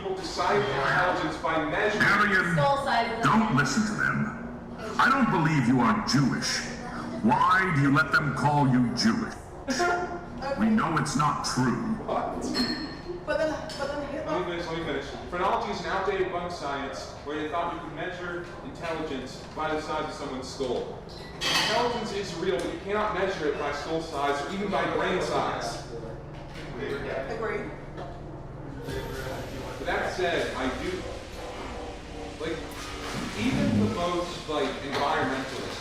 [SPEAKER 21] people decide intelligence by measuring
[SPEAKER 8] Arian, don't listen to them. I don't believe you are Jewish. Why do you let them call you Jewish? We know it's not true.
[SPEAKER 12] But then
[SPEAKER 21] Let me finish. Phrenology is an outdated bunk science where they thought you could measure intelligence by the size of someone's skull. Intelligence is real, but you cannot measure it by skull size or even by brain size.
[SPEAKER 12] Agreed.
[SPEAKER 21] But that said, I do, like, even the most, like, environmentalists,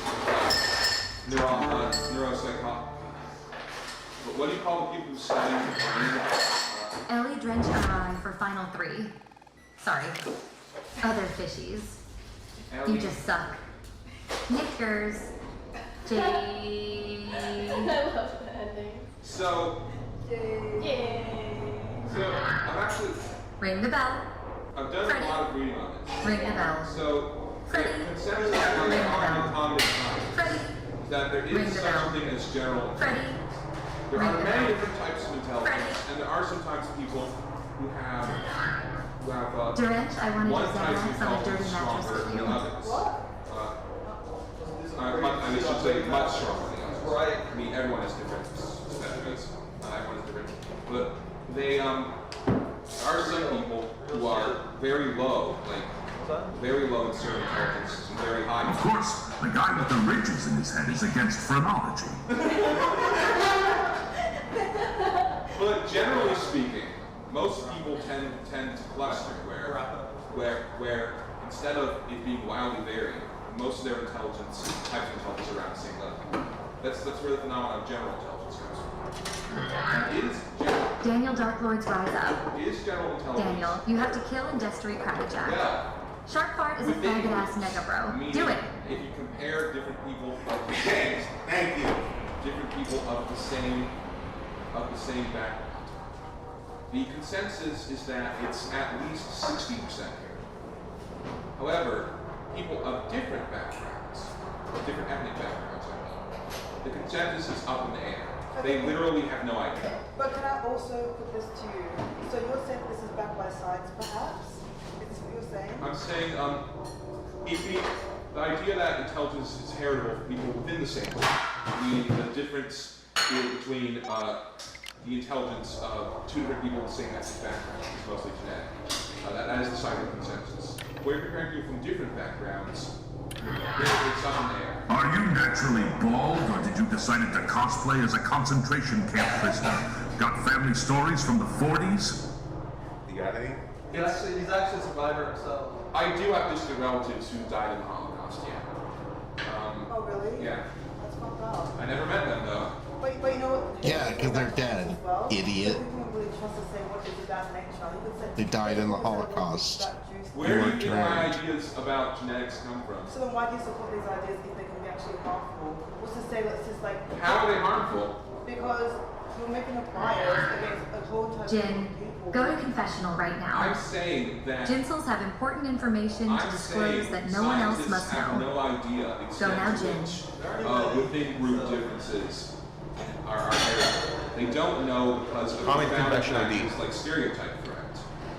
[SPEAKER 21] neuropsychologists, what do you call the people who study the brain?
[SPEAKER 3] Ellie Drench arrived for final 3. Sorry. Other fishies.
[SPEAKER 21] Ellie.
[SPEAKER 3] You just suck. Knickers. Jay.
[SPEAKER 13] I love the ending.
[SPEAKER 21] So, I'm actually,
[SPEAKER 3] Ring the bell.
[SPEAKER 21] I've done a lot of reading on this.
[SPEAKER 3] Ring the bell.
[SPEAKER 21] So,
[SPEAKER 3] Freddie.
[SPEAKER 21] the consensus among atomic science is that there is such a thing as general intelligence. There are many different types of intelligence, and there are sometimes people who have
[SPEAKER 3] Durant, I wanted
[SPEAKER 21] one
[SPEAKER 3] to
[SPEAKER 21] type of
[SPEAKER 3] Xanax on a dirty
[SPEAKER 21] intelligence
[SPEAKER 3] mattress
[SPEAKER 21] stronger
[SPEAKER 3] with you.
[SPEAKER 21] than others. I should say much stronger than others. Right. I mean, everyone has different specimens. Everyone is different. But they are some people who are very low, very low in certain intelligence and very high.
[SPEAKER 22] Of course, the guy with the ridges in his head is against phrenology.
[SPEAKER 21] But generally speaking, most people tend to cluster where instead of it being wildly varied, most of their types of intelligence are around the same level. That's where the phenomenon of general intelligence comes from.
[SPEAKER 3] Daniel Darklords rise up.
[SPEAKER 21] Is general intelligence.
[SPEAKER 3] Daniel, you have to kill Industry Crackerjack.
[SPEAKER 21] Yeah.
[SPEAKER 3] Shark Fart is a faggot ass nigga bro.
[SPEAKER 21] Meaning,
[SPEAKER 3] Do it.
[SPEAKER 21] If you compare different people of the same, thank you. Different people of the same background. The consensus is that it's at least 60% here. However, people of different backgrounds, different ethnic backgrounds, the consensus is up in the air. They literally have no idea.
[SPEAKER 12] But can I also put this to you? So you're saying this is backed by science, perhaps? Is this what you're saying?
[SPEAKER 21] I'm saying, the idea that intelligence is heritable for people within the same group, meaning the difference between the intelligence of two different people with the same ethnic background is mostly genetic. That is the scientific consensus. Where you're comparing people from different backgrounds, it's up in the air.
[SPEAKER 22] Are you naturally bald, or did you decide to cosplay as a concentration camp prisoner? Got family stories from the 40s?
[SPEAKER 21] You got any? He's actually a survivor himself. I do have distant relatives who died in the Holocaust, yeah.
[SPEAKER 12] Oh, really?
[SPEAKER 21] Yeah.
[SPEAKER 12] That's fucked up.
[SPEAKER 21] I never met them, though.
[SPEAKER 12] But you know what?
[SPEAKER 8] Yeah, because they're dead, idiot.
[SPEAKER 12] So people really trust to say what is that nature. You could say
[SPEAKER 8] They died in the Holocaust.
[SPEAKER 21] Where do you think my ideas about genetics come from?
[SPEAKER 12] So then why do you support these ideas if they can be actually harmful? What's to say that it's just like...
[SPEAKER 21] How are they harmful?
[SPEAKER 12] Because you're making a bias against a whole type
[SPEAKER 3] Jin,
[SPEAKER 12] of people.
[SPEAKER 3] go to confessional right now.
[SPEAKER 21] I'm saying that...
[SPEAKER 3] Ginsels have important information to disclose that no one else must
[SPEAKER 21] have
[SPEAKER 3] know.
[SPEAKER 21] no idea
[SPEAKER 3] Go now, Jin.
[SPEAKER 21] Within group differences are heritable. They don't know because of
[SPEAKER 15] Common
[SPEAKER 21] founding
[SPEAKER 15] confessional
[SPEAKER 21] factors
[SPEAKER 15] deed.
[SPEAKER 21] like stereotype threat,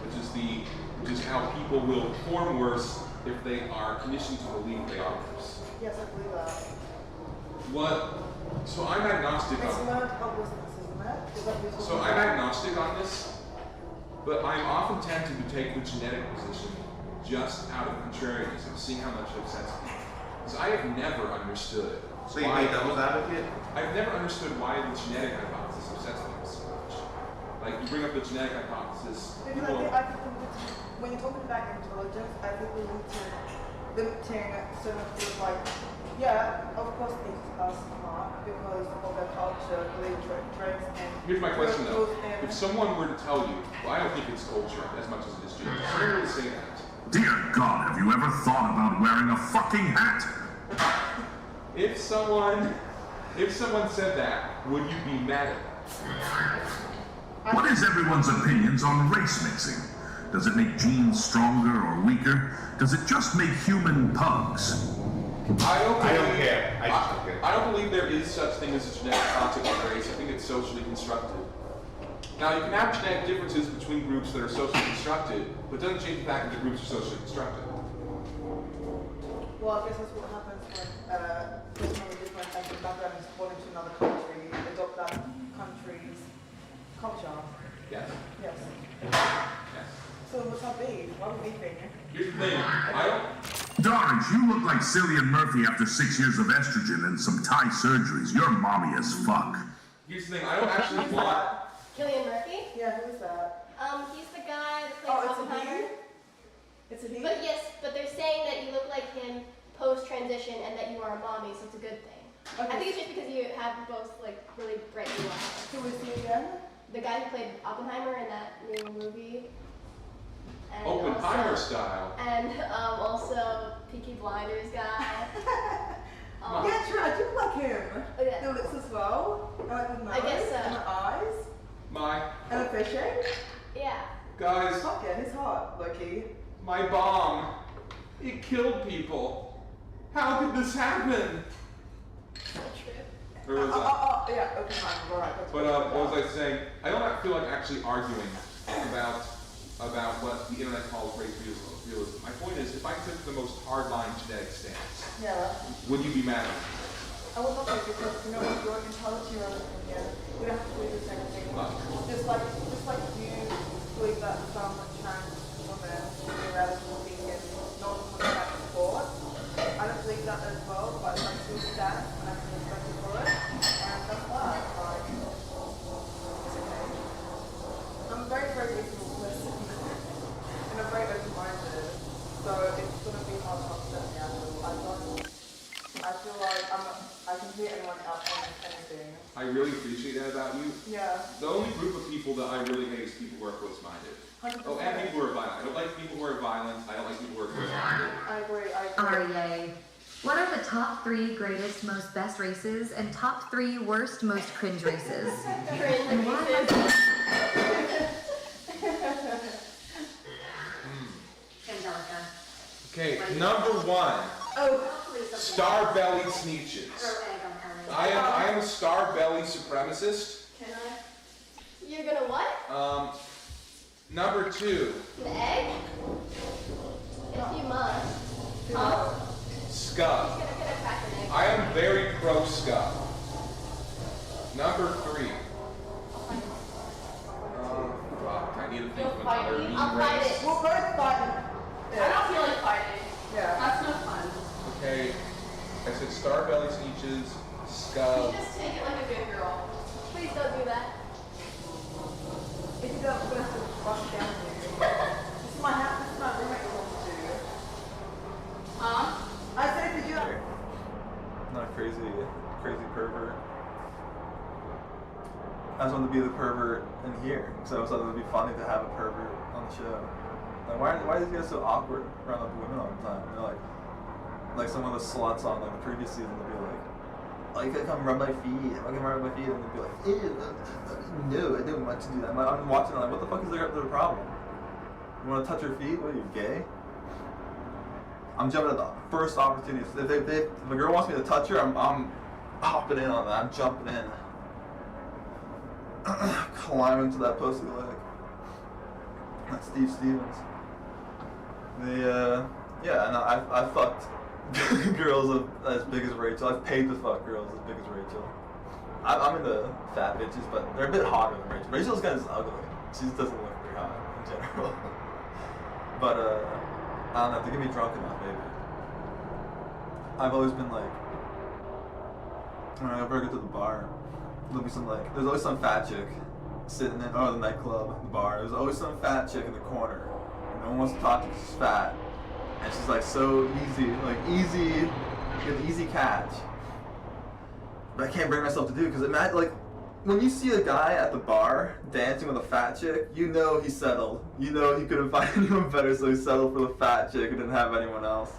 [SPEAKER 21] which is how people will perform worse if they are conditioned to believe they are worse.
[SPEAKER 12] Yes, I believe that.
[SPEAKER 21] What? So I'm agnostic
[SPEAKER 12] It's
[SPEAKER 21] on.
[SPEAKER 12] learned helplessness, isn't it? Is that what you're
[SPEAKER 21] So
[SPEAKER 12] talking
[SPEAKER 21] I'm
[SPEAKER 12] about?
[SPEAKER 21] agnostic on this, but I'm often tempted to take the genetic position just out of contrarianism, seeing how much it upsets me. Because I have never understood.
[SPEAKER 15] So you play devil's advocate?
[SPEAKER 21] I've never understood why the genetic hypothesis upsets me so much. Like, you bring up the genetic hypothesis.
[SPEAKER 12] Because I think when you're talking about intelligence, I think we need to limiting certain things like, yeah, of course things are smart because of their culture, they drinks and...
[SPEAKER 21] Here's my question though.
[SPEAKER 12] and
[SPEAKER 21] If someone were to tell you, well, I don't think it's culture as much as it is gender, if someone were to say that,
[SPEAKER 22] Dear God, have you ever thought about wearing a fucking hat?
[SPEAKER 21] if someone said that, would you be mad at that?
[SPEAKER 22] What is everyone's opinions on race mixing? Does it make genes stronger or weaker? Does it just make human pugs?
[SPEAKER 21] I don't
[SPEAKER 15] care. I just don't care.
[SPEAKER 21] I don't believe there is such thing as a genetic concept of race. I think it's socially constructed. Now, you can have genetic differences between groups that are socially constructed, but it doesn't change the fact that the groups are socially constructed.
[SPEAKER 12] Well, I guess that's what happens when there's many different ethnic backgrounds born into another country, adopt that country's culture.
[SPEAKER 21] Yes?
[SPEAKER 12] Yes.
[SPEAKER 21] Yes.
[SPEAKER 12] So what's our beef? What are we beefing?
[SPEAKER 21] Here's the thing, I don't...
[SPEAKER 22] Doris, you look like Cillian Murphy after 6 years of estrogen and some Thai surgeries. You're mommy as fuck.
[SPEAKER 21] Here's the thing, I don't actually want...
[SPEAKER 6] Cillian Murphy?
[SPEAKER 12] Yeah, who is that?
[SPEAKER 6] He's the guy that plays Oppenheimer.
[SPEAKER 12] It's a he?
[SPEAKER 6] But yes, but they're saying that you look like him post-transition and that you are a mommy, so it's a good thing.
[SPEAKER 12] Okay.
[SPEAKER 6] I think it's just because you have both like really bright blue eyes.
[SPEAKER 12] Who is he again?
[SPEAKER 6] The guy who played Oppenheimer in that new movie. And
[SPEAKER 21] Oppenheimer
[SPEAKER 6] also,
[SPEAKER 21] style.
[SPEAKER 6] And also Peaky Blinders guy.
[SPEAKER 12] Yeah, true. I do like him.
[SPEAKER 6] Oh, yeah.
[SPEAKER 12] The lips as well. And like the nose.
[SPEAKER 6] I guess so.
[SPEAKER 12] And the eyes. And the fishing.
[SPEAKER 6] Yeah.
[SPEAKER 21] Guys.
[SPEAKER 12] Fuck yeah, he's hot, Loki.
[SPEAKER 21] My bomb. It killed people. How did this happen? Or was that?
[SPEAKER 12] Yeah, Oppenheimer, right.
[SPEAKER 21] But what was I saying? I don't feel like actually arguing about what the internet calls race realism. My point is, if I took the most hardline genetic stance, would you be mad at me?
[SPEAKER 12] I would not say because you know what, you're entitled to your own opinion. We don't have to believe the same thing. Just like you believe that some trans women should be allowed to be in non-contact sport. I don't believe that as well, but I still stand and I can respect you for it. And that's that. Like, it's okay. I'm very, very reasonable person. And I'm very open-minded. So it's going to be hard to upset me actually. I feel like I can hear anyone else on anything.
[SPEAKER 21] I really appreciate that about you.
[SPEAKER 12] Yeah.
[SPEAKER 21] The only group of people that I really hate is people who are close-minded.
[SPEAKER 12] 100%.
[SPEAKER 21] Oh, and people who are violent. I don't like people who are violent. I don't like people who are close-minded.
[SPEAKER 12] I agree.
[SPEAKER 3] REA. What are the top 3 greatest, most best races and top 3 worst, most cringe races? And why? Angelica.
[SPEAKER 21] Okay, number 1. Star belly sneeches. I am a star belly supremacist.
[SPEAKER 6] Can I? You're gonna what?
[SPEAKER 21] Number 2.
[SPEAKER 6] An egg? If you must. Huh?
[SPEAKER 21] Scum.
[SPEAKER 6] He's gonna crack an egg.
[SPEAKER 21] I am very pro scum. Number 3. Fuck, I need to think of another mean
[SPEAKER 6] I'll fight
[SPEAKER 21] race.
[SPEAKER 6] it.
[SPEAKER 12] We'll both fight.
[SPEAKER 13] I don't feel like fighting.
[SPEAKER 12] Yeah.
[SPEAKER 13] That's no fun.
[SPEAKER 21] Okay, I said star belly sneeches, scum.
[SPEAKER 6] You just take it like a good girl. Please don't do that.
[SPEAKER 12] If you don't, we're going to have to bust it down with you. This is my house, this is my roommate who wants to do.
[SPEAKER 6] Huh?
[SPEAKER 12] I said if you do.
[SPEAKER 2] I'm not a crazy pervert. I just wanted to be the pervert in here, because I thought it would be funny to have a pervert on the show. Like, why are these guys so awkward around the women all the time? They're like some of the sluts on like the previous season would be like, oh, you can come rub my feet, I can rub my feet, and they'd be like, ew, no, I don't want to do that. I'm watching it like, what the fuck is their problem? You want to touch your feet? What are you, gay? I'm jumping at the first opportunity. If a girl wants me to touch her, I'm hopping in on that. I'm jumping in. Climbing to that pussy leg. That's Steve Stevens. Yeah, and I fucked girls as big as Rachel. I've paid to fuck girls as big as Rachel. I'm into fat bitches, but they're a bit hotter than Rachel. Rachel's kind of ugly. She just doesn't look very hot in general. But I don't know, to get me drunk enough, maybe. I've always been like, whenever I go to the bar, there'll be there's always some fat chick sitting in, the nightclub, the bar. There's always some fat chick in the corner. And no one wants to talk to her, she's fat. And she's like so easy, an easy catch. But I can't bring myself to do it, because like, when you see a guy at the bar dancing with a fat chick, you know he settled. You know he couldn't find anyone better, so he settled for the fat chick and didn't have anyone else.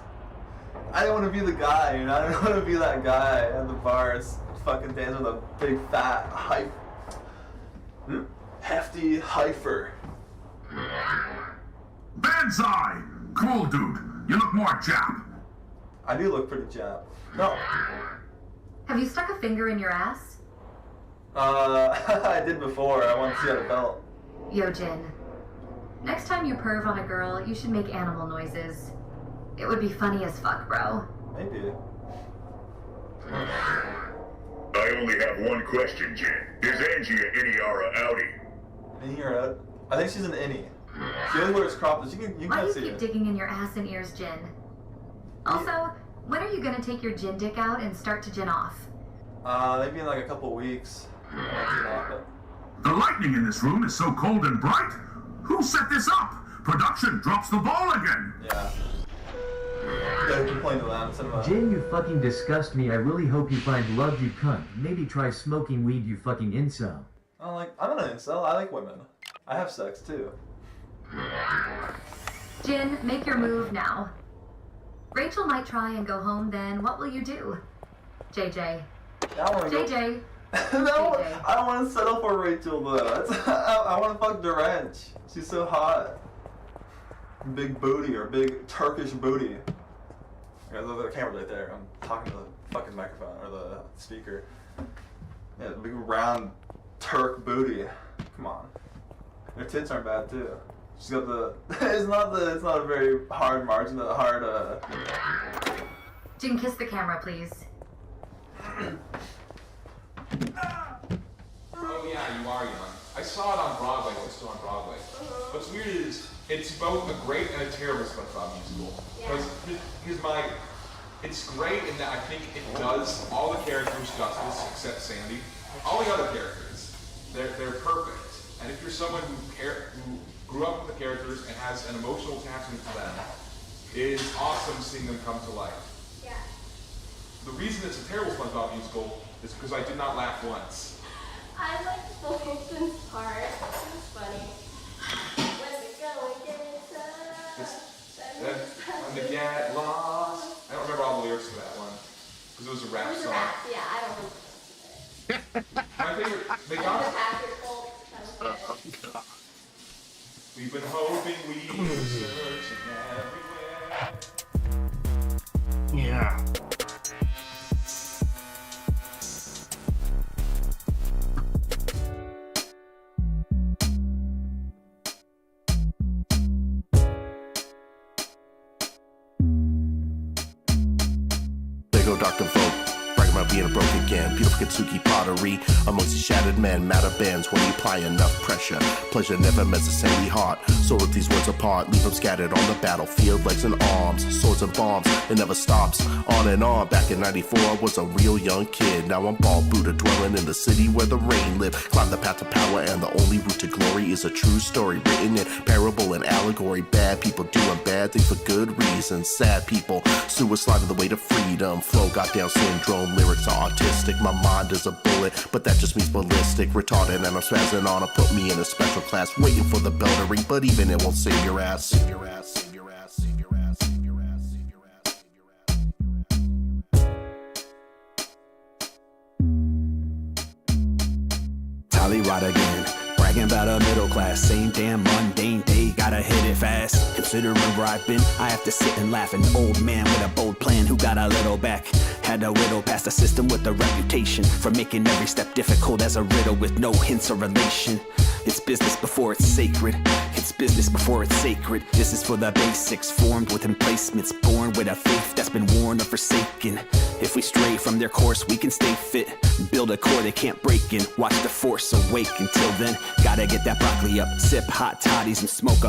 [SPEAKER 2] I don't want to be the guy, you know? I don't want to be that guy at the bar. It's fucking dancing with a big fat hefty heifer.
[SPEAKER 22] Banzai! Cool, dude. You look more Jap.
[SPEAKER 2] I do look pretty Jap. No.
[SPEAKER 3] Have you stuck a finger in your ass?
[SPEAKER 2] I did before. I wanted to see how it felt.
[SPEAKER 3] Yo, Jin. Next time you perv on a girl, you should make animal noises. It would be funny as fuck, bro.
[SPEAKER 2] Maybe.
[SPEAKER 20] I only have one question, Jin. Is Angie an innie or a outie?
[SPEAKER 2] Innie or out? I think she's an innie. She only wears crop tops. You
[SPEAKER 3] Why do
[SPEAKER 2] can
[SPEAKER 3] you
[SPEAKER 2] see
[SPEAKER 3] keep
[SPEAKER 2] it.
[SPEAKER 3] digging in your ass and ears, Jin? Also, when are you gonna take your Jin dick out and start to Jin off?
[SPEAKER 2] Maybe in like a couple weeks.
[SPEAKER 22] The lighting in this room is so cold and bright. Who set this up? Production drops the ball again.
[SPEAKER 2] Yeah. Yeah, complain to them. Send them a...
[SPEAKER 14] Jin, you fucking disgust me. I really hope you find love, you cunt. Maybe try smoking weed, you fucking incel.
[SPEAKER 2] I'm not an incel. I like women. I have sex too.
[SPEAKER 3] Jin, make your move now. Rachel might try and go home, then what will you do? JJ. JJ.
[SPEAKER 2] No, I don't want to settle for Rachel though. I want to fuck Durant. She's so hot. Big booty or big Turkish booty. Yeah, the camera's right there. I'm talking to the fucking microphone or the speaker. Yeah, big round Turk booty. Come on. Her tits aren't bad too. She's got the. It's not a very hard margin. The hard.
[SPEAKER 3] Jin, kiss the camera, please.
[SPEAKER 21] Oh yeah, you are young. I saw it on Broadway when it's still on Broadway. What's weird is it's both a great and a terrible SpongeBob musical. Because it's great in that I think it does all the characters justice except Sandy. All the other characters, they're perfect. And if you're someone who grew up with the characters and has an emotional attachment to them, it is awesome seeing them come to life.
[SPEAKER 6] Yeah.
[SPEAKER 21] The reason it's a terrible SpongeBob musical is because I did not laugh once.
[SPEAKER 6] I liked the Wilson's part. It was funny. When the going gets
[SPEAKER 21] When they get lost. I don't remember all the lyrics to that one because it was a rap song.
[SPEAKER 6] Yeah, I don't know.
[SPEAKER 21] My favorite, they got it. We've been hoping we were searching everywhere.
[SPEAKER 8] Yeah. Dr. Vogue, bragging about being broke again. Beautiful Katsuki pottery amongst the shattered men. Matter bends when you apply enough pressure. Pleasure never meant the sandy heart. So rip these words apart, leave them scattered on the battlefield, legs and arms, swords and bombs. It never stops. On and on. Back in '94, I was a real young kid. Now I'm bald Buddha dwelling in the city where the rain lived. Climb the path to power, and the only route to glory is a true story written in parable and allegory. Bad people doing bad things for good reasons. Sad people suiciding the way to freedom. Flow got down syndrome. Lyrics are autistic. My mind is a bullet, but that just means ballistic. Retarded, and I'm spazzing on to put me in a special class, waiting for the bell to ring. But even it won't save your ass. Save your ass. Save your ass. Save your ass. Save your ass. Save your ass. Save your ass.
[SPEAKER 16] Tollyrot again, bragging about a middle class. Same damn mundane day, gotta hit it fast. Considering where I've been, I have to sit and laugh. An old man with a bold plan who got a little back. Had to whittle past a system with a reputation for making every step difficult as a riddle with no hints of relation. It's business before it's sacred. It's business before it's sacred. This is for the basics, formed with emplacements, born with a faith that's been worn or forsaken. If we stray from their course, we can stay fit. Build a core they can't break in. Watch the force awake. Until then, gotta get that broccoli up. Sip hot toddies and smoke on